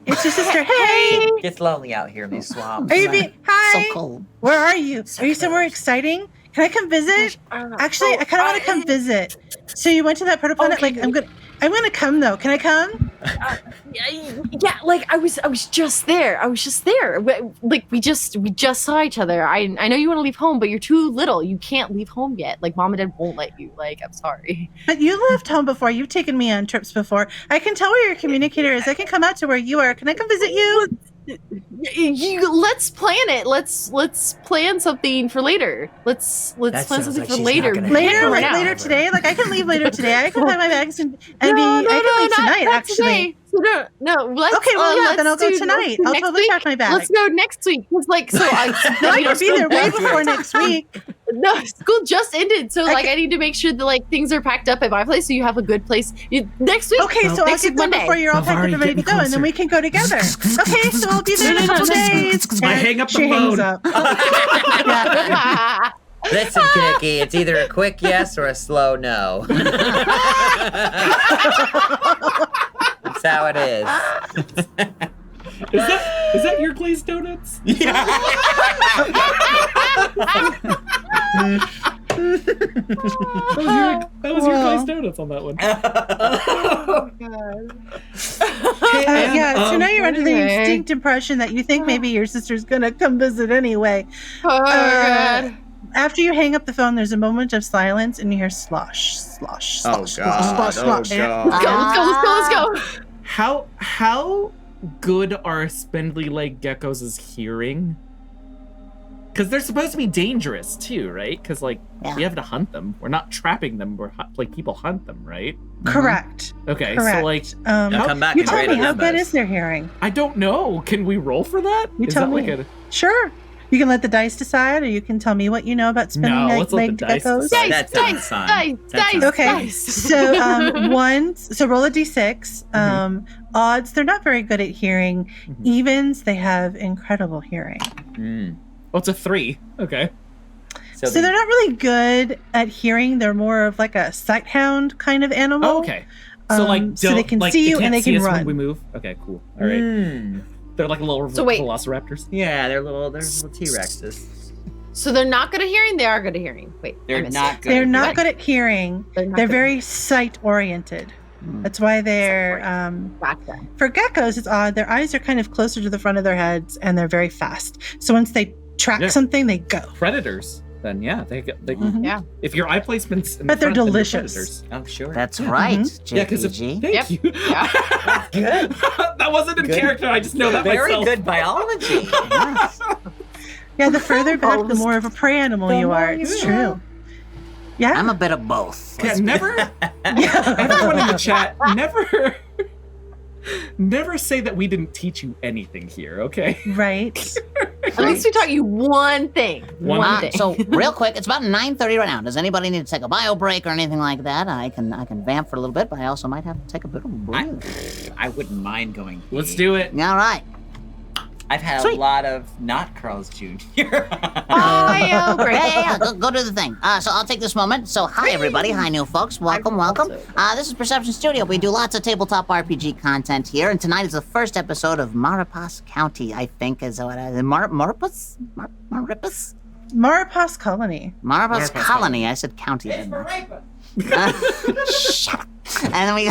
It's your sister. Hey, It gets lonely out here in these swamps. are you being? Hi. So cold. Where are you? Are you somewhere exciting? Can I come visit? Actually, I kind of want to come visit. So you went to that protoplant? Okay. Like, I'm gonna come though. Can I come? Yeah, like I was just there. Like we just saw each other. I know you want to leave home, but you're too little. You can't leave home yet. Like mom and dad won't let you. Like I'm sorry. But you left home before. You've taken me on trips before. I can tell where your communicator is. I can come out to where you are. Can I come visit you? Let's plan it. Let's plan something for later. Let's plan sounds something like for she's later. not gonna Later, Right like now. later today. Like I can leave later today. I can pack my bags and I can leave not tonight. Actually. today. No. Let's, Okay, well, yeah, then I'll go do tonight. next I'll week. totally pack my bag. Let's go next week. Cause like so I I could be there way before next week. No, school just ended, so like Okay. I need to make sure that like things are packed up at my place, so you have a good place next week. Okay, so I'll next get week there Monday. before you're all packed up and ready to go, and then we can go together. Okay, so I'll be there in a couple days. I hang up the She hangs phone. up. Yeah. Listen, Kaneki, it's either a quick yes or a slow no. That's how it is. Is that your glazed donuts? Yeah. That was your guys' donuts on that one. So now you're under the anyway. instinct impression that you think maybe your sister's gonna come visit anyway. Oh, God. After you hang up the phone, there's a moment of silence, and you hear slosh, slosh, Oh, slosh, God. slosh, slosh, slosh. Let's go. How good are spindly leg geckos' hearing? Because they're supposed to be dangerous too, right? Because we have to hunt them. We're not trapping them. We're people hunt them, right? Correct. Okay, Correct. so Now come back You and tell rate me, the how good numbers. is their hearing? I don't know. Can we roll for that? You Is tell that me. Sure. You can let the dice decide, or you can tell me what you know about spinning No, let's let the legged dice geckos. decide. That sounds fun. That sounds Okay, Dice. so roll a d6. Odds, they're not very good at hearing. Evens, they have incredible hearing. Oh, it's a 3. Okay. So they're not really good at hearing. They're more of like a sight hound kind of animal. Oh, okay. So so they can see you and they can see us run. when we move. Okay, cool. All right. They're like little So wait. velociraptors. Yeah, they're little T-Rexes. So they're not good at hearing? They are good at hearing. Wait. I They're missed not it. good. They're not What? good at hearing. They're not They're good. very sight oriented. That's why they're Gotcha. for geckos. It's odd. Their eyes are kind of closer to the front of their heads, and they're very fast. So once they track something, they go. Predators. Then they Yeah. if your eye placement's in But the they're front, then delicious. predators. Oh, sure. That's right, Yeah, because JPG. thank Yep. you. Yeah. good. That wasn't in Good. character. I just know that Very myself. good biology. Yes. Yeah, the further back, the more of a prey animal you are. It's true. Yeah. I'm a bit of both. Yeah, never. Everyone in the chat, never say that we didn't teach you anything here. Okay. Right. At least we taught you one thing. One thing. So real quick, it's about 9:30 right now. Does anybody need to take a bio break or anything like that? I can vamp for a little bit, but I also might have to take a bit of a break. I wouldn't mind going. Let's do it. All right. I've had Sweet. a lot of not Carl's Jr. Oh, great. Yeah. Go do the thing. So I'll take this moment. So hi everybody, hi new folks, welcome. This is Perception Studio. We do lots of tabletop RPG content here, and tonight is the first episode of Maurepas County. I think is what Maurepas. Maurepas Colony. Maurepas Colony. I said county. Didn't I? Shut up. And then we,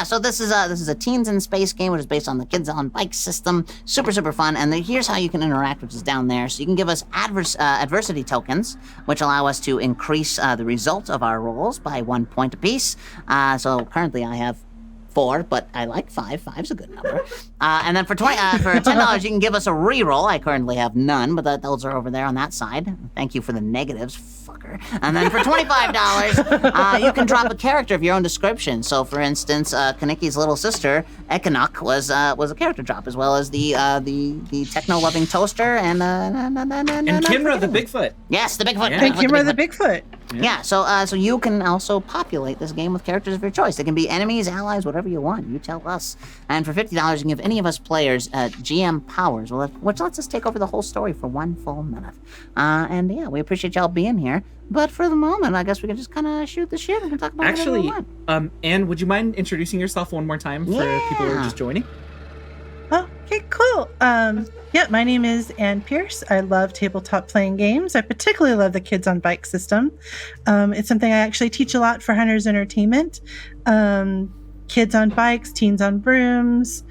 so this is a teens in space game, which is based on the Kids on Bike system. Super fun. And here's how you can interact, which is down there. So you can give us adversity tokens, which allow us to increase the result of our rolls by 1 point apiece. So currently I have 4, but I like 5. 5's a good number. And then for $10, you can give us a reroll. I currently have none, but those are over there on that side. Thank you for the negatives, fucker. And then for $25, you can drop a character of your own description. So, for instance, Kaniki's little sister, Ekanuk, was a character drop, as well as the techno-loving toaster and Kinra the Bigfoot. Yes, the Bigfoot. Yeah. And Kimra the Bigfoot. Yeah, so you can also populate this game with characters of your choice. They can be enemies, allies, whatever you want. You tell us. And for $50, you can give any of us players GM powers, which lets us take over the whole story for 1 full minute. And yeah, we appreciate y'all being here. But for the moment, I guess we can just kind of shoot the shit and talk about whatever we Actually, want. Anne, would you mind introducing yourself one more time for people who are just joining? Oh, okay, cool. My name is Ann Pierce. I love tabletop playing games. I particularly love the Kids on Bike system. It's something I actually teach a lot for Hunters Entertainment. Kids on Bikes, Teens on Brooms,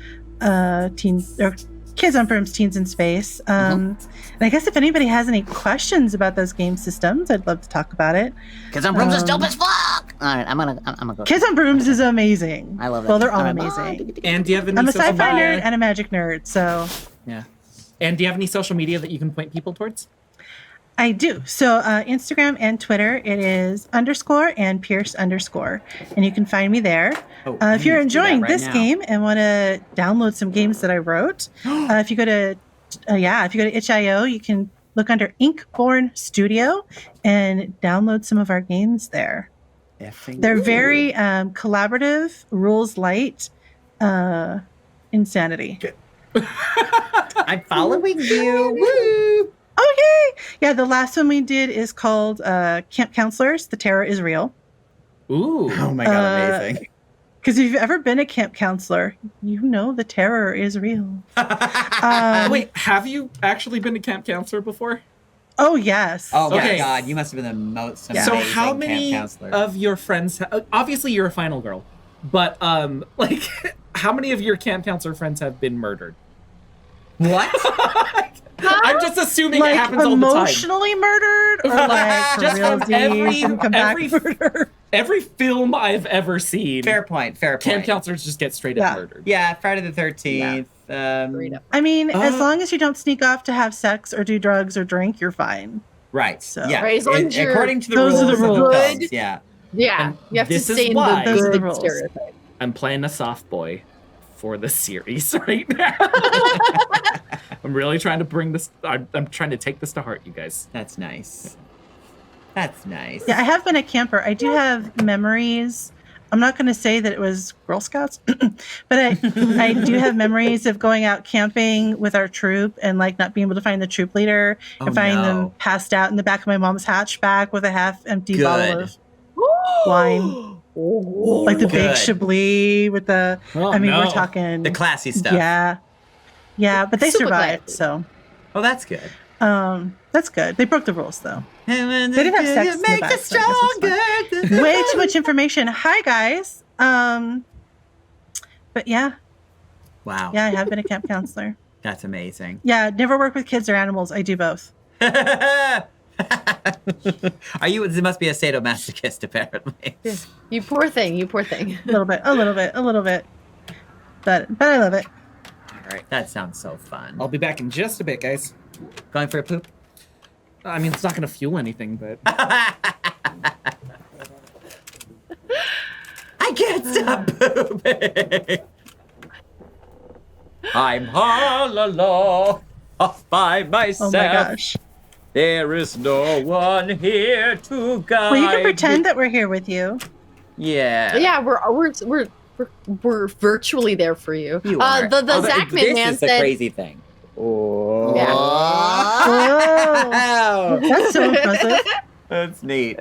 Kids on Brooms, Teens in Space. And I guess if anybody has any questions about those game systems, I'd love to talk about it. Kids on Brooms is dope as fuck! Alright, I'm gonna go. Kids on Brooms is amazing. I love that. Well, they're all Alright, amazing. And do you have any I'm a social sci-fi media? nerd and a magic nerd, so Yeah. And do you have any social media that you can point people towards? I do. So Instagram and Twitter, it is _ and Pierce _. And you can find me there. If you're enjoying this game and want to download some games that I wrote, if you go to itch.io, you can look under Inkborn Studio and download some of our games there. They're very collaborative, rules light, insanity. I'm following you. Woo! Okay. Yeah, the last one we did is called Camp Counselors. The Terror is Real. Ooh. Oh my god, amazing. Because if you've ever been a camp counselor, you know the terror is real. Wait, have you actually been a camp counselor before? Oh, yes. Oh my Okay. god, you must have been the most Yeah. amazing So how many camp counselor. of your friends? Obviously, you're a final girl, but like, how many of your camp counselor friends have been murdered? What? I'm just assuming Like it happens all the time. emotionally murdered, or like for Just from realsies and come back murdered? every film I've ever seen. Fair point. Camp counselors just get straight up murdered. Yeah, Friday the 13th. I mean, as long as you don't sneak off to have sex or do drugs or drink, you're fine. Right. So- Yeah. Right, as long as you're- According to the Those rules are the of the rules. films, yeah. Yeah, And you have to this is stay in why- the Those are the good rules. stereotype. I'm playing a soft boy for the series right now. I'm really trying to bring this. I'm trying to take this to heart, you guys. That's nice. That's nice. Yeah, I have been a camper. I do have memories. I'm not going to say that it was Girl Scouts, but I do have memories of going out camping with our troop and like not being able to find the troop leader and finding them passed out in the back of my mom's hatchback with a half-empty bottle of wine, like the big Good. Chablis with the. Oh, I mean, no. we're talking The classy stuff. yeah, but they Super survived. classy. So, Oh, that's good. that's good. They broke the rules though. They didn't have sex in the Make back, us so I guess it's stronger. Way too much information. Hi guys. But yeah, Wow. I have been a camp counselor. That's amazing. Yeah, never work with kids or animals. I do both. Are you? It must be a sadomasochist, apparently. You poor thing. You poor thing. A little bit. But I love it. All right. That sounds so fun. I'll be back in just a bit, guys. Going for a poop? I mean, it's not going to fuel anything, but I can't stop pooping. I'm all alone, off by myself. Oh my gosh. There is no one here to guide. Well, you can pretend that we're here with you. Yeah. Yeah, we're virtually there for you. You are. The Although Zachman this man is the said. crazy thing. Oh. Yeah. Whoa, that's so impressive. That's neat.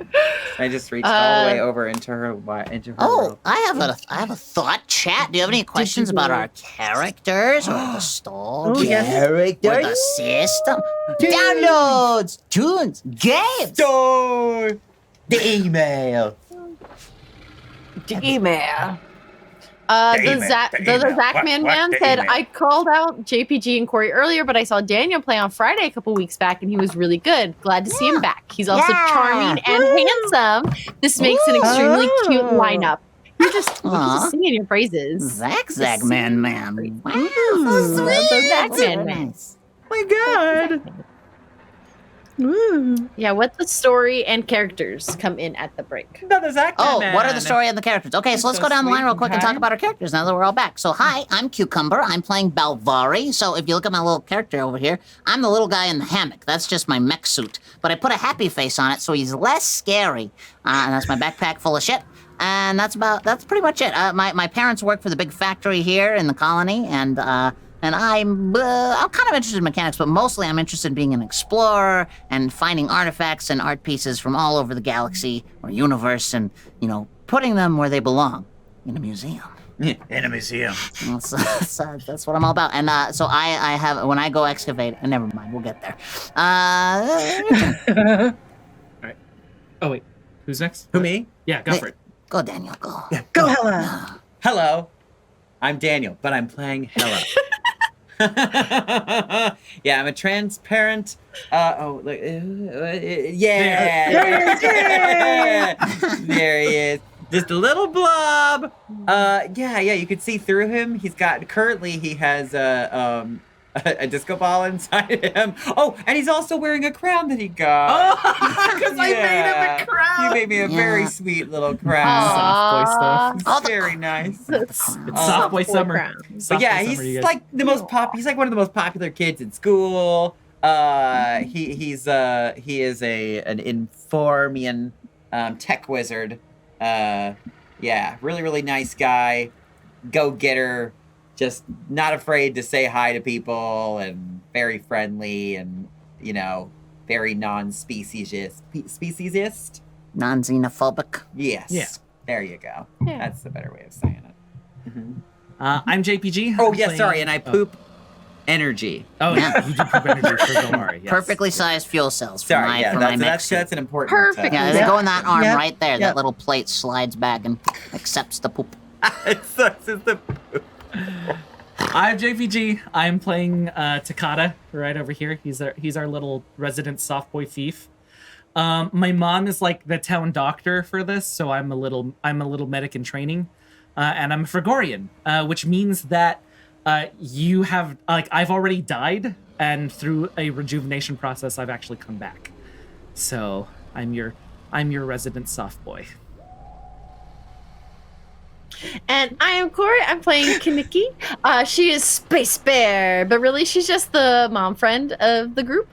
I just reached all the way over into her Oh, world. I have a thought. Chat. Do you have any questions about our characters or the story? Oh, yes. Or the system? Downloads, tunes, games. Door. The email. Email. The Zachman man said, I called out JPG and Corey earlier, but I saw Daniel play on Friday a couple weeks back, and he was really good. Glad to see him back. He's also charming and handsome. This makes an extremely cute lineup. You're just singing your praises. Zach man. Wow. The Zachman man. Nice. My God. Ooh. Yeah, what the story and characters come in at the break. Another Zach. Oh, what are the story and the characters? Okay, so let's go down the line real quick and talk about our characters now that we're all back. So, hi, I'm Cucumber. I'm playing Balvari. So, if you look at my little character over here, I'm the little guy in the hammock. That's just my mech suit. But I put a happy face on it so he's less scary. And that's my backpack full of shit. And that's pretty much it. My parents work for the big factory here in the colony, and I'm kind of interested in mechanics, but mostly I'm interested in being an explorer and finding artifacts and art pieces from all over the galaxy or universe and, putting them where they belong, in a museum. In a museum. That's what I'm all about. And so I have, when I go excavate, never mind, we'll get there. oh wait, who's next? Who, me? Yeah, go for it. Go, Daniel, go. Go, Hella. Hello. I'm Daniel, but I'm playing Hella. Yeah, I'm a transparent. Yeah. There he is. Just a little blob. Yeah. You can see through him. Currently he has a disco ball inside him. Oh, and he's also wearing a crown that he got. Oh, because I made him a crown. You made me a very sweet little crown. Soft boy stuff. It's very nice. It's soft boy summer. But yeah, he's like the most he's like one of the most popular kids in school. He is an Informian tech wizard. Yeah, really nice guy. Go-getter, just not afraid to say hi to people and very friendly and, very non-speciesist. Non-xenophobic. Yes. Yeah. There you go. Yeah. That's the better way of saying it. I'm JPG. Oh, I'm yeah, playing- sorry, and I poop energy. Oh, yeah. You do poop energy for Valari, yes. Perfectly sized fuel cells for Sorry, my, yeah, for my that's mix. an important. Perfect. Yeah, they go in that arm Yep. right there. Yep. That little plate slides back and accepts the poop. It sucks. It's the. I'm JPG. I'm playing Takata right over here. He's our little resident soft boy thief. My mom is like the town doctor for this, so I'm a little medic in training, and I'm a Frigorian, which means that you have I've already died, and through a rejuvenation process, I've actually come back. So I'm your resident soft boy. And I am Corey. I'm playing Kaniki. She is Space Bear, but really she's just the mom friend of the group.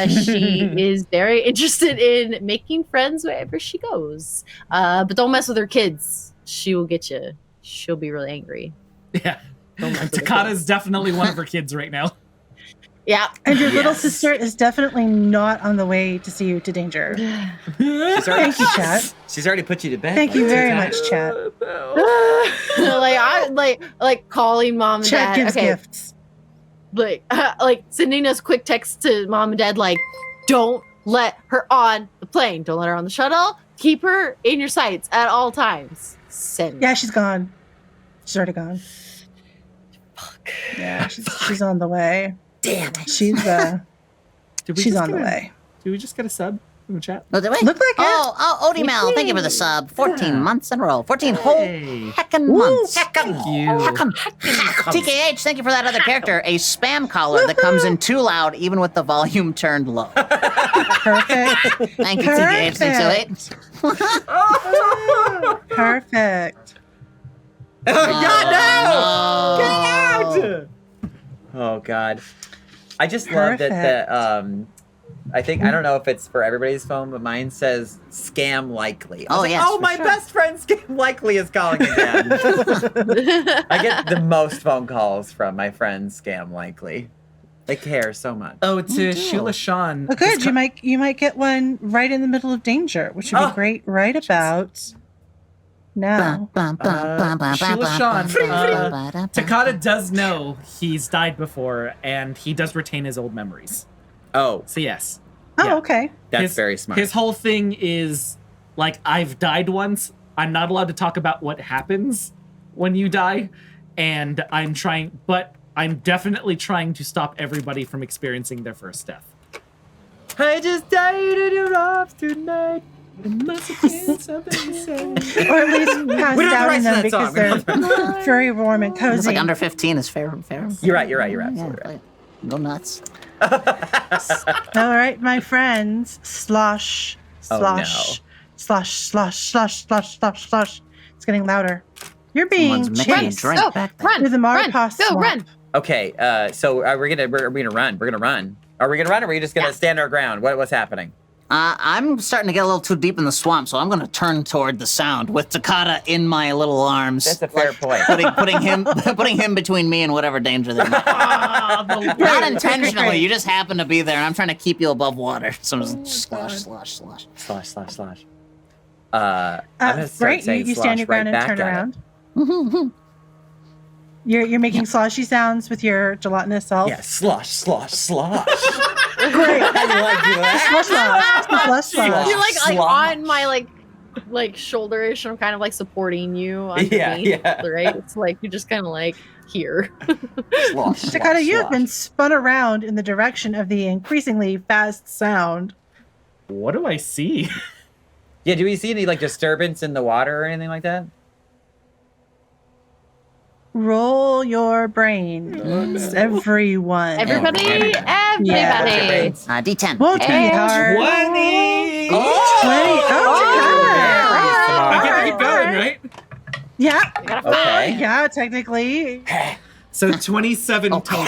She is very interested in making friends wherever she goes. But don't mess with her kids. She will get you. She'll be really angry. Yeah, Don't mess with her Takata kids. is definitely one of her kids right now. Yeah. And your little Yes. sister is definitely not on the way to see you to danger. Thank you, chat. She's already put you to bed. Thank like, you 2 very times. much, chat. like calling mom and Chat dad. gives Okay, gifts. like sending us quick texts to mom and dad, like, don't let her on the plane, don't let her on the shuttle, keep her in your sights at all times. Send. Yeah, she's gone. She's already gone. Fuck. Yeah, she's on the way. Damn it. She's Did we she's just on the get a- way. Did we just get a sub in the chat? Oh, did we? Look like it. Oh, Odie Mel, thank you for the sub. 14 months in a row. 14 whole Hey. heckin' months. Thank you. TKH, thank you for that other character. A spam caller that comes in too loud, even with the volume turned low. Perfect. Thank you, TKH608. Perfect. Oh God, no! Oh, Get out! Oh God, I just love that. I don't know if it's for everybody's phone, but mine says scam likely. I was Oh, like, yes, oh, for my sure. best friend scam likely is calling again. I get the most phone calls from my friends scam likely. They care so much. Oh, to Sheila Sean. Oh, good. You might get one right in the middle of danger, which would Oh. be great right about now. Sheila Sean, Takata does know he's died before, and he does retain his old memories. Oh, So yes. Oh, Yeah. okay. that's very smart. His whole thing is, like, I've died once. I'm not allowed to talk about what happens when you die, and I'm definitely trying to stop everybody from experiencing their first death. I just died in your arms tonight. It must have been something to say. Or at least passed We don't have out the in rights to them that because song. We don't they're very warm and It's cozy. like under 15 is fair. You're right. You're Yeah, absolutely right. Go nuts. All right, my friends. Slosh, Oh, slosh, slosh, slosh, slosh, slosh, slosh, slosh. It's getting louder. You're being Someone's making a chased drink Go, back there. run, through the run, Maurepas go, swamp. run. Okay, so we're gonna run. We're gonna run. Are we gonna run, or are we just gonna stand our ground? What's happening? I'm starting to get a little too deep in the swamp, so I'm going to turn toward the sound with Takata in my little arms. That's a fair point. putting him between me and whatever danger there might be. Not intentionally, you just happen to be there, and I'm trying to keep you above water. So I'm just slosh. Slosh. I'm gonna start Great. saying You slosh stand your right ground and back turn at it. around. You're making sloshy sounds with your gelatinous self. Yeah, slosh. Great. How you like that? Slush, slush, slush. You're like Slosh. on my like shoulder-ish. I'm kind of like supporting you underneath, Yeah. right? It's like you're just kind of like here. Slosh. Takata, you have been spun around in the direction of the increasingly fast sound. What do I see? Yeah, do we see any like disturbance in the water or anything like that? Roll your brains, everyone. Everybody, Yeah. everybody. D10. Whoa, tiny hard. 20! 20. Oh, I get to Takata. keep going, right? Yeah. I got a Okay. Yeah, technically. So 27 total.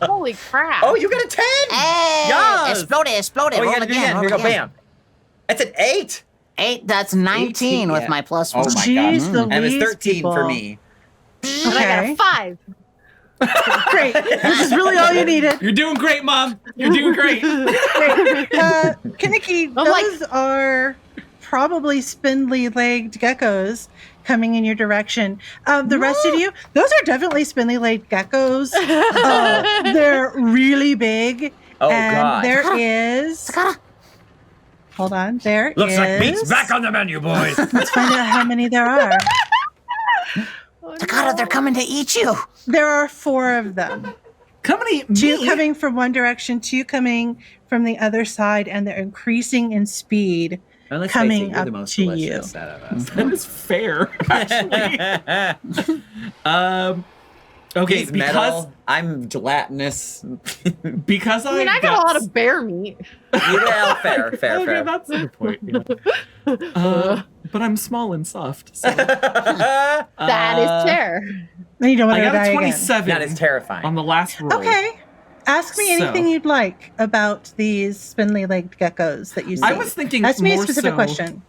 Holy crap. Oh, you got a 10! Hey! Yes! Explode it. Oh, you Roll gotta do it again. again. Here you roll go, again. bam. That's an 8! 8, that's 19 with yeah. my plus Oh one. my Jeez, gosh. the And it was Louise 13 people. for me. And I got a 5. Great. This is really all you needed. You're doing great, Mom. You're doing great. Great. Kaneki, I'm like- those are probably spindly-legged geckos coming in your direction. The rest of you, those are definitely spindly-legged geckos. They're really big. Oh, and God. there is... Hold on. There Looks is... like meat's back on the menu, boys. Let's find out how many there are. Takata, they're coming to eat you. There are 4 of them. Company, 2 coming from one direction, 2 coming from the other side, and they're increasing in speed. Well, let's coming face it, you're up the most to delicious you. out of us. That is fair, actually. Okay, He's because metal. I'm gelatinous. because I mean, I got a lot of bear meat. Well, fair. Okay, that's a good point. Yeah. But I'm small and soft. So. That is fair. Then you don't want I to got die a again. 27 That is terrifying. on the last roll. Okay. Ask me anything So- you'd like about these spindly-legged geckos that you see. I was thinking Ask me a more specific so- question.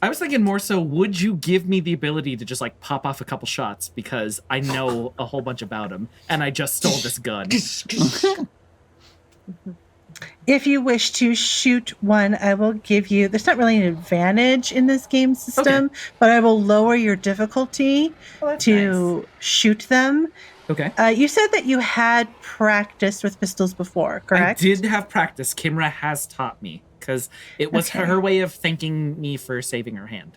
I was thinking more so, would you give me the ability to just like pop off a couple shots because I know a whole bunch about him and I just stole this gun? If you wish to shoot one, I will give you... There's not really an advantage in this game system, but I will lower your difficulty to shoot them. Okay. You said that you had practiced with pistols before, correct? I did have practice. Kimra has taught me because it was Okay. her way of thanking me for saving her hand.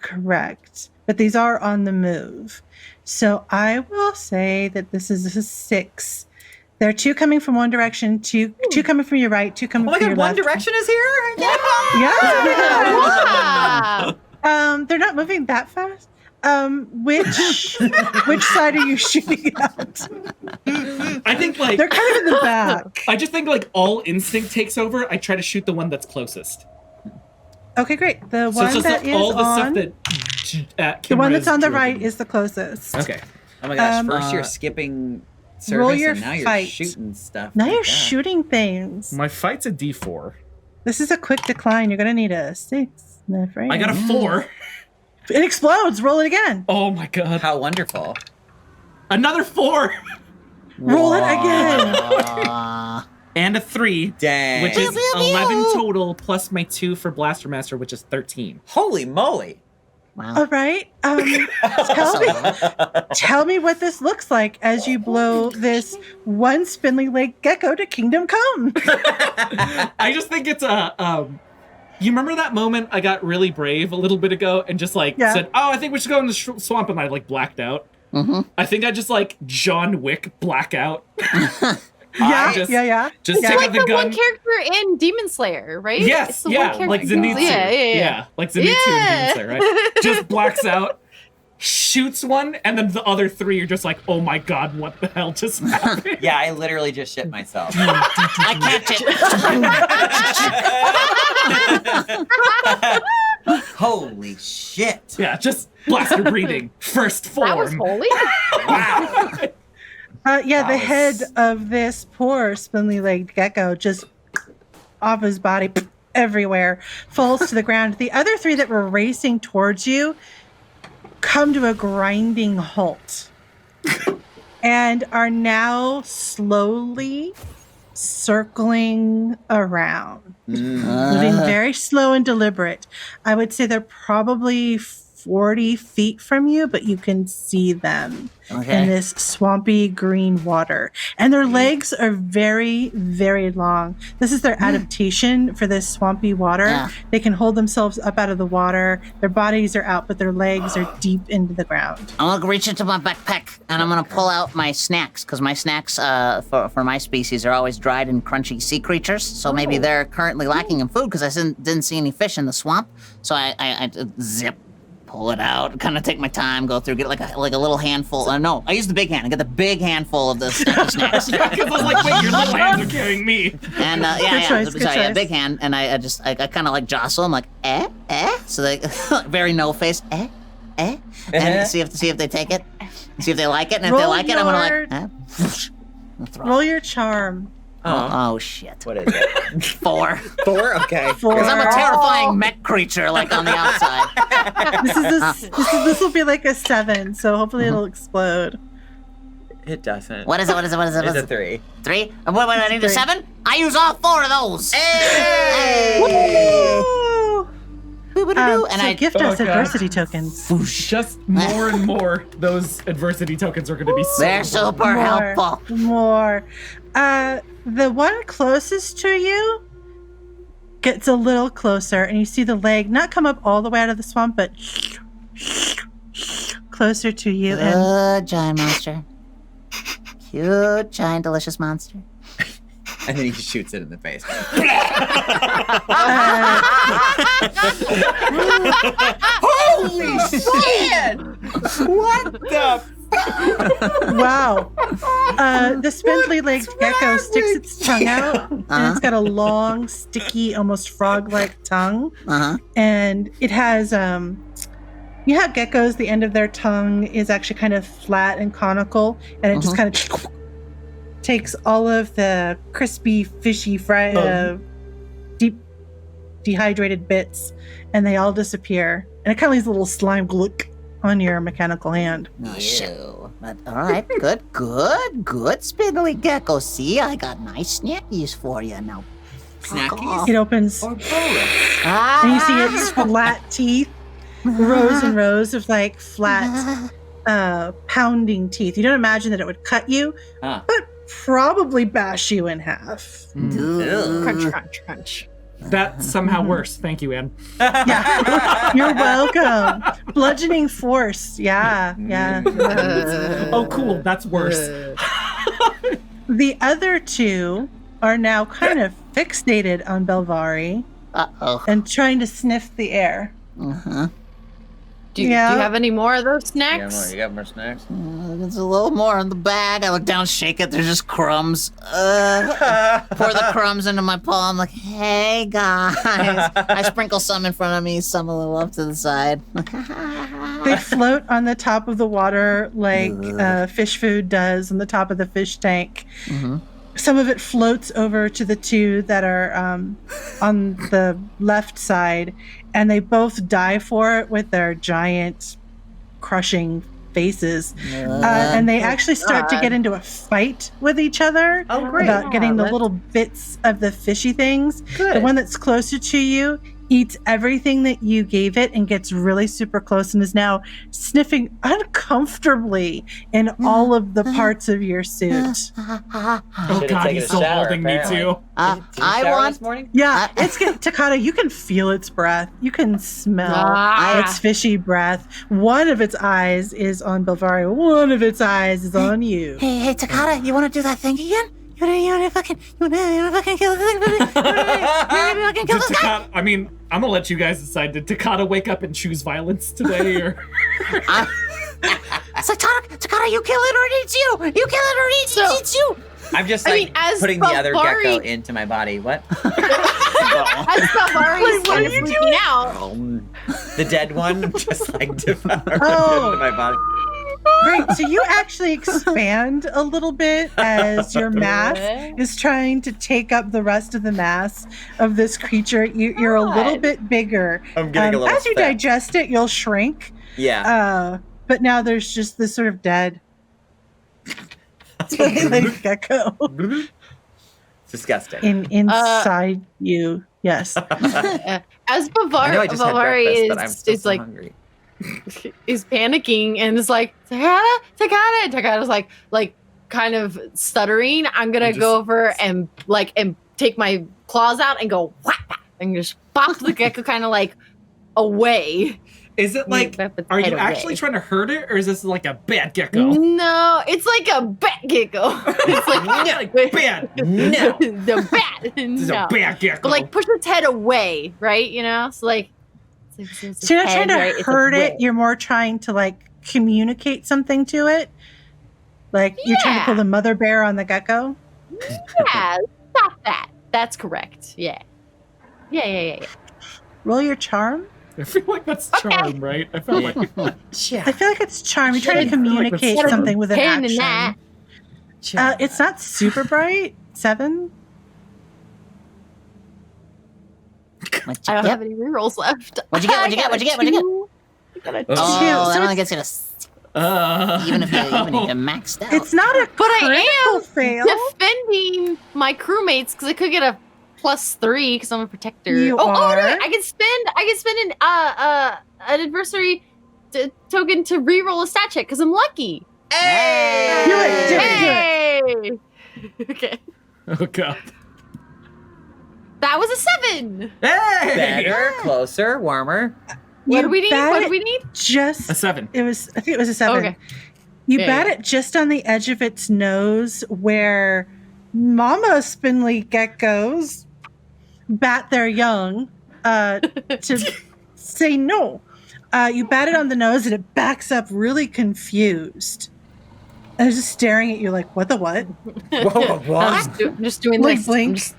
Correct. But these are on the move. So I will say that this is a 6. There are 2 coming from one direction, two coming from your right, 2 coming Oh my from God, your One left. Direction is here? Yeah. Wow. They're not moving that fast. Which side are you shooting at? I think like They're kind of in the back. I just think like all instinct takes over. I try to shoot the one that's closest. Okay, great. The So one it's just that is all the on stuff that the one that's Kimra's on the driven. right is the closest. Okay. Oh my gosh, Um, first you're skipping service roll your and now you're fight. shooting stuff. Now like you're that. shooting things. My fight's a D4. This is a quick decline. You're gonna need a 6, my afraid. I got a 4. It explodes. Roll it again. Oh my god. How wonderful. Another 4 Roll it again. and a 3, Dang. which is Pew, pew, pew. 11 total plus my 2 for Blaster Master, which is 13. Holy moly. Wow. All right. Tell me what this looks like as you blow this one spindly leg gecko to Kingdom Come. I just think it's a you remember that moment I got really brave a little bit ago and just like Yeah. said, "Oh, I think we should go in the swamp," and I like blacked out. Mm-hmm. I think I just like John Wick blackout. Yeah, just- yeah. Just Yeah. take Like out the the gun. one character in Demon Slayer, right? It's Yes, the one yeah, character like in Zenitsu. Demon Slayer. Yeah. Like Zenitsu Yeah. in Demon Slayer, right? Just blacks out, shoots one, and then the other 3 are just like, "Oh my god, what the hell just happened?" Yeah, I literally just shit myself. I catch it. Holy shit. Yeah, just blaster breathing, first form. That was holy. Wow. Yeah, the That was- head of this poor spindly-legged gecko just off his body everywhere, falls to the ground. The other 3 that were racing towards you come to a grinding halt and are now slowly circling around, moving very slow and deliberate. I would say they're probably 40 feet from you, but you can see them in Okay. this swampy green water. And their legs are very, very long. This is their adaptation for this swampy water. Yeah. They can hold themselves up out of the water. Their bodies are out, but their legs are deep into the ground. I'm gonna reach into my backpack and I'm gonna pull out my snacks because my snacks for my species are always dried and crunchy sea creatures. So maybe they're currently lacking in food because I didn't see any fish in the swamp. So I zip, pull it out, kind of take my time, go through, get like a little handful. No, I use the big hand. I get the big handful of the snacky snacks. Because I was like, "Wait, your little hands are carrying me." And choice, good sorry, choice. big hand, and I kind of like jostle. I'm like, so they very no face, and see if they take it, see if they like it, and if they Roll like it, I'm gonna your- like, I'll throw it. Roll your charm. Oh shit! What is it? 4. 4? Okay. Because I'm a terrifying mech creature, like on the outside. This will be like a 7, so hopefully it'll explode. It doesn't. What is it? It's a 3. 3? What? I need a 7? I use all 4 of those. Hey! Woo! Doo-ba-doo-doo-ba-doo-doo. And so I gift us God. adversity tokens. Just more and more, those adversity tokens are going to be so they're super helpful. More. The one closest to you gets a little closer, and you see the leg not come up all the way out of the swamp, but closer to you. And Good giant monster. Cute, giant, delicious monster. And then he shoots it in the face. Holy shit! What the? wow. The spindly-legged gecko sticks its tongue out, and it's got a long, sticky, almost frog-like tongue. And it has, you have geckos, the end of their tongue is actually kind of flat and conical, and it just kind of takes all of the crispy, fishy, deep, dehydrated bits, and they all disappear. And it kind of leaves a little slime glook on your mechanical hand. No. But all right, good, spindly gecko. See, I got nice snackies for you now. Snackies? It opens, Or bullets? and you see its flat teeth, rows and rows of like flat, pounding teeth. You don't imagine that it would cut you, but probably bash you in half. Crunch, crunch, crunch. That's somehow worse. Thank you, Anne. Yeah, you're welcome. Bludgeoning force. Yeah. Oh, cool. That's worse. The other two are now kind of fixated on Belvari and trying to sniff the air. Do you have any more of those snacks? You got more snacks? There's a little more in the bag. I look down, shake it. There's just crumbs. Pour the crumbs into my palm. Like, hey guys. I sprinkle some in front of me, some a little up to the side. They float on the top of the water like fish food does on the top of the fish tank. Some of it floats over to the two that are on the left side, and they both die for it with their giant crushing faces. And they actually start to get into a fight with each other about getting the little bits of the fishy things. The one that's closer to you eats everything that you gave it and gets really super close and is now sniffing uncomfortably in all of the parts of your suit. Oh God, he's still holding me too. I want. This morning? Yeah, it's Takata. You can feel its breath. You can smell its fishy breath. One of its eyes is on Belvari. One of its eyes is on you. Hey, Takata, you want to do that thing again? You wanna fucking kill the thing? You wanna fucking kill this guy? I mean, I'm gonna let you guys decide. Did Takata wake up and choose violence today, or? It's like, Takata, you kill it or it eats you. You kill it or it eats you. I'm just as putting the other Belvari- gecko into my body. What? As Belvari is kind of freaking out. The dead one just like devoured into my body. Right, so you actually expand a little bit as your mass is trying to take up the rest of the mass of this creature. You're a little bit bigger. I'm getting a little as you fat. digest it, you'll shrink. Yeah. But now there's just this sort of dead like gecko It's disgusting. inside you. Yes. As I know I just had Belvari breakfast, but I'm still is so like hungry. is panicking and is like, Takata. Takata's like kind of stuttering. I'm gonna go over and take my claws out and go whap and just bop the gecko kind of like away. Is it like, are you actually trying to hurt it, or is this like a bad gecko? No, it's like a bat gecko. It's like Bad. No. the bat. This is No. a bad gecko. But like push its head away, right? You know, so like. It's So you're not trying to right? It's hurt it. away. You're more trying to like communicate something to it. Like you're trying to pull the mother bear on the gecko. Yeah, stop that. That's correct. Yeah. Roll your charm. I feel like that's charm, right? I feel like I feel like it's charm. You're trying to communicate charm. something with an Pain in action. that. It's not super bright. 7. I don't have any rerolls left. What'd you get? What'd you get? I got a 2. Oh, So that only it's- gets you to even if you maxed out. It's not a But I critical am fail. defending my crewmates because I could get a +3 because I'm a protector. You oh, are. no, I can spend an adversary token to reroll a stat check because I'm lucky. Hey! Do it, do it, Hey! Okay. Oh god. That was a 7. Hey! Better, closer, warmer. What You do we need? bat What it do we need? Just A 7. I think it was a 7. Okay. You Yeah, bat yeah. it just on the edge of its nose where mama spindly geckos bat their young to say no. You bat it on the nose and it backs up really confused. And it's just staring at you like, what the what? Whoa, what? I'm just doing Blink, this. blink. I'm just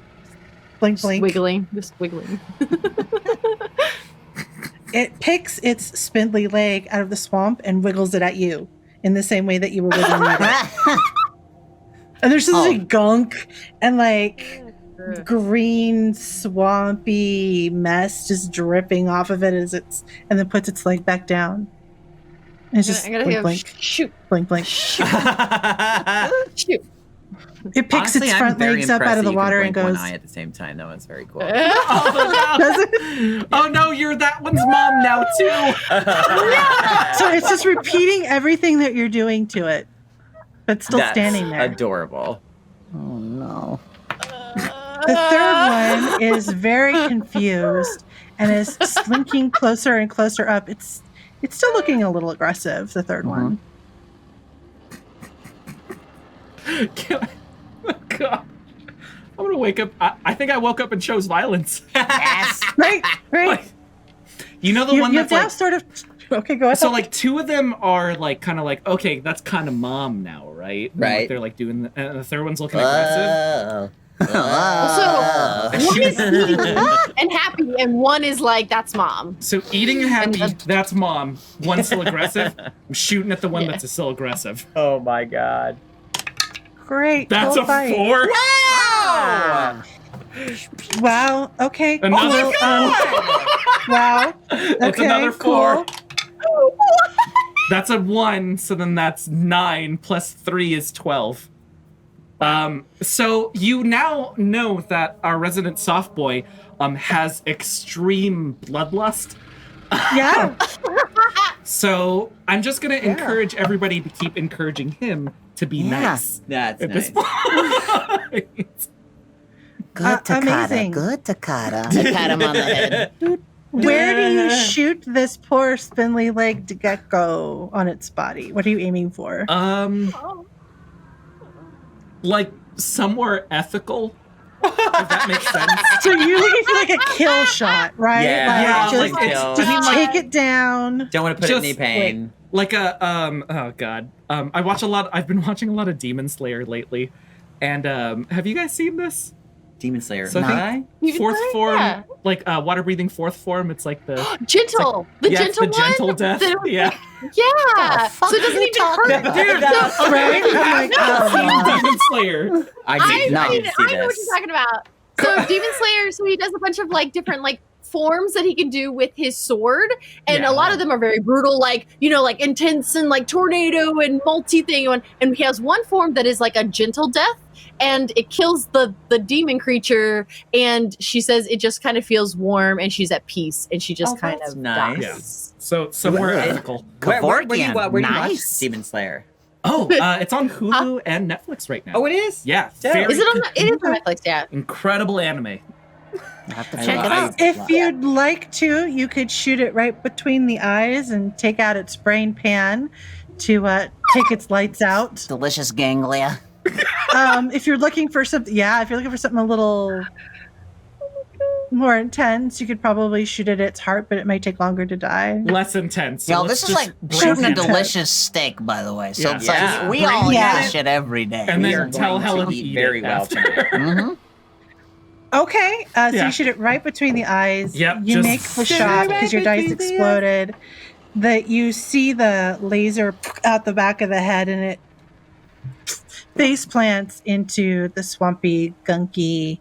Blink, blink. wiggling. Just wiggling. It picks its spindly leg out of the swamp and wiggles it at you in the same way that you were wiggling it. And there's just like gunk and like green swampy mess just dripping off of it as and then puts its leg back down. And it's just I gotta blink, go. blink, Shoot. blink, blink. Shoot. It picks Honestly, its I'm front very legs up out impressed of the that you can water and blink one goes. eye at the same time. That was very cool. Oh no! Does it? Oh no, you're that one's mom now too. So it's just repeating everything that you're doing to it, but still That's standing there. adorable. Oh no. The third one is very confused and is slinking closer and closer up. It's still looking a little aggressive, the third one. Oh god. I'm gonna wake up. I think I woke up and chose violence. Yes. Right, right. Like, you know the one you that's have now like. sort of. Okay, go ahead. So like 2 of them are like kind of like, okay, that's kind of mom now, right? And, like, Right. they're like doing, and the third one's looking aggressive. Also, one is eating and happy, and one is like, that's mom. So eating and happy, And, that's mom. One's still aggressive. I'm shooting at the one Yeah. that's still aggressive. Oh my god. Great. That's cool a fight. 4. Wow! Wow. Okay. Another cool. Wow. Okay. That's another 4. Cool. That's a 1, so then that's 9 plus 3 is 12. So you now know that our resident soft boy has extreme bloodlust. Yeah. So I'm just gonna encourage everybody to keep encouraging him to be nice That's at nice. this point. Good Takata. amazing. Good Takata. I pat him on the head. Where do you shoot this poor spindly legged gecko on its body? What are you aiming for? Like somewhere ethical, if that makes sense. So you're looking for like a kill shot, right? Yeah, Like, like just, kill. just take it down. Don't want to put it in any Just, pain. Like a oh god. I've been watching a lot of Demon Slayer lately. And have you guys seen this? Demon Slayer. So I think Demon fourth Slayer? form, Yeah. like water breathing fourth form, it's like the Gentle. The yeah, gentle it's the gentle one. death. The- Yeah. Yeah. fuck So it doesn't are you even talking hurt. about? Dude, That's Right? I'm like, oh, Demon Slayer. I No. need to see I know what this. you're talking about. So Demon Slayer, so he does a bunch of like different like forms that he can do with his sword, and Yeah. a lot of them are very brutal, like, you know, like intense and like tornado and multi thing. And he has one form that is like a gentle death, and it kills the demon creature. And she says it just kind of feels warm, and she's at peace, and she just Oh, kind that's of nice. dies. So somewhere Wait, ethical. Where do you watch Nice. Demon Slayer? Oh, it's on Hulu and Netflix right now. Oh, it is? yeah. Dope. Very Is it on? It is on Netflix, yeah. incredible anime. I have to I check love- it out. If you'd like to, you could shoot it right between the eyes and take out its brain pan to take its lights out. Delicious ganglia. If you're looking for something, if you're looking for something a little more intense, you could probably shoot at its heart, but it might take longer to die. Less intense. So Yo, let's this is just like brain shooting a pan it. delicious steak, by the way. So Yeah. it's Yeah. like we Brain all eat pan this it. shit every day. And We then are tell going Helen to to eat eat very it well after. tonight. Mm-hmm. Okay, so Yeah. you shoot it right between the eyes. Yep, You just make the shot because your dice exploded. That you see the laser out the back of the head, and it face plants into the swampy, gunky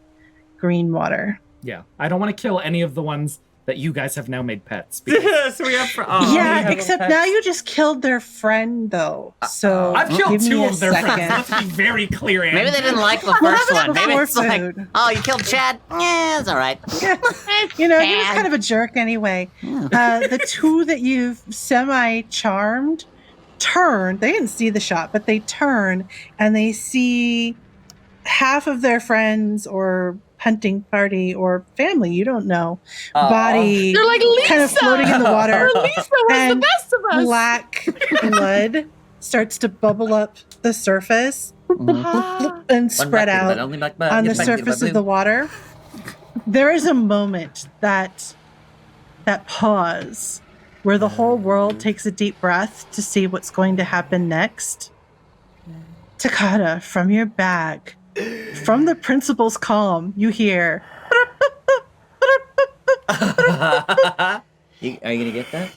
green water. Yeah, I don't want to kill any of the ones that you guys have now made pets. So we have. Yeah, except now you just killed their friend, though. So I've killed give me 2 a of their friends. second. Let's be very clear, Anne. Maybe they didn't like the Well, first that was one. Maybe before it's like, food. oh, you killed Chad? Yeah, it's all right. You know, he was kind of a jerk anyway. The 2 that you've semi-charmed turn. They didn't see the shot, but they turn and they see half of their friends or hunting party or family, you don't know, body They're like Lisa. kind of floating in the water. Lisa was And the best of us. black blood starts to bubble up the surface and spread out on the surface of the water. There is a moment that pause where the whole world takes a deep breath to see what's going to happen next. Takata, from your bag, from the principal's calm, you hear. Are you gonna get that?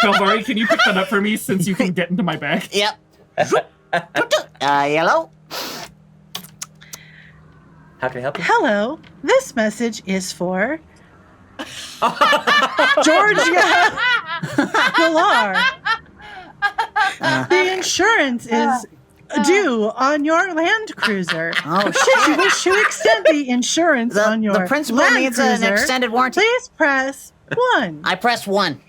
Belvari, can you pick that up for me since you can get into my bag? Yep. Yellow? How can I help you? Hello, this message is for Georgia Galar. The insurance is due on your Land Cruiser. Oh, Should you wish to extend the insurance on your the principal Land needs Cruiser, an extended warranty. please press 1. I pressed 1.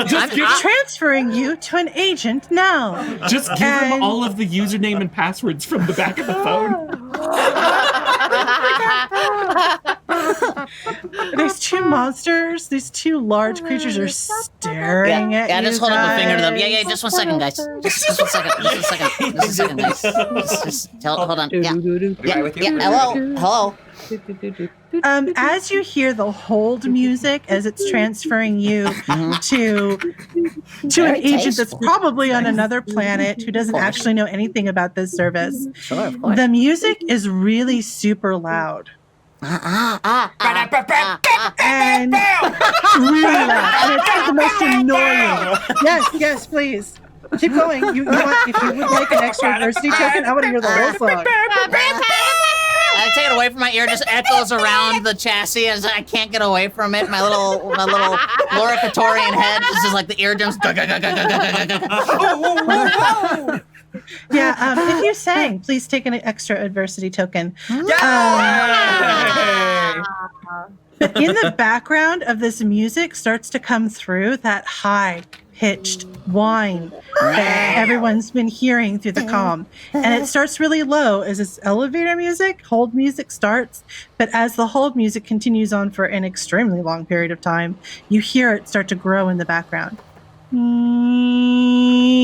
I'm transferring you to an agent now. Just give him And- all of the username and passwords from the back of the phone. There's 2 monsters. These 2 large creatures are staring at you. Yeah, just hold up a finger to them. guys. Yeah, just 1 second, guys. Just 1 second. Just 1 second. Just 1 second, guys. Hold on. Yeah. Hello. As you hear the hold music as it's transferring you to an Very agent that's tasteful. probably on another planet who doesn't actually know anything about this service. Sure, of course. The music is really super loud. And really loud. And it's the most annoying. Yes, please. Keep going. If you would like an extra adversity token, I want to hear the whole song. I take it away from my ear, just echoes around the chassis as I can't get away from it. My little Loricatorian head is just like the eardrums. Yeah, if you sang, please take an extra adversity token. But in the background of this music starts to come through that high-pitched whine that everyone's been hearing through the comm. And it starts really low as this elevator music, hold music starts. But as the hold music continues on for an extremely long period of time, you hear it start to grow in the background.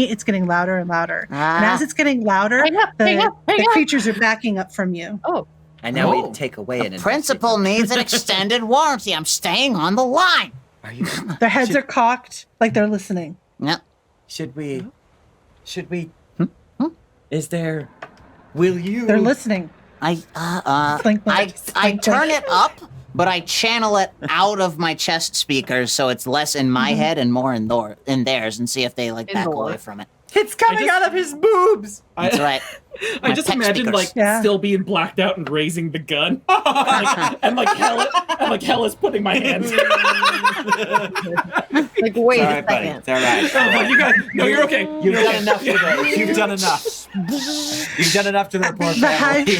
It's getting louder and louder. And as it's getting louder, the creatures are backing up from you. And now we take away an Principal needs an extended warranty. I'm staying on the line. Are you? Their heads are cocked like they're listening. Yep. Should we? Is there? Will you? They're listening. I Slink, turn it up, but I channel it out of my chest speakers so it's less in my head and more in theirs, and see if they back away from it. It's coming out of his boobs. That's right. I My just pet imagine speakers. still being blacked out and raising the gun, and hell is putting my hands. Like, wait All a right, buddy. second. It's all right. Oh, you guys, no, you're okay. You've done enough today. You've done enough. You've done enough to the poor family.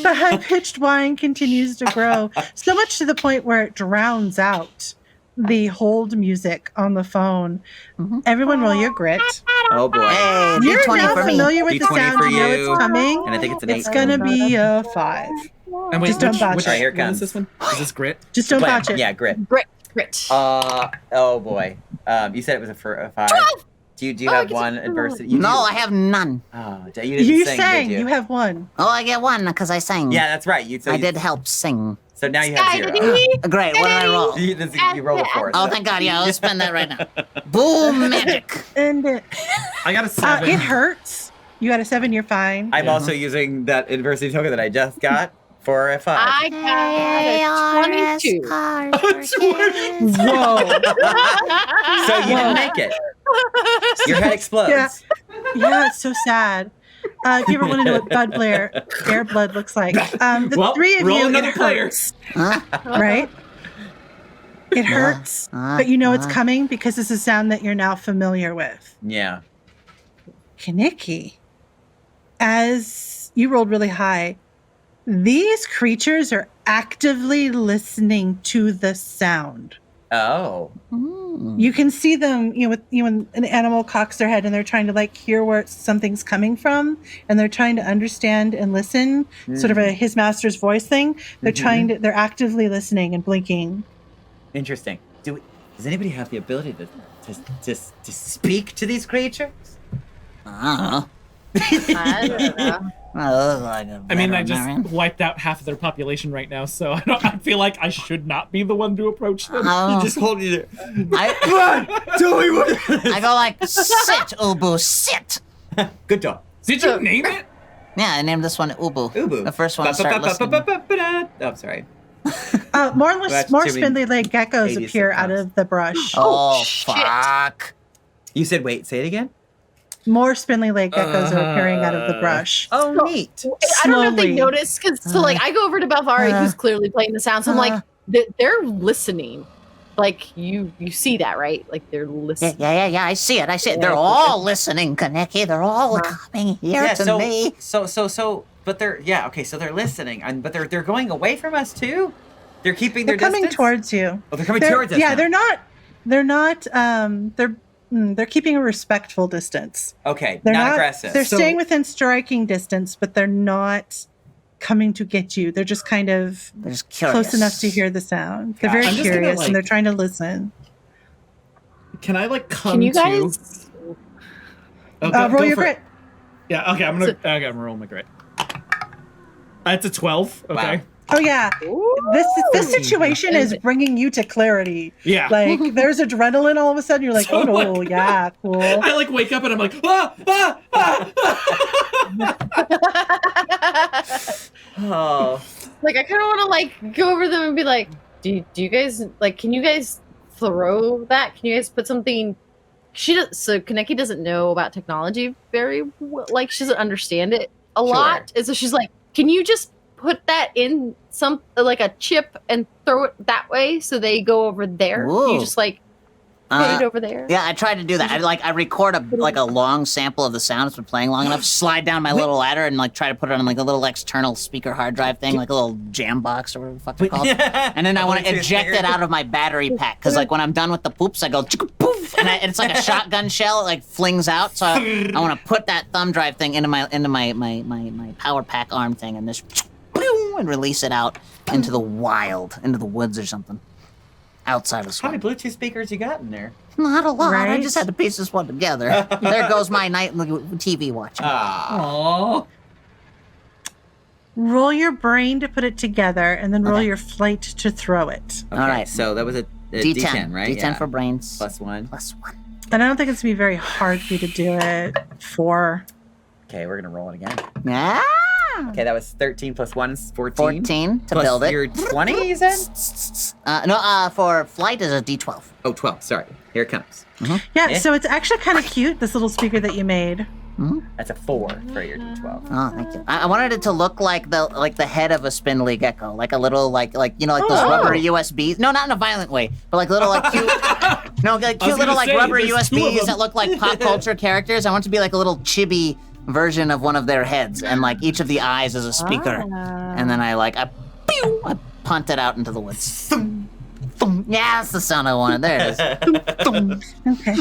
The high-pitched whine continues to grow, so much to the point where it drowns out the hold music on the phone. Everyone roll your grit. Oh boy. Hey, You're D20 now for me. familiar with the D20 sound. for You know you. it's coming. And I think it's an 8. It's gonna be a 5. And wait, Just don't botch which, it. All right, here it what comes. is this one? Is this grit? Just don't botch it. Yeah, grit. Grit. Oh boy. You said it was a 5. Do you I have guess one it's adversity? No, I have none. Oh, you didn't You sing, sang. did you? You have 1. Oh, I get 1 because I sang. Yeah, that's right. I did help sing. So now you have 0. Great. What did I roll? You roll a 4. Oh, thank God. Yeah, I'll spend that right now. Boom, magic. And I got a 7. it hurts. You got a 7. You're fine. I'm also using that adversity token that I just got for a 5. I got a 22. Whoa. So you didn't make it. Your head explodes. Yeah. Yeah, it's so sad. if you ever want to know what bear blood looks like. The three of roll you, another it player. hurts, right? It hurts, but you know it's coming because it's a sound that you're now familiar with. Yeah. Kaneki, as you rolled really high, these creatures are actively listening to the sound. Oh. You can see them, when an animal cocks their head and they're trying to like hear where something's coming from, and they're trying to understand and listen, sort of a his master's voice thing. They're actively listening and blinking. Interesting. Does anybody have the ability to speak to these creatures? I I don't know. I mean, I just wiped out half of their population right now, so I feel like I should not be the one to approach them. You just hold you there. Tell me what. I go like, sit, Ubu, sit. Good dog. Did you name it? Yeah, I named this one Ubu. Ubu. The first one to start listening. Oh, I'm sorry. More too many spindly-legged geckos 80s appear sitcoms. out of the brush. Oh, shit. fuck. You said, wait, say it again? More spindly-legged geckos are appearing out of the brush. Oh, neat. I don't know if they Slowly. noticed because I go over to Balvari, who's clearly playing the sound. So I'm like, they're listening. Like you see that, right? Like they're listening. Yeah, I see it. They're all listening, Kaneki. They're all coming here to me. But they're listening, but they're going away from us too? They're keeping their They're coming distance? towards you. Oh, they're coming towards us Yeah, now. they're keeping a respectful distance. Okay, They're not aggressive. They're staying within striking distance, but they're not coming to get you. They're just kind of They're just curious. close enough to hear the sound. They're very I'm just gonna, curious, like- and they're trying to listen. Can I come Can you to? guys? Oh, Roll go your for it. grit. Yeah. Okay. I'm gonna roll my grit. That's a 12. Okay. Wow. Oh yeah, this 13. situation is bringing you to clarity. Yeah. Like there's adrenaline all of a sudden. You're like, So, oh like- yeah, cool. I like wake up and I'm like, Oh. Like I kind of want to like go over them and be like, do you guys like? Can you guys throw that? Can you guys put something? So Kaneki doesn't know about technology very well. Like she doesn't understand it a lot, and so she's like, can you just put that in some like a chip and throw it that way so they go over there? Ooh. You just like put it over there. Yeah, I tried to do that. I record a long sample of the sound. It's been playing long enough. Slide down my little ladder and like try to put it on like a little external speaker hard drive thing, like a little jam box or whatever the fuck they're called. And then I want to eject it out of my battery pack because like when I'm done with the poops, I go chicka poof, and it's like a shotgun shell. It like flings out. So I want to put that thumb drive thing into my power pack arm thing and just and release it out into the wild, into the woods or something. Outside of How many swamp. Bluetooth speakers you got in there? Not a lot. I Right? just had to piece this one together. There goes my night TV watching. Ah. Aww. Roll your brain to put it together, and then roll Okay. your flight to throw it. Okay, All right. so that was a D10, D10, right? D10 for brains. Plus 1. Plus 1. And I don't think it's gonna be very hard for you to do it. 4. Okay, we're gonna roll it again. Yeah. Okay, that was 13 plus 1 is 14. 14 to Plus build it. your 20, you said? For flight is a D12. Oh, 12, sorry. Here it comes. Yeah, Yeah. so it's actually kind of cute, this little speaker that you made. That's a 4 for your D12. Oh, thank you. I wanted it to look like the head of a spindly gecko, like a little like those rubber USBs. No, not in a violent way, but like little like cute, cute little like rubber there's 2 of USBs them. that look like pop culture characters. I want it to be like a little chibi version of one of their heads, and like each of the eyes is a speaker, and then I punt it out into the woods. Thum, thum. Yeah, that's the sound I wanted. There it is. Okay.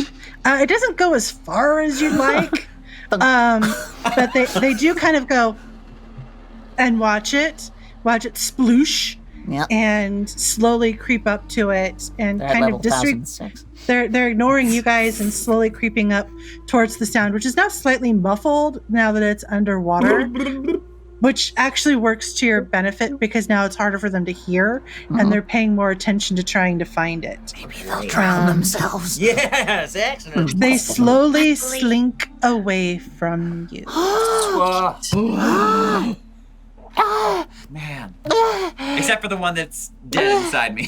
It doesn't go as far as you'd like, but they do kind of go and watch it sploosh, Yep. and slowly creep up to it, and They're at kind level of disregard. 1006. They're ignoring you guys and slowly creeping up towards the sound, which is now slightly muffled now that it's underwater, which actually works to your benefit because now it's harder for them to hear, and they're paying more attention to trying to find it. Maybe they'll drown themselves. Yes, excellent. They slowly slink away from you. Whoa. Man. Except for the one that's dead inside me.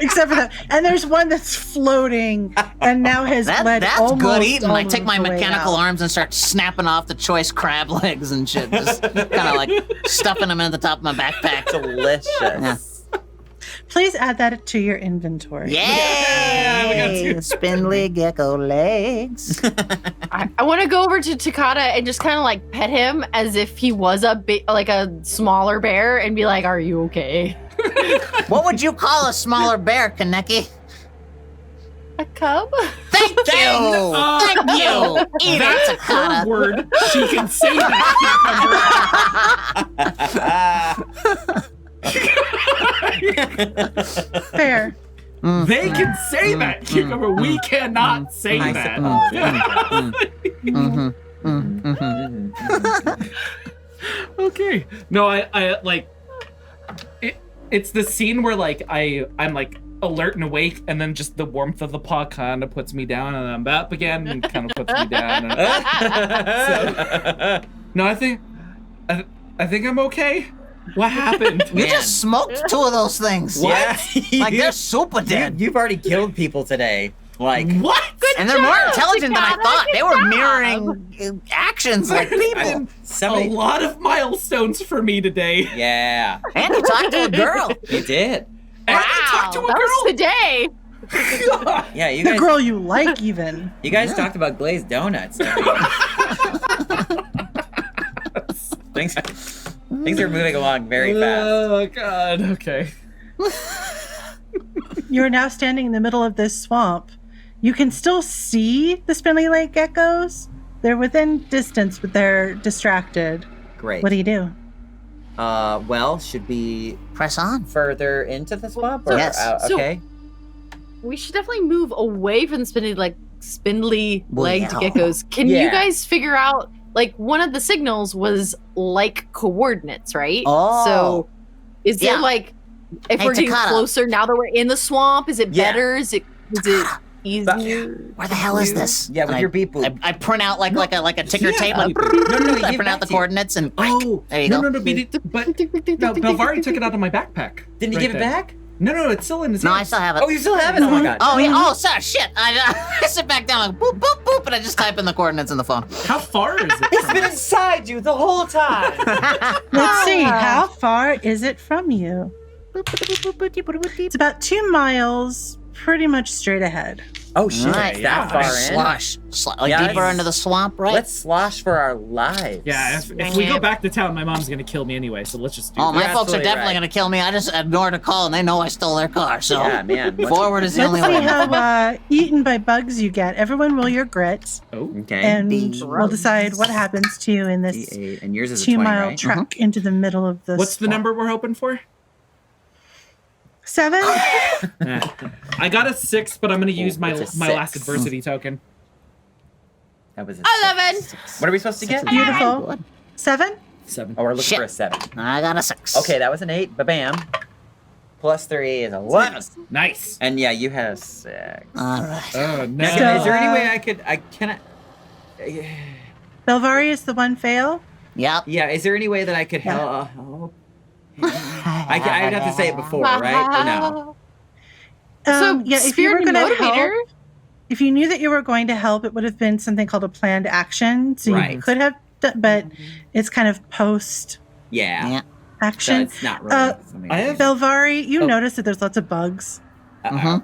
Except for that. And there's one that's floating and now has bled That's almost good eating. I take my all the way mechanical out. arms and start snapping off the choice crab legs and shit. Just kind of like stuffing them in the top of my backpack. Delicious. Yeah. Please add that to your inventory. Yay! we got two. Spindly gecko legs. I want to go over to Takata and just kind of like pet him as if he was like a smaller bear and be like, "Are you okay?" What would you call a smaller bear, Kaneki? A cub? Thank you! Thank you! Eat it, That's her Takata. word. She can say that. Fair. They can say that, Cucumber. We cannot say that. Okay. No, I like it's the scene where like I'm like alert and awake, and then just the warmth of the paw kind of puts me down, and I'm up again and kind of puts me down. So, no, I think I'm okay. What happened? You just smoked two of those things. Yeah. Like they're super dead. You've already killed people today. Like, What? And they're more intelligent than I Takata. thought. Good They were job. mirroring actions like people. A lot of milestones for me today. Yeah, And he talked to a girl. you did. And I talked to a that was the day. girl. Yeah, you The guys. girl you like, even. You guys talked about glazed donuts. Things are moving along very fast. Oh God. Okay. You are now standing in the middle of this swamp. You can still see the spindly lake geckos. They're within distance, but they're distracted. Great. What do you do? Well, should we Press on. further into the swamp? Or, Yes. So- okay. We should definitely move away from the spindly legged Well, geckos. Can yeah. you guys figure out, like, one of the signals was like coordinates, right? Oh. So is Yeah. there like, if Hey, we're getting Takata. closer now that we're in the swamp, is it Yeah. better? Is it easier? Where the hell is this? Yeah, with And your beep boop. I print out like a ticker Yeah. tape. Like, No, you I give print out that the to you. coordinates and Oh, there you no, go. but no, Belvari took it out of my backpack. Didn't you right give it there. back? No, it's still in his No, I hands. still have it. Oh, you still have it? Oh my god. Oh, yeah. Oh, sorry. Shit. I sit back down like boop, boop, boop, and I just type in the coordinates in the phone. How far is it? It's from been us? inside you the whole time. Let's see. How far is it from you? It's about 2 miles, pretty much straight ahead. Oh shit, Right, it's that far in. Slosh. Like Yeah, deeper it's- into the swamp, right? Let's slosh for our lives. Yeah, if we go back to town, my mom's gonna kill me anyway. So let's just do Oh, that. my You're folks are absolutely definitely right. going to kill me. I just ignored a call, and they know I stole their car. So Yeah, man. forward is the only Let's see way. how eaten by bugs you get. Everyone roll your grit, Oh, Okay. and Be we'll decide what happens to you in this D8, and yours is a 2-mile 20, right? trek into the middle of the what's the swamp. number we're hoping for? 7? I got a 6, but I'm gonna use my it's a my last 6. adversity token. That was a 11. 6. What are we supposed to get? Beautiful. 7? 7. Oh, we're looking Shit. for a 7. I got a 6. Okay, that was an 8. Ba-bam. Plus 3 is 11. Nice. And yeah, you had a 6. All right. Oh no. Now, So- is there any way I cannot... Belvari is the one fail? Yep. Yeah, is there any way that I could help? I'd have to say it before, right? Or no? So, yeah, if you were spirit going to motivator? help, if you knew that you were going to help, it would have been something called a planned action. So Right. you could have, but it's kind of post Yeah. Yeah. So action. it's not really something I I have- Belvari, you Oh. notice that there's lots of bugs. Uh-huh.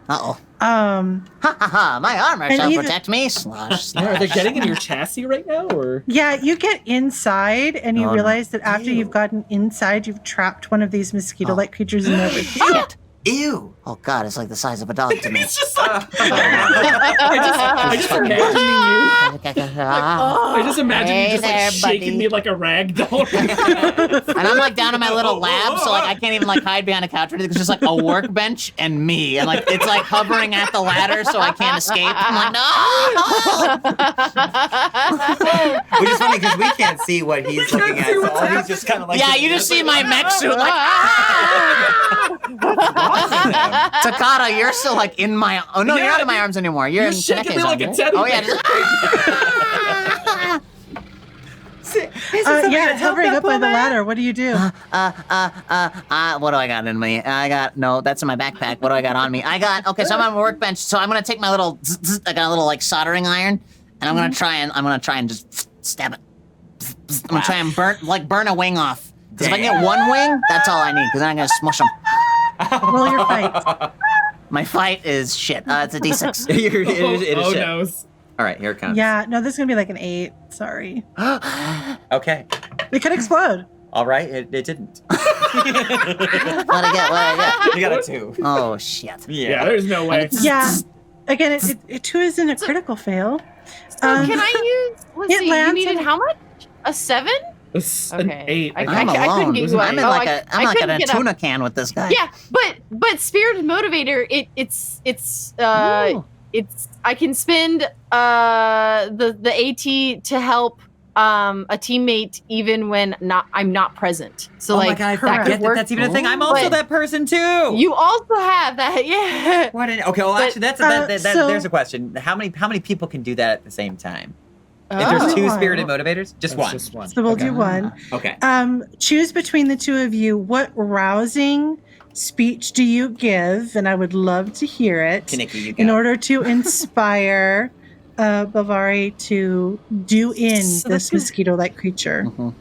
Uh-oh. Um, Ha ha ha. My armor And shall even- protect me. Slosh, slosh. Are they getting in your chassis right now, or? yeah, you get inside and you Oh, no. realize that after Ew. you've gotten inside, you've trapped one of these mosquito-like creatures in there. Shit. Ew. Oh, God. It's like the size of a dog to me. It's just like I just imagining you. I just imagine Hey you just there, like shaking buddy. me like a rag doll. And I'm like down in my little lab, so like I can't even like hide behind a couch or anything. It's just like a workbench and me, and like it's like hovering at the ladder, so I can't escape. I'm like, no. Which is funny because we can't see what he's looking at, so all he's just kind of like... Yeah, you just see my mech suit, like. Takata, you're still like in my. Oh no, you're Yeah, not in my arms anymore. You're you're in shaking Kaneke's me like arms, a right? teddy Oh yeah. bear. just- Yeah, it's hovering up by the ladder. What do you do? What do I got in me? No, that's in my backpack. What do I got on me? Okay, so I'm on my workbench, so I'm gonna take my little, I got a little like soldering iron, and I'm gonna try and just stab it. I'm gonna try and burn a wing off. Because if I get one wing, that's all I need, because then I'm gonna smush them. Roll your fight. My fight is shit. It's a D6. It is shit. noes. All right, here it comes. Yeah, no, this is gonna be like an 8. Sorry. Okay. It could explode. All right, it didn't. What I get? You got a 2. Oh, shit. Yeah, there's no way. Yeah. Again, it 2 isn't a critical fail. Can I use? Let's it see. You lands needed in- how much? A 7? An 8. I I'm couldn't alone. get you I'm in up. like I a couldn't get up. tuna can with this guy. Yeah, but Spirited Motivator, it's I can spend the AT to help a teammate even when I'm not present. So Oh like my god, I correct. forget that that's even a thing. I'm also But that person too. you also have that, yeah. What okay, well But, actually that's so- there's a question. How many people can do that at the same time? If there's 2 Oh. spirited motivators? Just one. Just one. So we'll Okay. do one. Okay. Choose between the two of you. What rousing speech do you give? And I would love to hear it. Kaneki, you In go. order to inspire Bavari to do in So this that's good. mosquito-like creature. Mhm.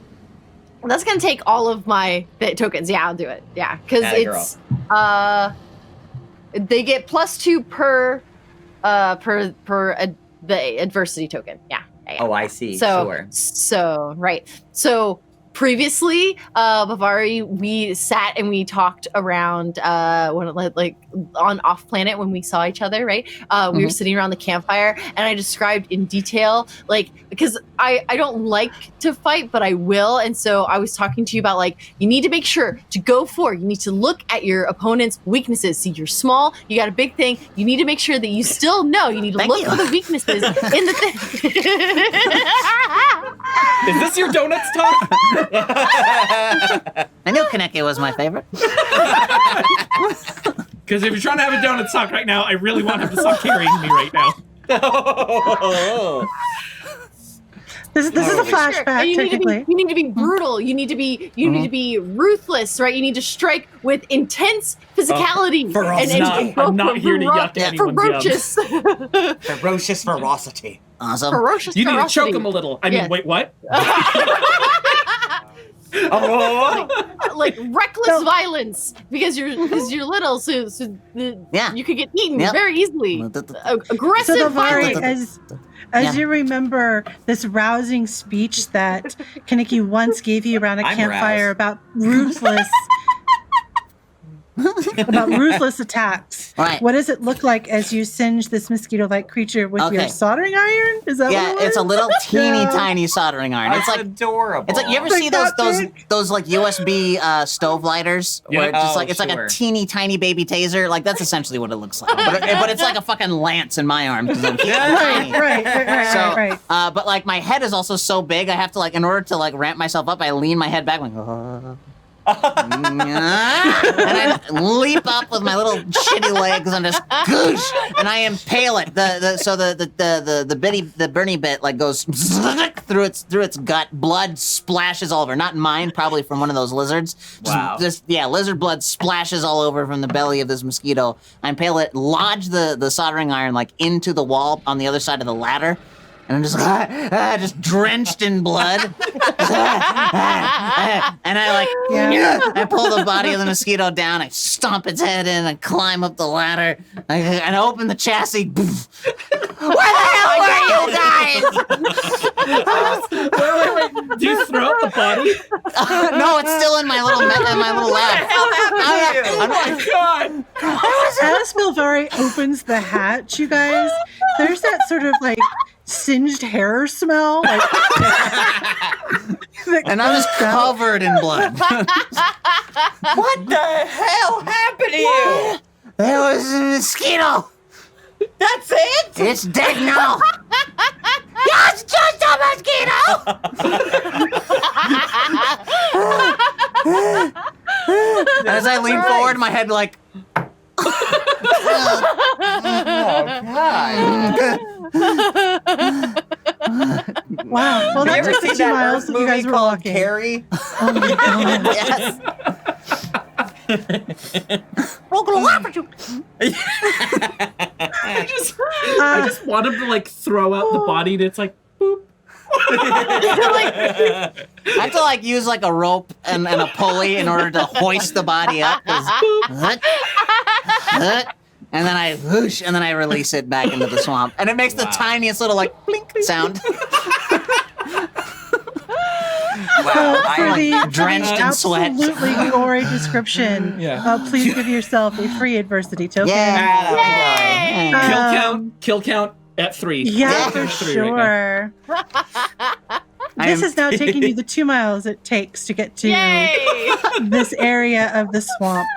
That's gonna take all of my tokens. Yeah, I'll do it. Yeah, because Atta it's they get +2 per the adversity token. Yeah. Oh, I see. So, Sure. so right. So previously, Bavari, we sat and we talked around like on off planet when we saw each other, right? We were sitting around the campfire, and I described in detail, like, because I don't like to fight, but I will, and so I was talking to you about like you need to make sure to go for. You need to look at your opponent's weaknesses. See, you're small, you got a big thing. You need to make sure that you still know. You need to Thank look you. for the weaknesses in the thing. Is this your donuts talk? I knew Kaneki was my favorite. Because if you're trying to have a donuts talk right now, I really want him to stop carrying me right now. This is a Totally. flashback, And you technically. need to be brutal. You need to be ruthless, right? You need to strike with intense physicality. I'm not here to yuck anyone's ferocious. Ferocious ferocity. Awesome. ferocious. You need to ferocity. choke him a little. I mean, Yes. wait, what? Like reckless violence because you're little, so Yeah. you could get eaten Yep. very easily. Aggressive So Bavari, violence. as Yeah. you remember this rousing speech that Kaneki once gave you around a I'm campfire roused. about ruthless attacks. Right. What does it look like as you singe this mosquito-like creature with your Okay. soldering iron? Is that Yeah, what it it's a was? little teeny Yeah. tiny soldering iron. It's That's like adorable. it's like you ever Like see that those big? like USB stove lighters where Yeah. it's just Oh, like it's like a sure. teeny tiny baby taser. Like that's essentially what it looks like. But it's like a fucking lance in my arm because I'm tiny. Right. But like my head is also so big, I have to like in order to like ramp myself up, I lean my head back like, and I leap up with my little shitty legs and just goosh, and I impale it. The Bernie bit like goes through its gut. Blood splashes all over. Not mine, probably from one of those lizards. Wow. Lizard blood splashes all over from the belly of this mosquito. I impale it, lodge the soldering iron like into the wall on the other side of the ladder. And I'm just just drenched in blood. And I I pull the body of the mosquito down. I stomp its head in and climb up the ladder. And I open the chassis. Where the hell were you guys? Wait. Do you throw out the body? No, it's still in my little lab. Oh my god! As Bilvari opens the hatch, you guys, there's that sort of like singed hair smell. Like, And I was covered in blood. What the hell happened to you? There was a mosquito. That's it? It's dead now. It's just a mosquito. As I lean forward, my head like. Oh god. Wow. Well, that Have you ever took the seen 2 that miles Earth that you guys movie were called walking. Carrie? Oh my god. Yes. We're gonna laugh at you. I just want him to like throw out the body, and it's like, boop. I have to like use like a rope and a pulley in order to hoist the body up. 'Cause and then I whoosh, and then I release it back into the swamp, and it makes the tiniest little like blink sound. Wow, For I the drenched in sweat. absolutely gory description, Yeah. please give yourself a free adversity token. Yeah. Kill count at 3. Yeah, Yeah. for 3 right now. sure. This is now taking you the 2 miles it takes to get to Yay! this area of the swamp.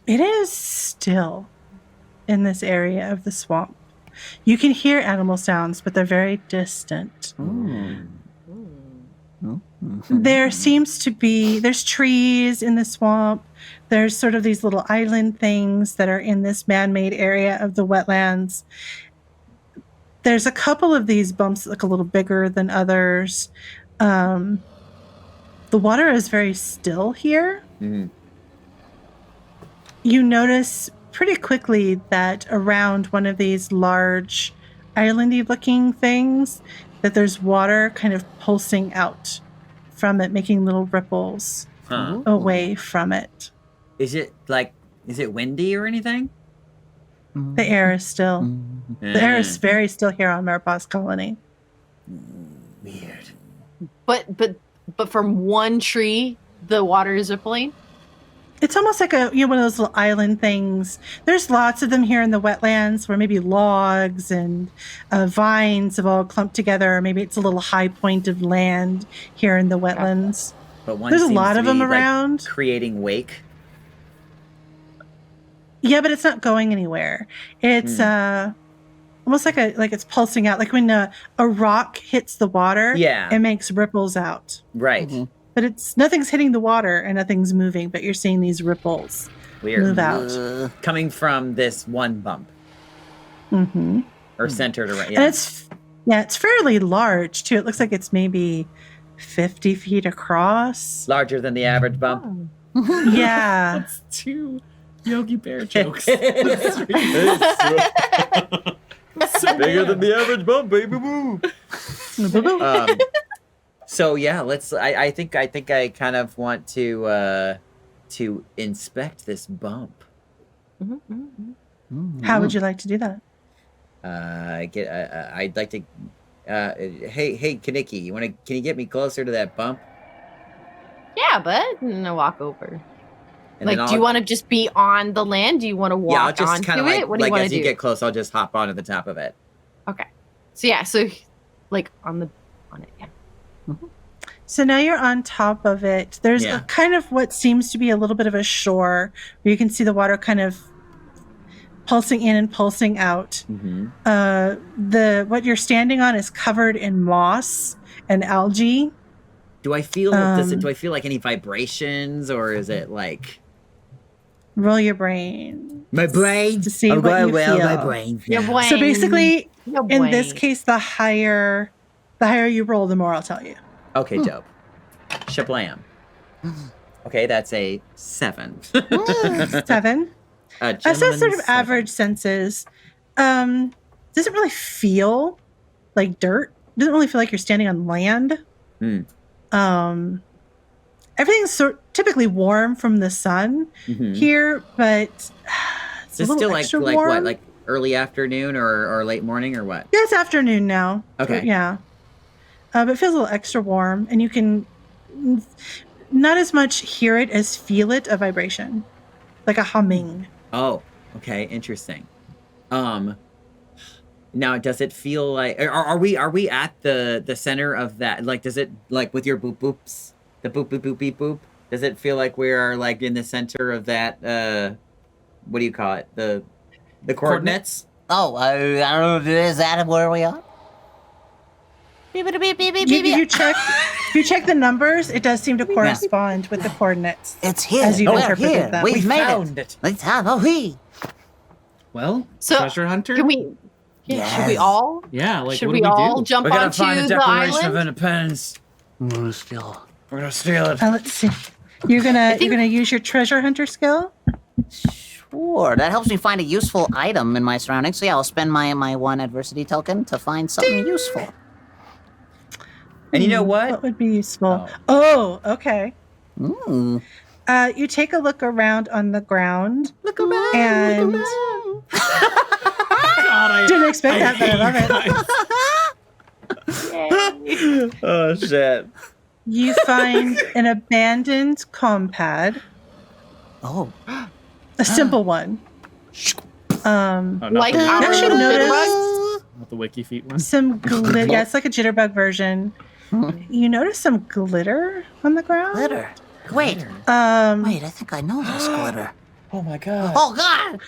It is still in this area of the swamp. You can hear animal sounds, but they're very distant. There seems to be, there's trees in the swamp. There's sort of these little island things that are in this man-made area of the wetlands. There's a couple of these bumps that look a little bigger than others. The water is very still here. Mhm. You notice pretty quickly that around one of these large islandy looking things that there's water kind of pulsing out from it, making little ripples Huh. away from it. Is it windy or anything? The air is still. The air is very still here on Maurepas Colony. Weird. But from one tree, the water is rippling. It's almost like one of those little island things. There's lots of them here in the wetlands where maybe logs and vines have all clumped together. Or maybe it's a little high point of land here in the wetlands. But one There's a seems lot to of them be, like, around. creating wake. Yeah, but it's not going anywhere. It's almost like it's pulsing out. Like when a rock hits the water, Yeah. it makes ripples out. Right. But nothing's hitting the water and nothing's moving, but you're seeing these ripples Weird. move out. Coming from this one bump Mm-hmm. or centered around. And Yeah. it's fairly large too. It looks like it's maybe 50 feet across. Larger than the average bump. Yeah. That's 2 Yogi Bear jokes. Bigger than the average bump, baby. Woo. So yeah, I think I kind of want to inspect this bump. How would you like to do that? I'd like to. Hey, Kaniki, can you get me closer to that bump? Yeah, bud. And I walk over. And Like, then do you want to just be on the land? Do you want to walk Yeah, I'll just onto kind of it? What do you want as to you do? get close, I'll just hop onto the top of it. Okay. So yeah, so like on it, yeah. So now you're on top of it. There's Yeah. a kind of what seems to be a little bit of a shore where you can see the water kind of pulsing in and pulsing out. Mm-hmm. What you're standing on is covered in moss and algae. Do I feel do I feel like any vibrations, or is it like Roll your brain my brain? to see what you feel. brain. Your brain. So basically, Your in this brain. case, the higher you roll, the more I'll tell you. Okay, dope. Shablam. Okay, that's a 7. 7. A So sort of gentleman's average senses. Doesn't really feel like dirt. Doesn't really feel like you're standing on land. Everything's typically warm from the sun Mhm. here, but it's Is a this little still extra like warm. what, like early afternoon or late morning or what? Yeah, it's afternoon now. Okay. Yeah. But it feels a little extra warm, and you can not as much hear it as feel it, a vibration, like a humming. Oh, okay, interesting. Now does it feel like are we at the center of that? Like, does it, like with your boop boops, the boop boop boop beep boop? Does it feel like we are like in the center of that? What do you call it? The coordinates? Oh, I don't know. Is that where we are? Beep, beep, beep, beep, beep, If beep. you check the numbers, it does seem to correspond with the coordinates. It's here. As you've We're interpreted here. them. We've We made found it. it. Let's have a wee. Well, So, treasure hunter. Can we Yeah, should we all? Yeah, like Should what we do we all do? jump We gotta onto find the the Declaration of island? Independence. I'm gonna steal. We're gonna steal it. Let's see. You're gonna use your treasure hunter skill. Sure, that helps me find a useful item in my surroundings. So yeah, I'll spend my one adversity token to find something useful. And you know What what? would be useful? Oh, okay. Ooh. You take a look around on the ground. Look around. And- Look around. God, Didn't expect that, but I love it. Oh shit. You find an abandoned compad, Oh. a simple one. Oh, not Like the, our You actually little notice jitterbugs? not the wiki feet one. some glitter. Yeah, it's like a jitterbug version. You notice some glitter on the ground. Glitter. Wait, Wait. I think I know this glitter. Oh my god. Oh God!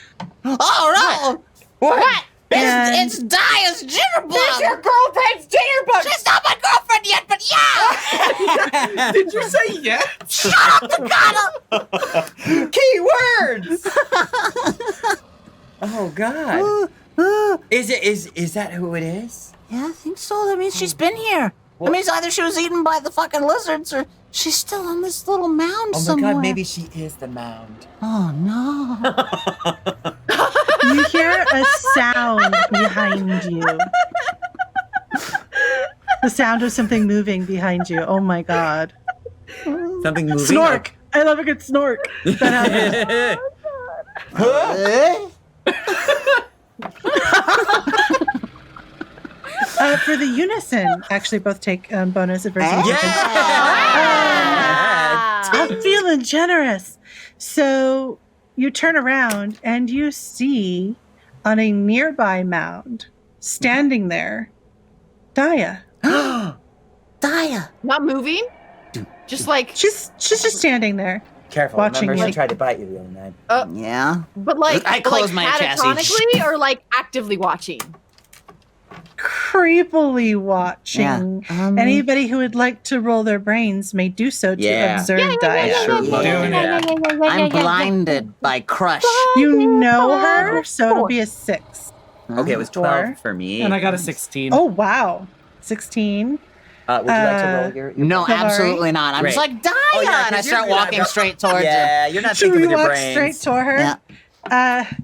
Oh no! What? And- It's Daya's jitterbug. Your girlfriend's jitterbug. She's not my girlfriend yet, but yeah. Did you say yes? Shut up, Takata. Key words. Oh god. Is that who it is? Yeah, I think so. That means she's been here. Well- That means either she was eaten by the fucking lizards or she's still on this little mound Oh my somewhere. god, maybe she is the mound. Oh no. You hear a sound behind you. The sound of something moving behind you. Oh my god. Something moving. Snork! I love a good snork. That happens. For the unison, actually both take bonus adversity. Yeah. I'm feeling generous. So you turn around and you see on a nearby mound, standing there, Daya. Daya. Not moving? Just like, She's just standing there. Careful. Watching Remember, you. she tried to bite you the other night. Yeah. but like, I close like my chassis. cataconically or like actively watching? Creepily watching. Yeah. Anybody who would like to roll their brains may do so to Yeah. observe Daya. Sure, Doing it. I'm blinded by crush. You know her, so it'll be a 6. Okay, it was 12 for me. And I got a 16. Oh, wow. 16. Would you like to roll your No, Navari? absolutely not. I'm just Great. like, Daya! Oh, yeah, and I 'cause start you're not- walking straight towards her. Yeah, you're not Should thinking we with your walk brains. straight toward her?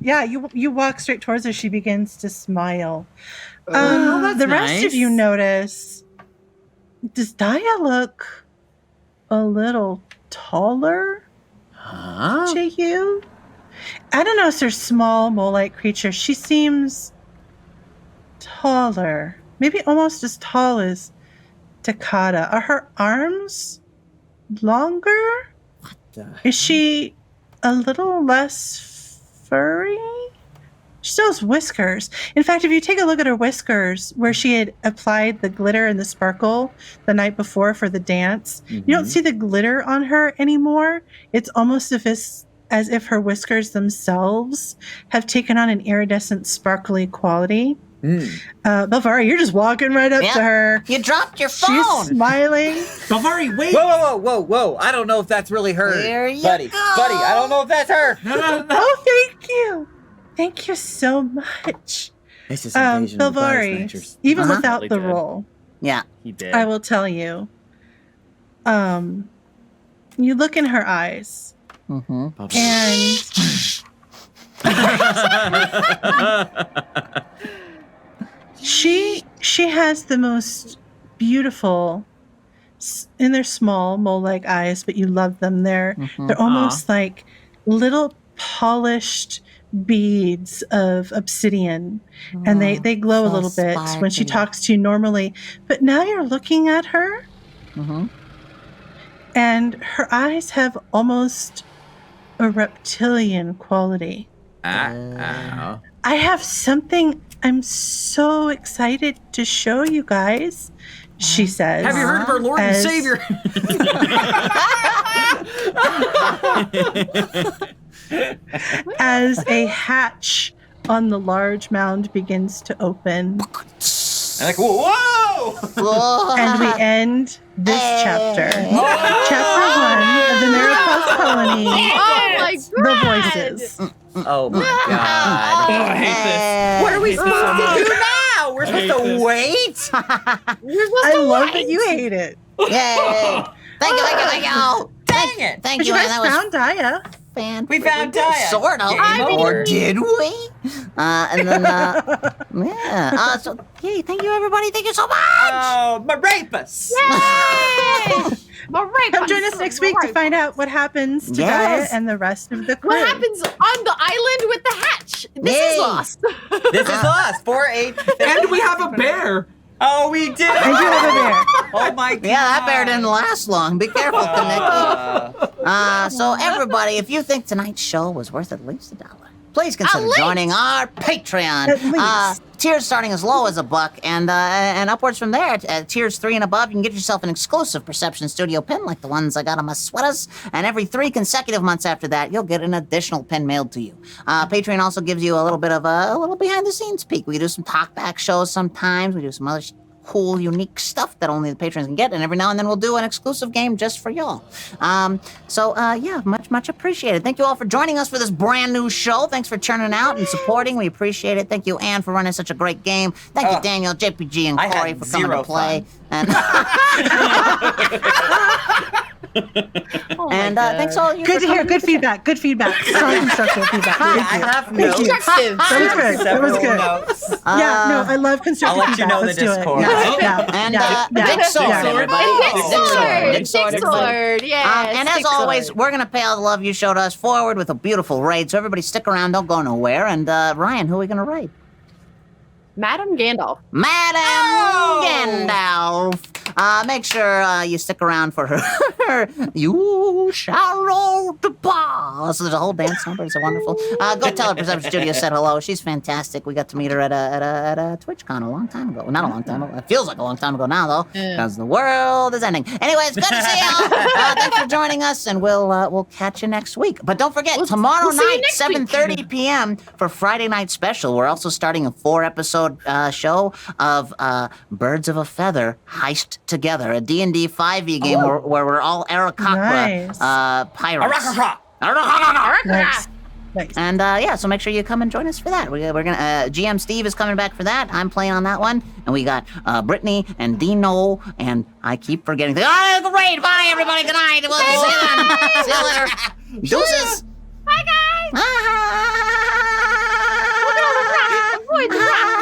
Yeah. You walk straight towards her. She begins to smile. Oh, that's the rest nice. of you notice, does Daya look a little taller Huh? to you? I don't know if they're small mole-like creatures. She seems taller, maybe almost as tall as Takata. Are her arms longer? Is she a little less furry? She still has whiskers. In fact, if you take a look at her whiskers, where she had applied the glitter and the sparkle the night before for the dance, you don't see the glitter on her anymore. It's almost as if her whiskers themselves have taken on an iridescent, sparkly quality. Belvari, you're just walking right up Yeah. to her. You dropped your She's phone. smiling. Bavari, wait! Whoa. I don't know if that's really her. There you buddy. go. Buddy, I don't know if that's her. No. Oh, thank you. Thank you so much. This is invasion of the Body Belvari, Snatchers. even Uh-huh. without Totally the did. roll, Yeah. He did. I will tell you. You look in her eyes, Mm-hmm. and she has the most beautiful, and they're small mole-like eyes, but you love them. They're almost like little polished beads of obsidian, and they glow a so little bit when she sparkly. talks to you normally. But now you're looking at her, Mm-hmm. and her eyes have almost a reptilian quality. Ow. I have something I'm so excited to show you guys, she says. Have you heard of our Lord and As- Savior? As a hatch on the large mound begins to open, I'm like, whoa! Whoa. And we end this chapter. Chapter 1 of the Maurepas colony. Oh my god! The voices. Oh my god. Oh, I hate this. What are we supposed to do now? We're supposed to wait? I love that you hate it. Yay! Thank you. Dang it! Thank But you, you Anne. guys That was found Daya. fan. We found Daya. Sort of. Game over. Or did we? And then, yeah. So, hey, thank you, everybody. Thank you so much. Oh, Maurepas! Come join us next week to find out what happens to Yes. Daya and the rest of the crew. What happens on the island with the hatch? This Yay. is lost. This is lost. 4-8. And we have a bear. Oh, we did. I do have a bear. Oh my god. Yeah, that bear didn't last long. Be careful, Kaneki. So, everybody, if you think tonight's show was worth at least $1, please consider joining our Patreon. At least. Tiers starting as low as $1, and upwards from there. At tiers 3 and above, you can get yourself an exclusive Perception Studio pin, like the ones I got on my sweaters. And every 3 consecutive months after that, you'll get an additional pin mailed to you. Patreon also gives you a little bit of a little behind-the-scenes peek. We do some talkback shows sometimes. We do some other cool, unique stuff that only the patrons can get, and every now and then we'll do an exclusive game just for y'all. Yeah, much appreciated. Thank you all for joining us for this brand new show. Thanks for churning out and supporting. We appreciate it. Thank you, Anne, for running such a great game. Thank you, Daniel, JPG, and I had Corey for coming to zero play. fun. And thanks all of you. Good for to hear. coming. Good feedback. Good feedback. Strong constructive feedback. Yeah, Thank I you. have Thank notes. you. Constructive. That was good. That was Several good. notes. Yeah, no, I love constructive I'll let you feedback. know the Let's do it. Discord. Yeah, Oh. yeah, And yeah, yeah, Big Sword, yeah. everybody. And Big Sword. Big Sword, Big everybody. Sword. Yes. And as Big always, Sword. we're going to pay all the love you showed us forward with a beautiful raid. So everybody stick around. Don't go nowhere. And Ryan, who are we going to raid? Madam Gandalf. Madam Oh! Gandalf. Make sure you stick around for her. You shall roll the ball. So there's a whole dance number. It's wonderful. Go tell her Perception Studio said hello. She's fantastic. We got to meet her at a TwitchCon a long time ago. Not a long time ago. It feels like a long time ago now, though, because the world is ending. Anyways, good to see y'all. Thanks for joining us, and we'll catch you next week. But don't forget, tomorrow we'll see you night, next week. 7:30 p.m. for Friday Night Special. We're also starting a 4-episode show of Birds of a Feather Heist Together, a D&D 5e game where we're all Arakakra Nice. pirates. Nice. Nice. And yeah, so make sure you come and join us for that. We're gonna GM Steve is coming back for that. I'm playing on that one, and we got Brittany and Dino, and I keep forgetting. Great, bye everybody. Good night. We'll see you then. See you later. Deuces. Bye, guys. Ah. Avoid the rock.